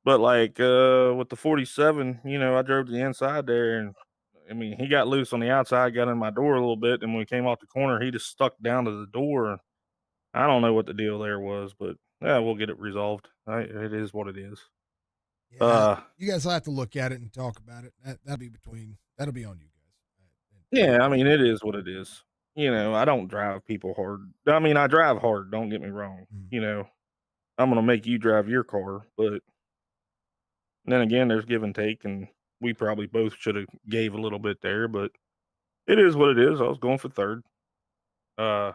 But with the 47, I drove to the inside there, and I mean, he got loose on the outside, got in my door a little bit, and when we came off the corner, he just stuck down to the door. I don't know what the deal there was, but yeah, we'll get it resolved. It is what it is. Yeah, you guys will have to look at it and talk about it. That'll be on you guys. Yeah, I mean, it is what it is. I don't drive people hard. I mean, I drive hard, don't get me wrong. I'm going to make you drive your car, but then again, there's give and take, and we probably both should have gave a little bit there, but it is what it is. I was going for third. I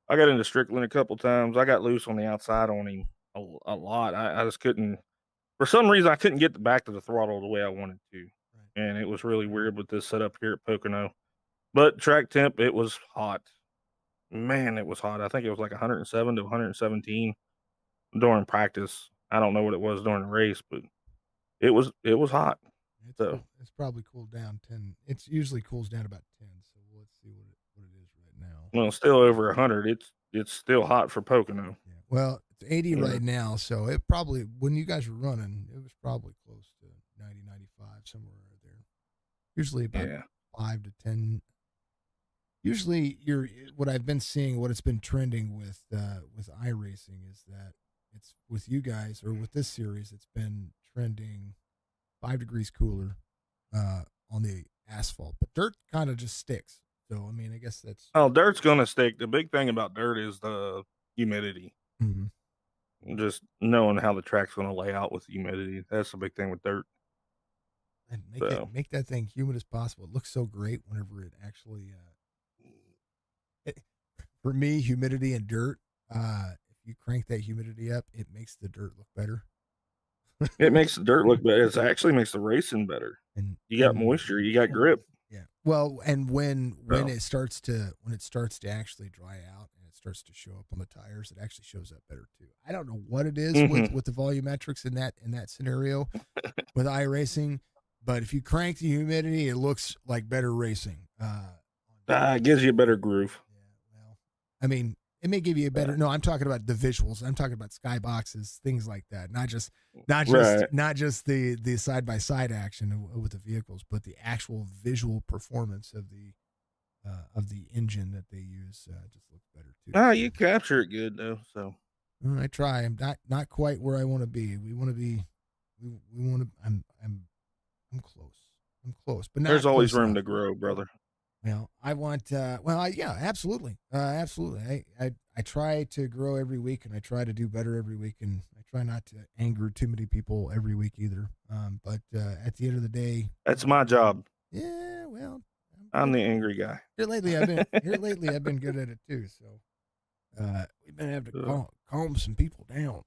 got into Strickland a couple times. I got loose on the outside on him a lot. I just couldn't, for some reason, I couldn't get the back to the throttle the way I wanted to. Right. And it was really weird with this setup here at Pocono. But track temp, it was hot. Man, it was hot. I think it was like 107 to 117 during practice. I don't know what it was during the race, but it was hot. It's probably cooled down 10. It usually cools down about 10. So let's see what it is right now. Well, still over 100. It's still hot for Pocono. Yeah. Well, it's 80 right now, so it probably, when you guys were running, it was probably close to 90, 95, somewhere there. Usually about 5 to 10. Usually, what I've been seeing, what it's been trending with iRacing is that it's with you guys, or with this series, it's been trending 5 degrees cooler on the asphalt, but dirt kind of just sticks. So, I mean, I guess that's... Oh, dirt's going to stick. The big thing about dirt is the humidity. Mm-hmm. Just knowing how the track's going to lay out with humidity. That's the big thing with dirt. And make that thing humid as possible. It looks so great whenever it actually... for me, humidity and dirt, if you crank that humidity up, it makes the dirt look better. It makes the dirt look better. It actually makes the racing better. And You got moisture, you got grip. yeah. Well, and when So. it starts to actually dry out and it starts to show up on the tires, it actually shows up better too. I don't know what it is with the volumetrics in that scenario with iRacing, but if you crank the humidity, it looks like better racing. It gives you a better groove. Yeah, well, I mean, it may give you a better. No, I'm talking about the visuals. I'm talking about skyboxes, things like that. Not just the side by side action with the vehicles, but the actual visual performance of the engine that they use just looks better too. You capture it good though. So I try. I'm not quite where I want to be. We want to be. We want to. I'm close. I'm close, but not there's always close room enough. to grow, brother. Well, I want. Yeah, absolutely, absolutely. I try to grow every week, and I try to do better every week, and I try not to anger too many people every week either. But at the end of the day, that's my job. Yeah, well, I'm the angry guy. Here lately, I've been good at it too. So we've been having to calm some people down.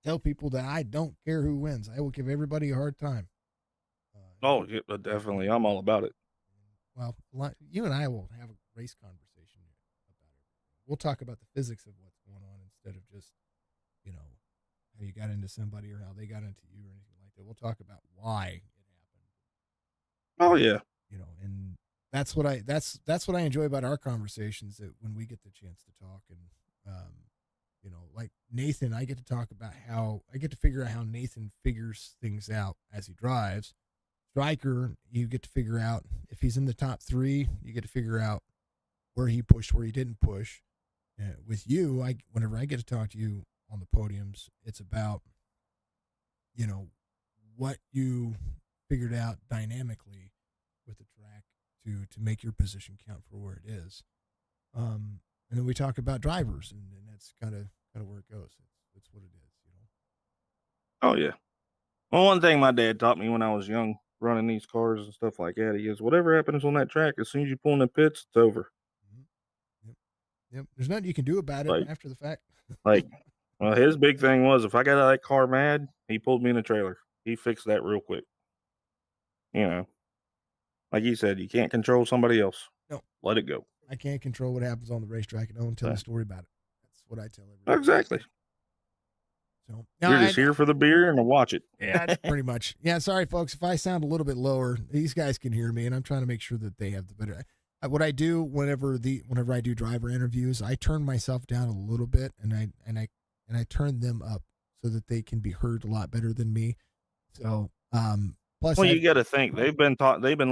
Tell people that I don't care who wins. I will give everybody a hard time. Oh, yeah, definitely. I'm all about it. Well, you and I will have a race conversation about it. We'll talk about the physics of what's going on instead of just, how you got into somebody or how they got into you or anything like that. We'll talk about why it happened. Oh yeah. And that's what I enjoy about our conversations, that when we get the chance to talk and, like Nathan, I get to figure out how Nathan figures things out as he drives. Striker, you get to figure out if he's in the top 3, you get to figure out where he pushed, where he didn't push. With you, whenever I get to talk to you on the podiums, it's about, what you figured out dynamically with the track to make your position count for where it is. And then we talk about drivers, and that's kind of where it goes. It's what it is, Oh yeah. Well, one thing my dad taught me when I was young, running these cars and stuff like that, he goes, whatever happens on that track, as soon as you pull in the pits, it's over. Yep. There's nothing you can do about it after the fact. Well, his big thing was, if I got out of that car mad, he pulled me in a trailer. He fixed that real quick. Like he said, you can't control somebody else. No. Let it go. I can't control what happens on the racetrack, and I don't tell a story about it. That's what I tell everybody. Exactly. So you're just here for the beer and to watch it. Yeah, pretty much. Yeah, sorry, folks. If I sound a little bit lower, these guys can hear me, and I'm trying to make sure that they have the better. What I do whenever I do driver interviews, I turn myself down a little bit, and I turn them up so that they can be heard a lot better than me. So, plus, you got to think they've been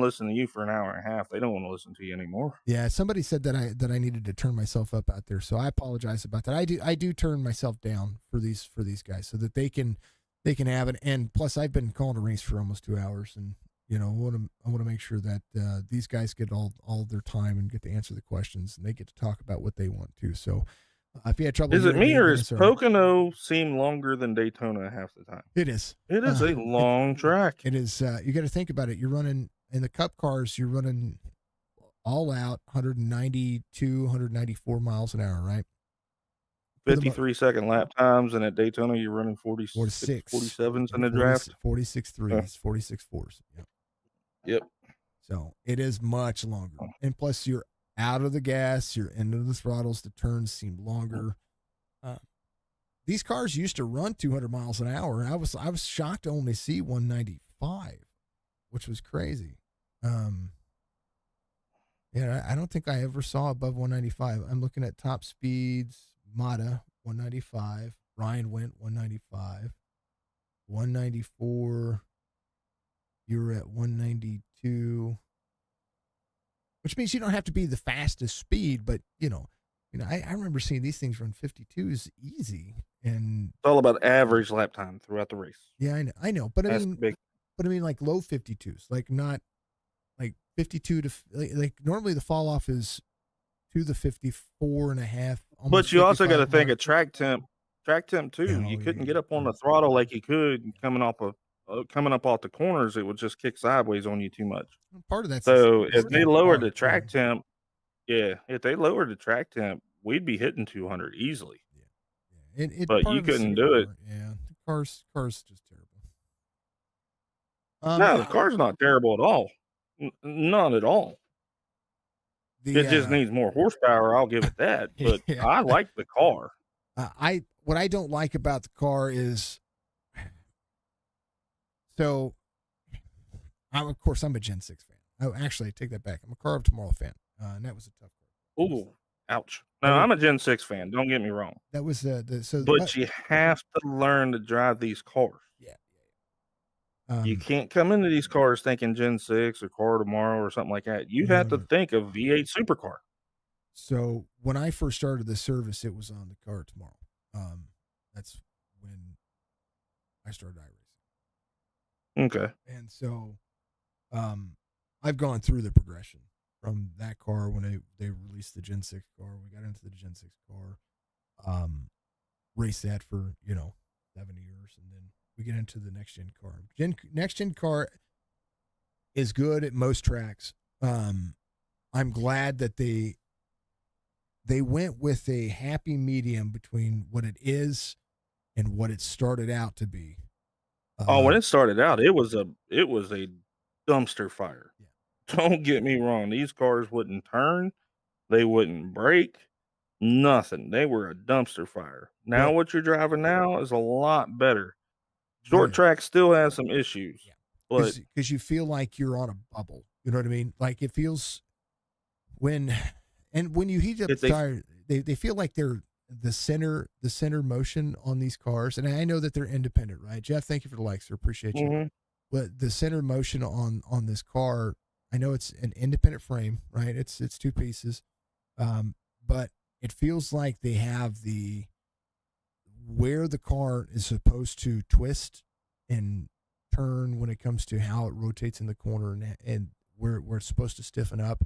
listening to you for an hour and a half. They don't want to listen to you anymore. Yeah, somebody said that I needed to turn myself up out there, so I apologize about that. I do turn myself down for these guys so that they can have it. And plus, I've been calling a race for almost 2 hours, and I want to make sure that these guys get all their time and get to answer the questions, and they get to talk about what they want to. So, if you had trouble, is it me or is Pocono seem longer than Daytona half the time? It is. It is a long track. It is. You got to think about it. You're running in the Cup cars. You're running all out 192, 194 miles an hour, right? 53-second lap times, and at Daytona you're running 46, 47s in the draft. 46 threes, 46 fours. Yep. So it is much longer, and plus you're out of the gas, you're into the throttles. The turns seem longer. These cars used to run 200 miles an hour. I was shocked to only see 195, which was crazy. Yeah, I don't think I ever saw above 195. I'm looking at top speeds. Mata 195. Ryan went 195. 194. You're at 192. Which means you don't have to be the fastest speed, but I remember seeing these things run 52s easy, and it's all about average lap time throughout the race. Yeah, I know, but I mean, like low 52s, like not like 52 to like normally the fall off is to the 54 and a half. But you also got to think of track temp too. You couldn't get up on the throttle like you could coming up off the corners. It would just kick sideways on you too much. Part of that. So if they lowered the track temp, if they lowered the track temp, we'd be hitting 200 easily. But part you of it's the couldn't do it. car. Yeah, the car's just terrible. No, the car's not terrible at all. Not at all. It just needs more horsepower. I'll give it that. But yeah. I like the car. What I don't like about the car is, so of course I'm a Gen 6 fan. Oh, actually, I take that back. I'm a Car of Tomorrow fan, and that was a tough car. Ooh, ouch. No, I'm a Gen 6 fan. Don't get me wrong. That was But you have to learn to drive these cars. Yeah. You can't come into these cars thinking Gen 6 or Car Tomorrow or something like that. You have to think of V8 supercar. So when I first started the service, it was on the Car Tomorrow. That's when I started iRacing. Okay. And so I've gone through the progression from that car when they released the Gen 6 car. We got into the Gen 6 car, raced that for 7 years, and then we get into the next gen car. Next gen car is good at most tracks. I'm glad that they went with a happy medium between what it is and what it started out to be. When it started out, it was a dumpster fire. Yeah. Don't get me wrong. These cars wouldn't turn. They wouldn't brake. Nothing. They were a dumpster fire. Now what you're driving now is a lot better. Short track still has some issues. Yeah. But because you feel like you're on a bubble. You know what I mean? Like it feels when you heat up the tire, they feel like they're the center motion on these cars. And I know that they're independent, right? Jeff, thank you for the likes. I appreciate you. Mhm. But the center motion on this car, I know it's an independent frame, right? It's two pieces. But it feels like they have where the car is supposed to twist and turn when it comes to how it rotates in the corner and where it's supposed to stiffen up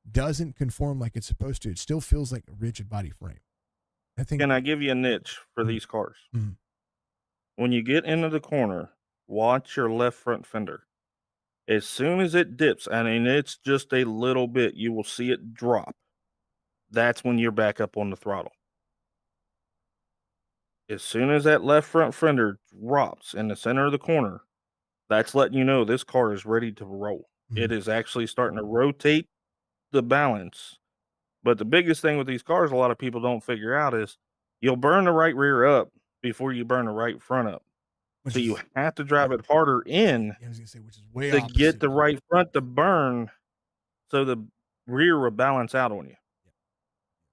doesn't conform like it's supposed to. It still feels like a rigid body frame. Can I give you a niche for these cars? Mhm. When you get into the corner, watch your left front fender. As soon as it dips, I mean, it's just a little bit, you will see it drop. That's when you're back up on the throttle. As soon as that left front fender drops in the center of the corner, that's letting you know this car is ready to roll. It is actually starting to rotate the balance. But the biggest thing with these cars, a lot of people don't figure out is you'll burn the right rear up before you burn the right front up. So you have to drive it harder in I was gonna say, which is way to opposite. get the right front to burn so the rear will balance out on you.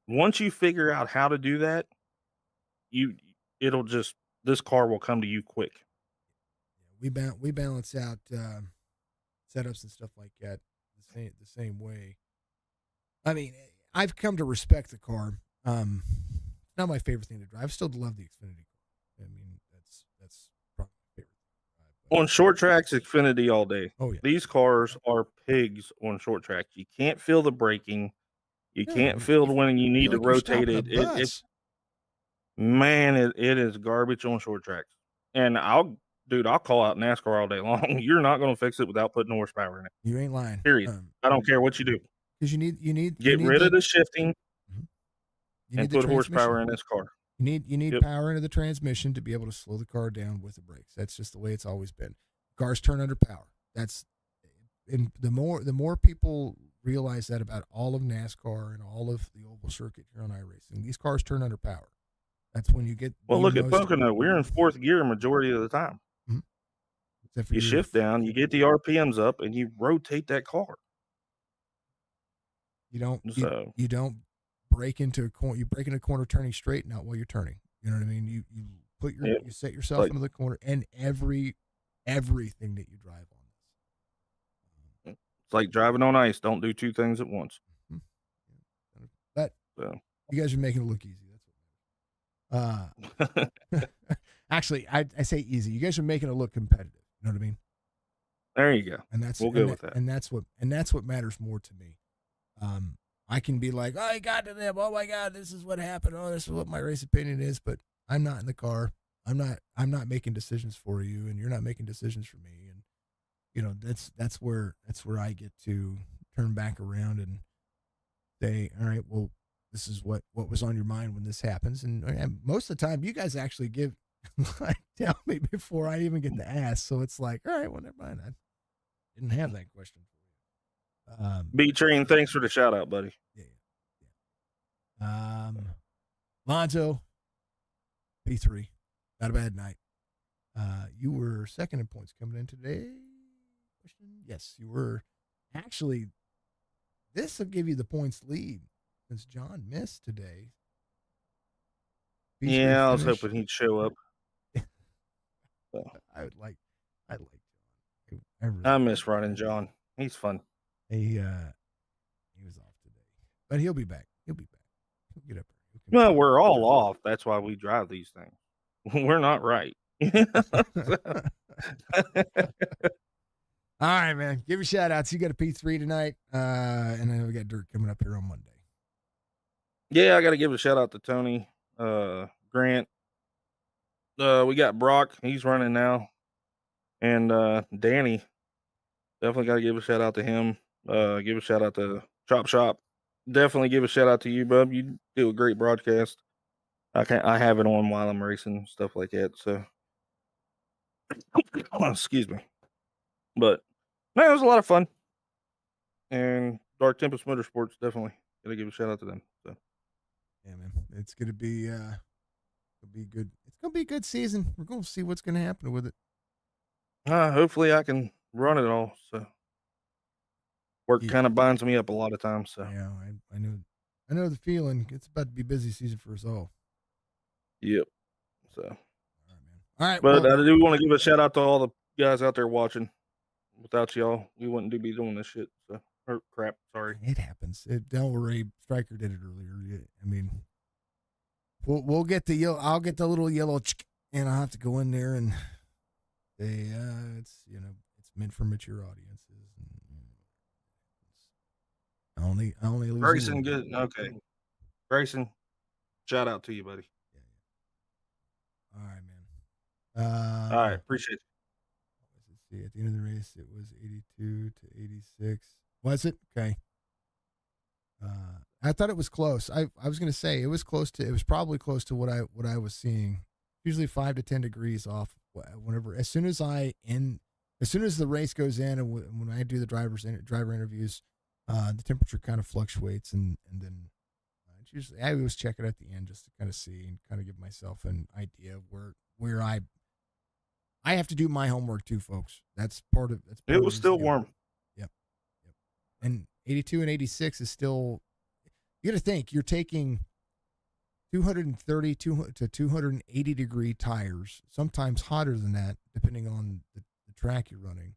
Once you figure out how to do that, this car will come to you quick. We balance out setups and stuff like that the same way. I mean, I've come to respect the car. Not my favorite thing to drive. I still love the Xfinity car. I mean, that's probably my favorite thing to drive. On short tracks, Xfinity all day. Oh yeah, these cars are pigs on short tracks. You can't feel the braking. You can't feel when you need to rotate it. It is garbage on short tracks. And I'll call out NASCAR all day long. You're not going to fix it without putting horsepower in it. You ain't lying. Period. I don't care what you do. Because you need get rid of the shifting and put horsepower in this car. You need power into the transmission to be able to slow the car down with the brakes. That's just the way it's always been. Cars turn under power. And the more people realize that about all of NASCAR and all of the oval circuit here on iRacing, these cars turn under power. That's when you get. Well, look at Pocono. We're in fourth gear majority of the time. Mm-hmm. You shift down, you get the RPMs up, and you rotate that car. You don't break into a corner. You break into a corner turning straight, not while you're turning. You know what I mean? You set yourself into the corner, and everything that you drive on this. It's like driving on ice. Don't do two things at once. But you guys are making it look easy. That's what actually, I say easy. You guys are making it look competitive. You know what I mean? There you go. And that's we'll go with that. And that's what matters more to me. I can be like, oh, I got to them. Oh my God, this is what happened. Oh, this is what my race opinion is. But I'm not in the car. I'm not making decisions for you, and you're not making decisions for me. And that's where I get to turn back around and say, all right, well, this is what was on your mind when this happens. And most of the time, you guys actually tell me before I even get to ask. So it's like, all right, well, never mind. I didn't have that question for you. B Train, thanks for the shout out, buddy. Yeah. Lonzo, P3, not a bad night. You were second in points coming in today. Yes, you were. Actually, this will give you the points lead since John missed today. P3 Yeah, I was finished. hoping he'd show up. I'd like John. Really I miss running John. He's fun. he was off today, but he'll be back. He'll get up there. No, we're all off. That's why we drive these things. We're not right. All right, man. Give your shout outs. You got a P3 tonight. And then we got Dirt coming up here on Monday. Yeah, I got to give a shout out to Tony, Grant. We got Brock. He's running now. And Danny. Definitely got to give a shout out to him. Give a shout out to Chop Shop. Definitely give a shout out to you, bub. You do a great broadcast. I have it on while I'm racing, stuff like that. So, excuse me. But man, it was a lot of fun. And Dark Tempest Motorsports, definitely gotta give a shout out to them. So Yeah, man. It's gonna be good. It's gonna be a good season. We're gonna see what's gonna happen with it. hopefully I can run it all. So work Yeah. kind of binds me up a lot of times. So Yeah, I know the feeling. It's about to be busy season for us all. yep. So All right, man. All right, but well, I do want to give a shout out to all the guys out there watching. Without y'all, we wouldn't be doing this shit. So or crap, sorry. it happens. Don't worry, Stryker did it earlier. I mean, we'll get the yellow. I'll get the little yellow, and I'll have to go in there and say, it's it's meant for mature audiences. I only lose. Grayson, good. Okay, Grayson, shout out to you, buddy. All right, man. All right, appreciate you. Let's see. At the end of the race, it was 82 to 86. Was it? Okay. I thought it was close. I was going to say it was close to. It was probably close to what I was seeing. Usually 5 to 10 degrees off. Whenever, as soon as the race goes in, and when I do the driver interviews, the temperature kind of fluctuates, and then it's usually I always check it at the end just to kind of see and kind of give myself an idea of where I have to do my homework too, folks. That's part of it. It was still warm. Yep. And 82 and 86 is still. You got to think you're taking 230 to 280 degree tires, sometimes hotter than that, depending on the track you're running.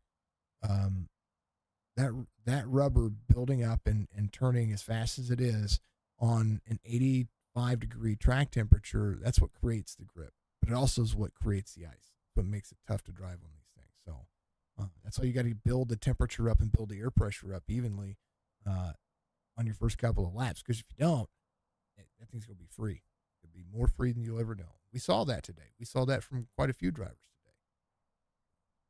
That rubber building up and turning as fast as it is on an 85 degree track temperature, that's what creates the grip. But it also is what creates the ice. What makes it tough to drive on these things. So that's why you got to build the temperature up and build the air pressure up evenly on your first couple of laps. Because if you don't, that thing's going to be free. It'll be more free than you'll ever know. We saw that today. We saw that from quite a few drivers today.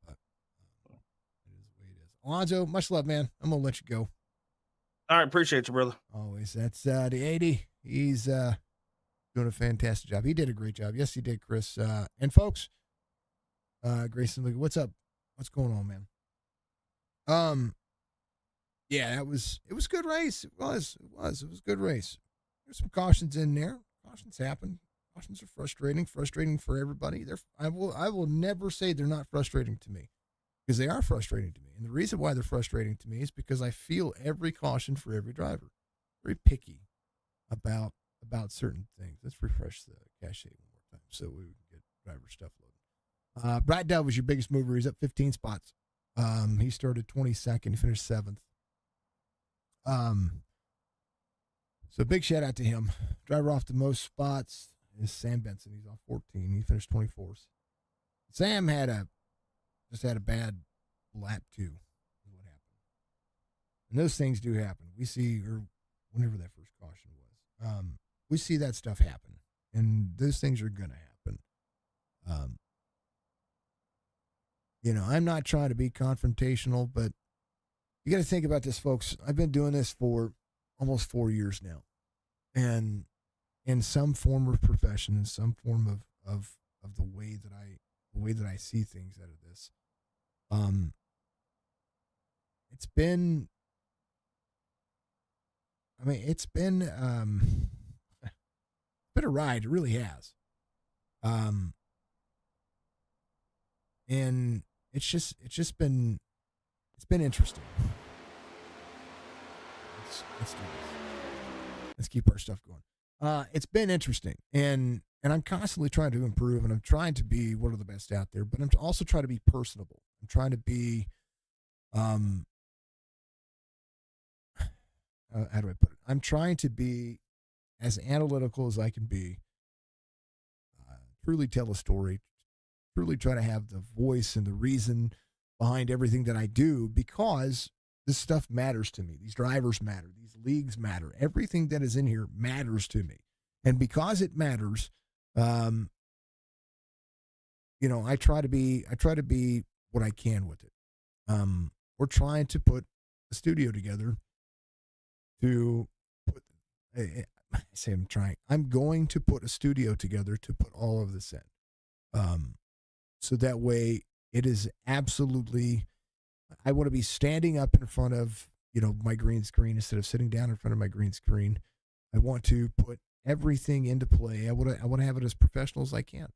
But it is the way it is. Alonzo, much love, man. I'm going to let you go. All right, appreciate you, brother. Always. That's the 80. He's doing a fantastic job. He did a great job. Yes, he did, Chris. And folks, Grayson, what's up? What's going on, man? Yeah, it was a good race. It was a good race. There's some cautions in there. Cautions happen. Cautions are frustrating for everybody. I will never say they're not frustrating to me, because they are frustrating to me. And the reason why they're frustrating to me is because I feel every caution for every driver. Very picky about certain things. Let's refresh the cache one more time so we can get driver stuff loaded. Brad Dove was your biggest mover. He's up 15 spots. He started 22nd. He finished 7th. So big shout out to him. Driver off the most spots is Sam Benson. He's on 14. He finished 24th. Sam just had a bad lap too. Is what happened. And those things do happen. We see, or whenever that first caution was, we see that stuff happen, and those things are gonna happen. I'm not trying to be confrontational, but you got to think about this, folks. I've been doing this for almost 4 years now. and in some form of profession, in some form of the way that I see things out of this. It's been, I mean, it's been a ride. It really has. And it's been interesting. Let's do this. Let's keep our stuff going. It's been interesting, and I'm constantly trying to improve, and I'm trying to be one of the best out there. But I'm also trying to be personable. I'm trying to be, how do I put it? I'm trying to be as analytical as I can be. Truly tell a story. Truly try to have the voice and the reason behind everything that I do, because this stuff matters to me. These drivers matter. These leagues matter. Everything that is in here matters to me. And because it matters, I try to be what I can with it. We're trying to put a studio together to put, I say I'm trying. I'm going to put a studio together to put all of this in. So that way it is absolutely, I want to be standing up in front of, my green screen instead of sitting down in front of my green screen. I want to put everything into play. I want to have it as professional as I can.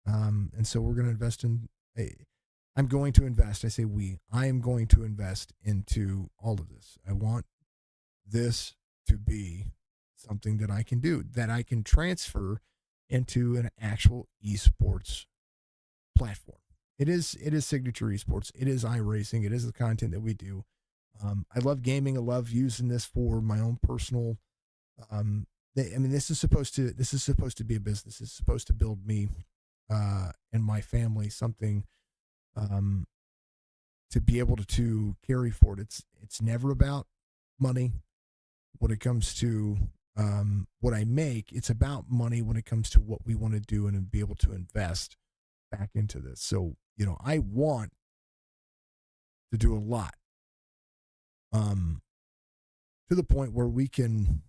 And so we're going to invest I'm going to invest. I say I am going to invest into all of this. I want this to be something that I can do, that I can transfer into an actual esports platform. It is Signature Esports. It is iRacing. It is the content that we do. I love gaming. I love using this for my own personal. This is supposed to be a business. It's supposed to build me and my family something to be able to carry forward. It's never about money when it comes to what I make. It's about money when it comes to what we want to do and be able to invest back into this. So, I want to do a lot to the point where we can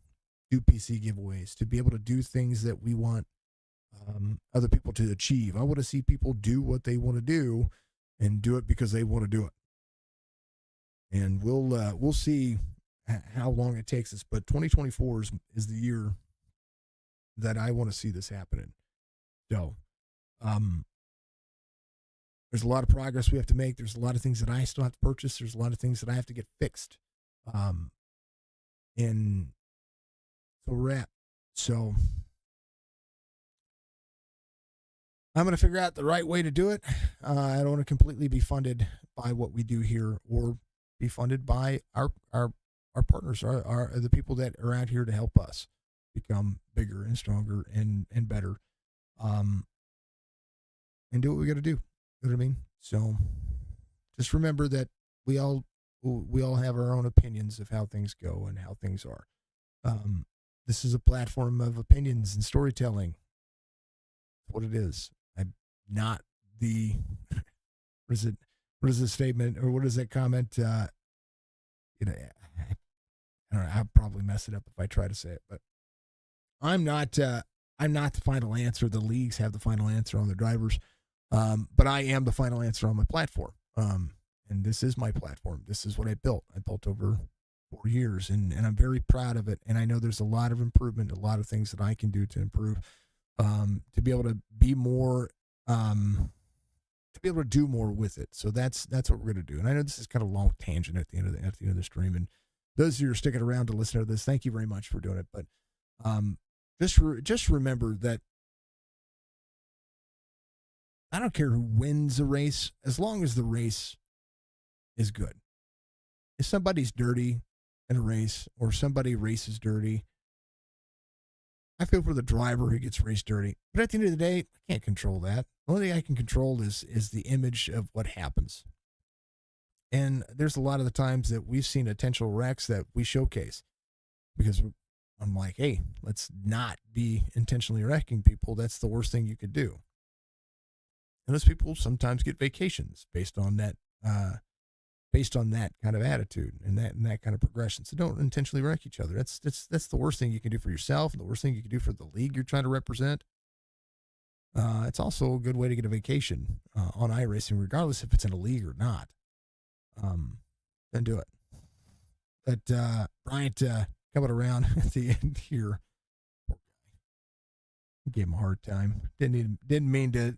do PC giveaways, to be able to do things that we want other people to achieve. I want to see people do what they want to do and do it because they want to do it. And we'll see how long it takes us, but 2024 is the year that I want to see this happening. So, there's a lot of progress we have to make. There's a lot of things that I still have to purchase. There's a lot of things that I have to get fixed. And so we're at. So I'm going to figure out the right way to do it. I don't want to completely be funded by what we do here, or be funded by our partners, the people that are out here to help us become bigger and stronger and better, and do what we got to do. You know what I mean? So just remember that we all have our own opinions of how things go and how things are. This is a platform of opinions and storytelling. What it is. I'm not the what is the statement, or what is that comment? I don't know, I'll probably mess it up if I try to say it, but I'm not the final answer. The leagues have the final answer on the drivers. But I am the final answer on my platform. And this is my platform. This is what I built. I built over 4 years, and I'm very proud of it. And I know there's a lot of improvement, a lot of things that I can do to improve, to be able to be more, to be able to do more with it. So that's what we're going to do. And I know this is kind of a long tangent at the end of the stream. And those of you who are sticking around to listen to this, thank you very much for doing it. But, just remember that I don't care who wins a race, as long as the race is good. If somebody's dirty in a race, or somebody races dirty, I feel for the driver who gets raced dirty. But at the end of the day, I can't control that. The only thing I can control is the image of what happens. And there's a lot of the times that we've seen potential wrecks that we showcase, because I'm like, hey, let's not be intentionally wrecking people. That's the worst thing you could do. And those people sometimes get vacations based on that based on that kind of attitude and that kind of progression. So don't intentionally wreck each other. That's the worst thing you can do for yourself, and the worst thing you can do for the league you're trying to represent. It's also a good way to get a vacation on iRacing, regardless if it's in a league or not. Then do it. But Bryant coming around at the end here. Poor guy. Gave him a hard time. Didn't mean to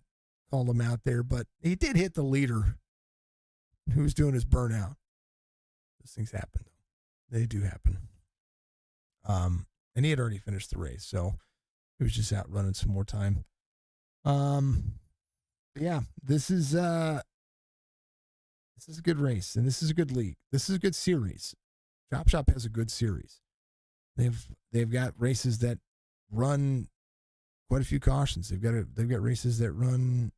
call him out there, but he did hit the leader who was doing his burnout. Those things happen. They do happen. And he had already finished the race, so he was just out running some more time. Yeah, this is a good race, and this is a good league. This is a good series. Chop Shop has a good series. They've got races that run quite a few cautions. They've got races that run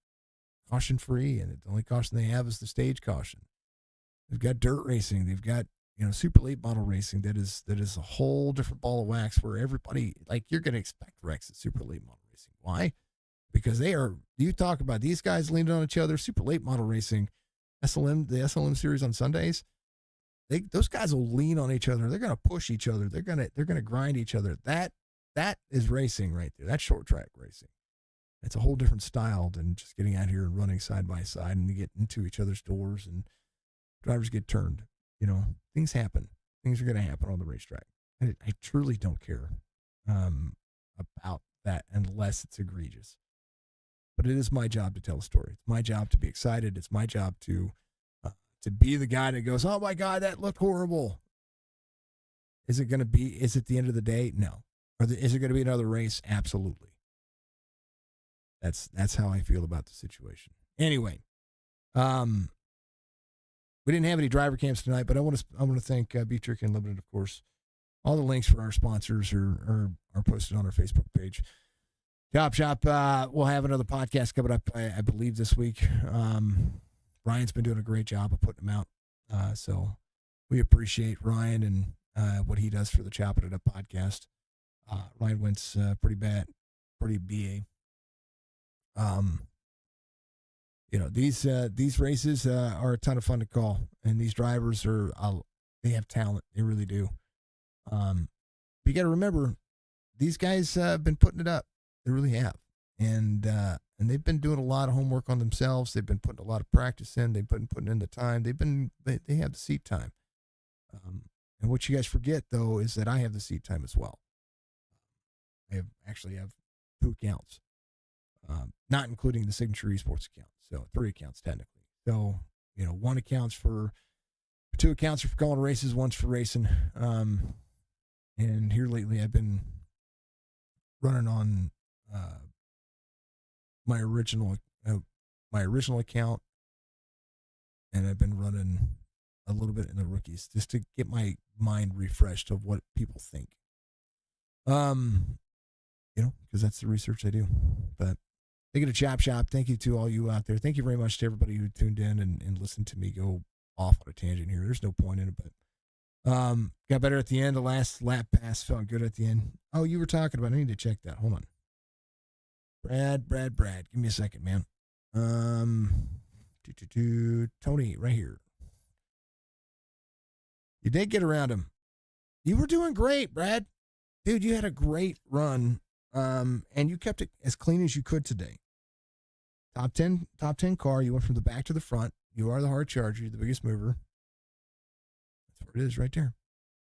caution free, and the only caution they have is the stage caution. They've got dirt racing. They've got super late model racing that is a whole different ball of wax, where everybody, like, you're going to expect wrecks at super late model racing. Why? Because you talk about these guys leaning on each other. Super late model racing, the SLM series on Sundays, those guys will lean on each other. They're going to push each other. They're going to grind each other. That is racing right there. That's short track racing. It's a whole different style than just getting out here and running side by side, and you get into each other's doors and drivers get turned. Things happen. Things are going to happen on the racetrack. And I truly don't care about that unless it's egregious. But it is my job to tell a story. It's my job to be excited. It's my job to be the guy that goes, "Oh my God, that looked horrible." Is it the end of the day? No. Is it going to be another race? Absolutely. That's how I feel about the situation. Anyway, we didn't have any driver camps tonight, but I want to thank Beatrick Unlimited, of course. All the links for our sponsors are posted on our Facebook page. Chop Shop, we'll have another podcast coming up, I believe, this week. Ryan's been doing a great job of putting them out. So we appreciate Ryan and what he does for the Chopp'N It Up podcast. Ryan went's pretty BA. These races are a ton of fun to call, and these drivers they have talent. They really do. You got to remember, these guys have been putting it up. They really have, and they've been doing a lot of homework on themselves. They've been putting a lot of practice in. They've been putting in the time. They have the seat time. And what you guys forget, though, is that I have the seat time as well. I actually have 2 accounts, not including the Signature Esports account. So 3 accounts technically. So 1 accounts for 2 accounts are for calling races, 1's for racing. And here lately, I've been running on my original account, and I've been running a little bit in the rookies just to get my mind refreshed of what people think. Because that's the research I do. But thank you to Chop Shop. Thank you to all you out there. Thank you very much to everybody who tuned in and listened to me go off on a tangent here. There's no point in it, but got better at the end. The last lap pass felt good at the end. Oh, you were talking about, I need to check that. Hold on. Brad. Give me a second, man. Tony, right here. You did get around him. You were doing great, Brad. Dude, you had a great run. And you kept it as clean as you could today. Top 10 car. You went from the back to the front. You are the hard charger. You're the biggest mover. That's where it is right there.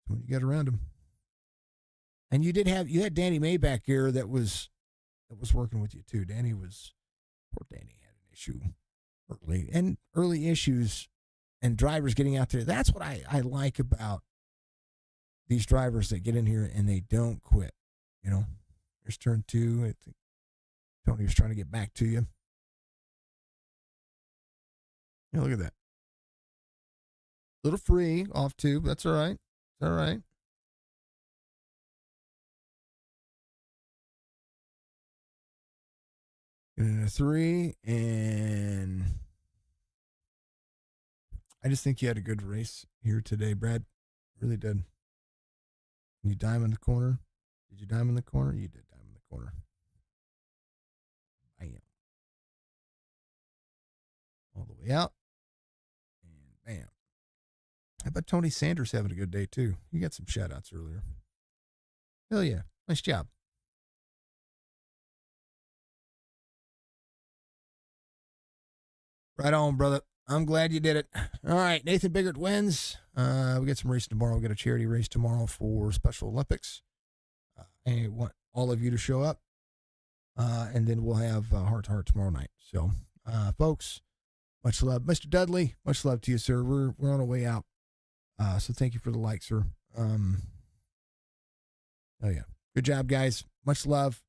When you got around him. And you had Danny May back here that was working with you too. Poor Danny had an issue early issues and drivers getting out there. That's what I like about these drivers that get in here and they don't quit. There's turn 2. I think Tony was trying to get back to you. Yeah, look at that. Little free off 2. That's all right. All right. And a 3, and I just think you had a good race here today, Brad. Really did. You dime in the corner. Did you dime in the corner? You did dime in the corner. Bam. All the way out. And bam. How about Tony Sanders having a good day too? You got some shout outs earlier. Hell yeah. Nice job. Right on, brother. I'm glad you did it. All right. Nathan Biggert wins. We got some racing tomorrow. We got a charity race tomorrow for Special Olympics. And I want all of you to show up. And then we'll have Heart to Heart tomorrow night. So, folks, much love. Mr. Dudley, much love to you, sir. We're on our way out. So thank you for the like, sir. Oh yeah. Good job, guys. Much love.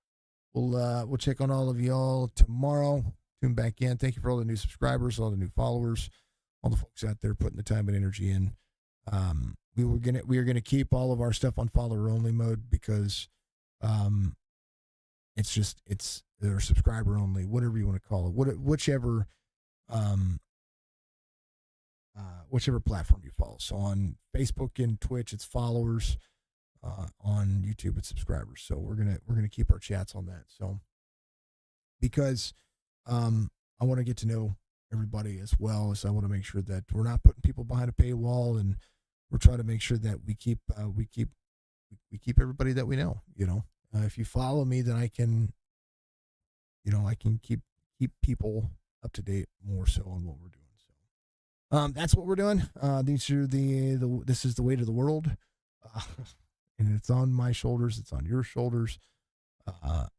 We'll check on all of y'all tomorrow. Tune back in. Thank you for all the new subscribers, all the new followers, all the folks out there putting the time and energy in. We are gonna keep all of our stuff on follower only mode because it's or subscriber only, whatever you want to call it, whichever platform you follow. So on Facebook and Twitch, it's followers. On YouTube, it's subscribers. So we're gonna keep our chats on that. So because I want to get to know everybody as well as I want to make sure that we're not putting people behind a paywall, and we're trying to make sure that we keep everybody that we know. If you follow me, then I can keep people up to date more so on what we're doing. So that's what we're doing. These are this is the weight of the world, and it's on my shoulders. It's on your shoulders,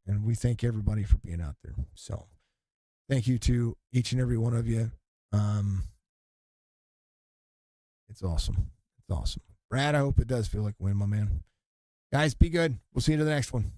and we thank everybody for being out there. So thank you to each and every one of you. It's awesome. It's awesome. Brad, I hope it does feel like a win, my man. Guys, be good. We'll see you to the next one.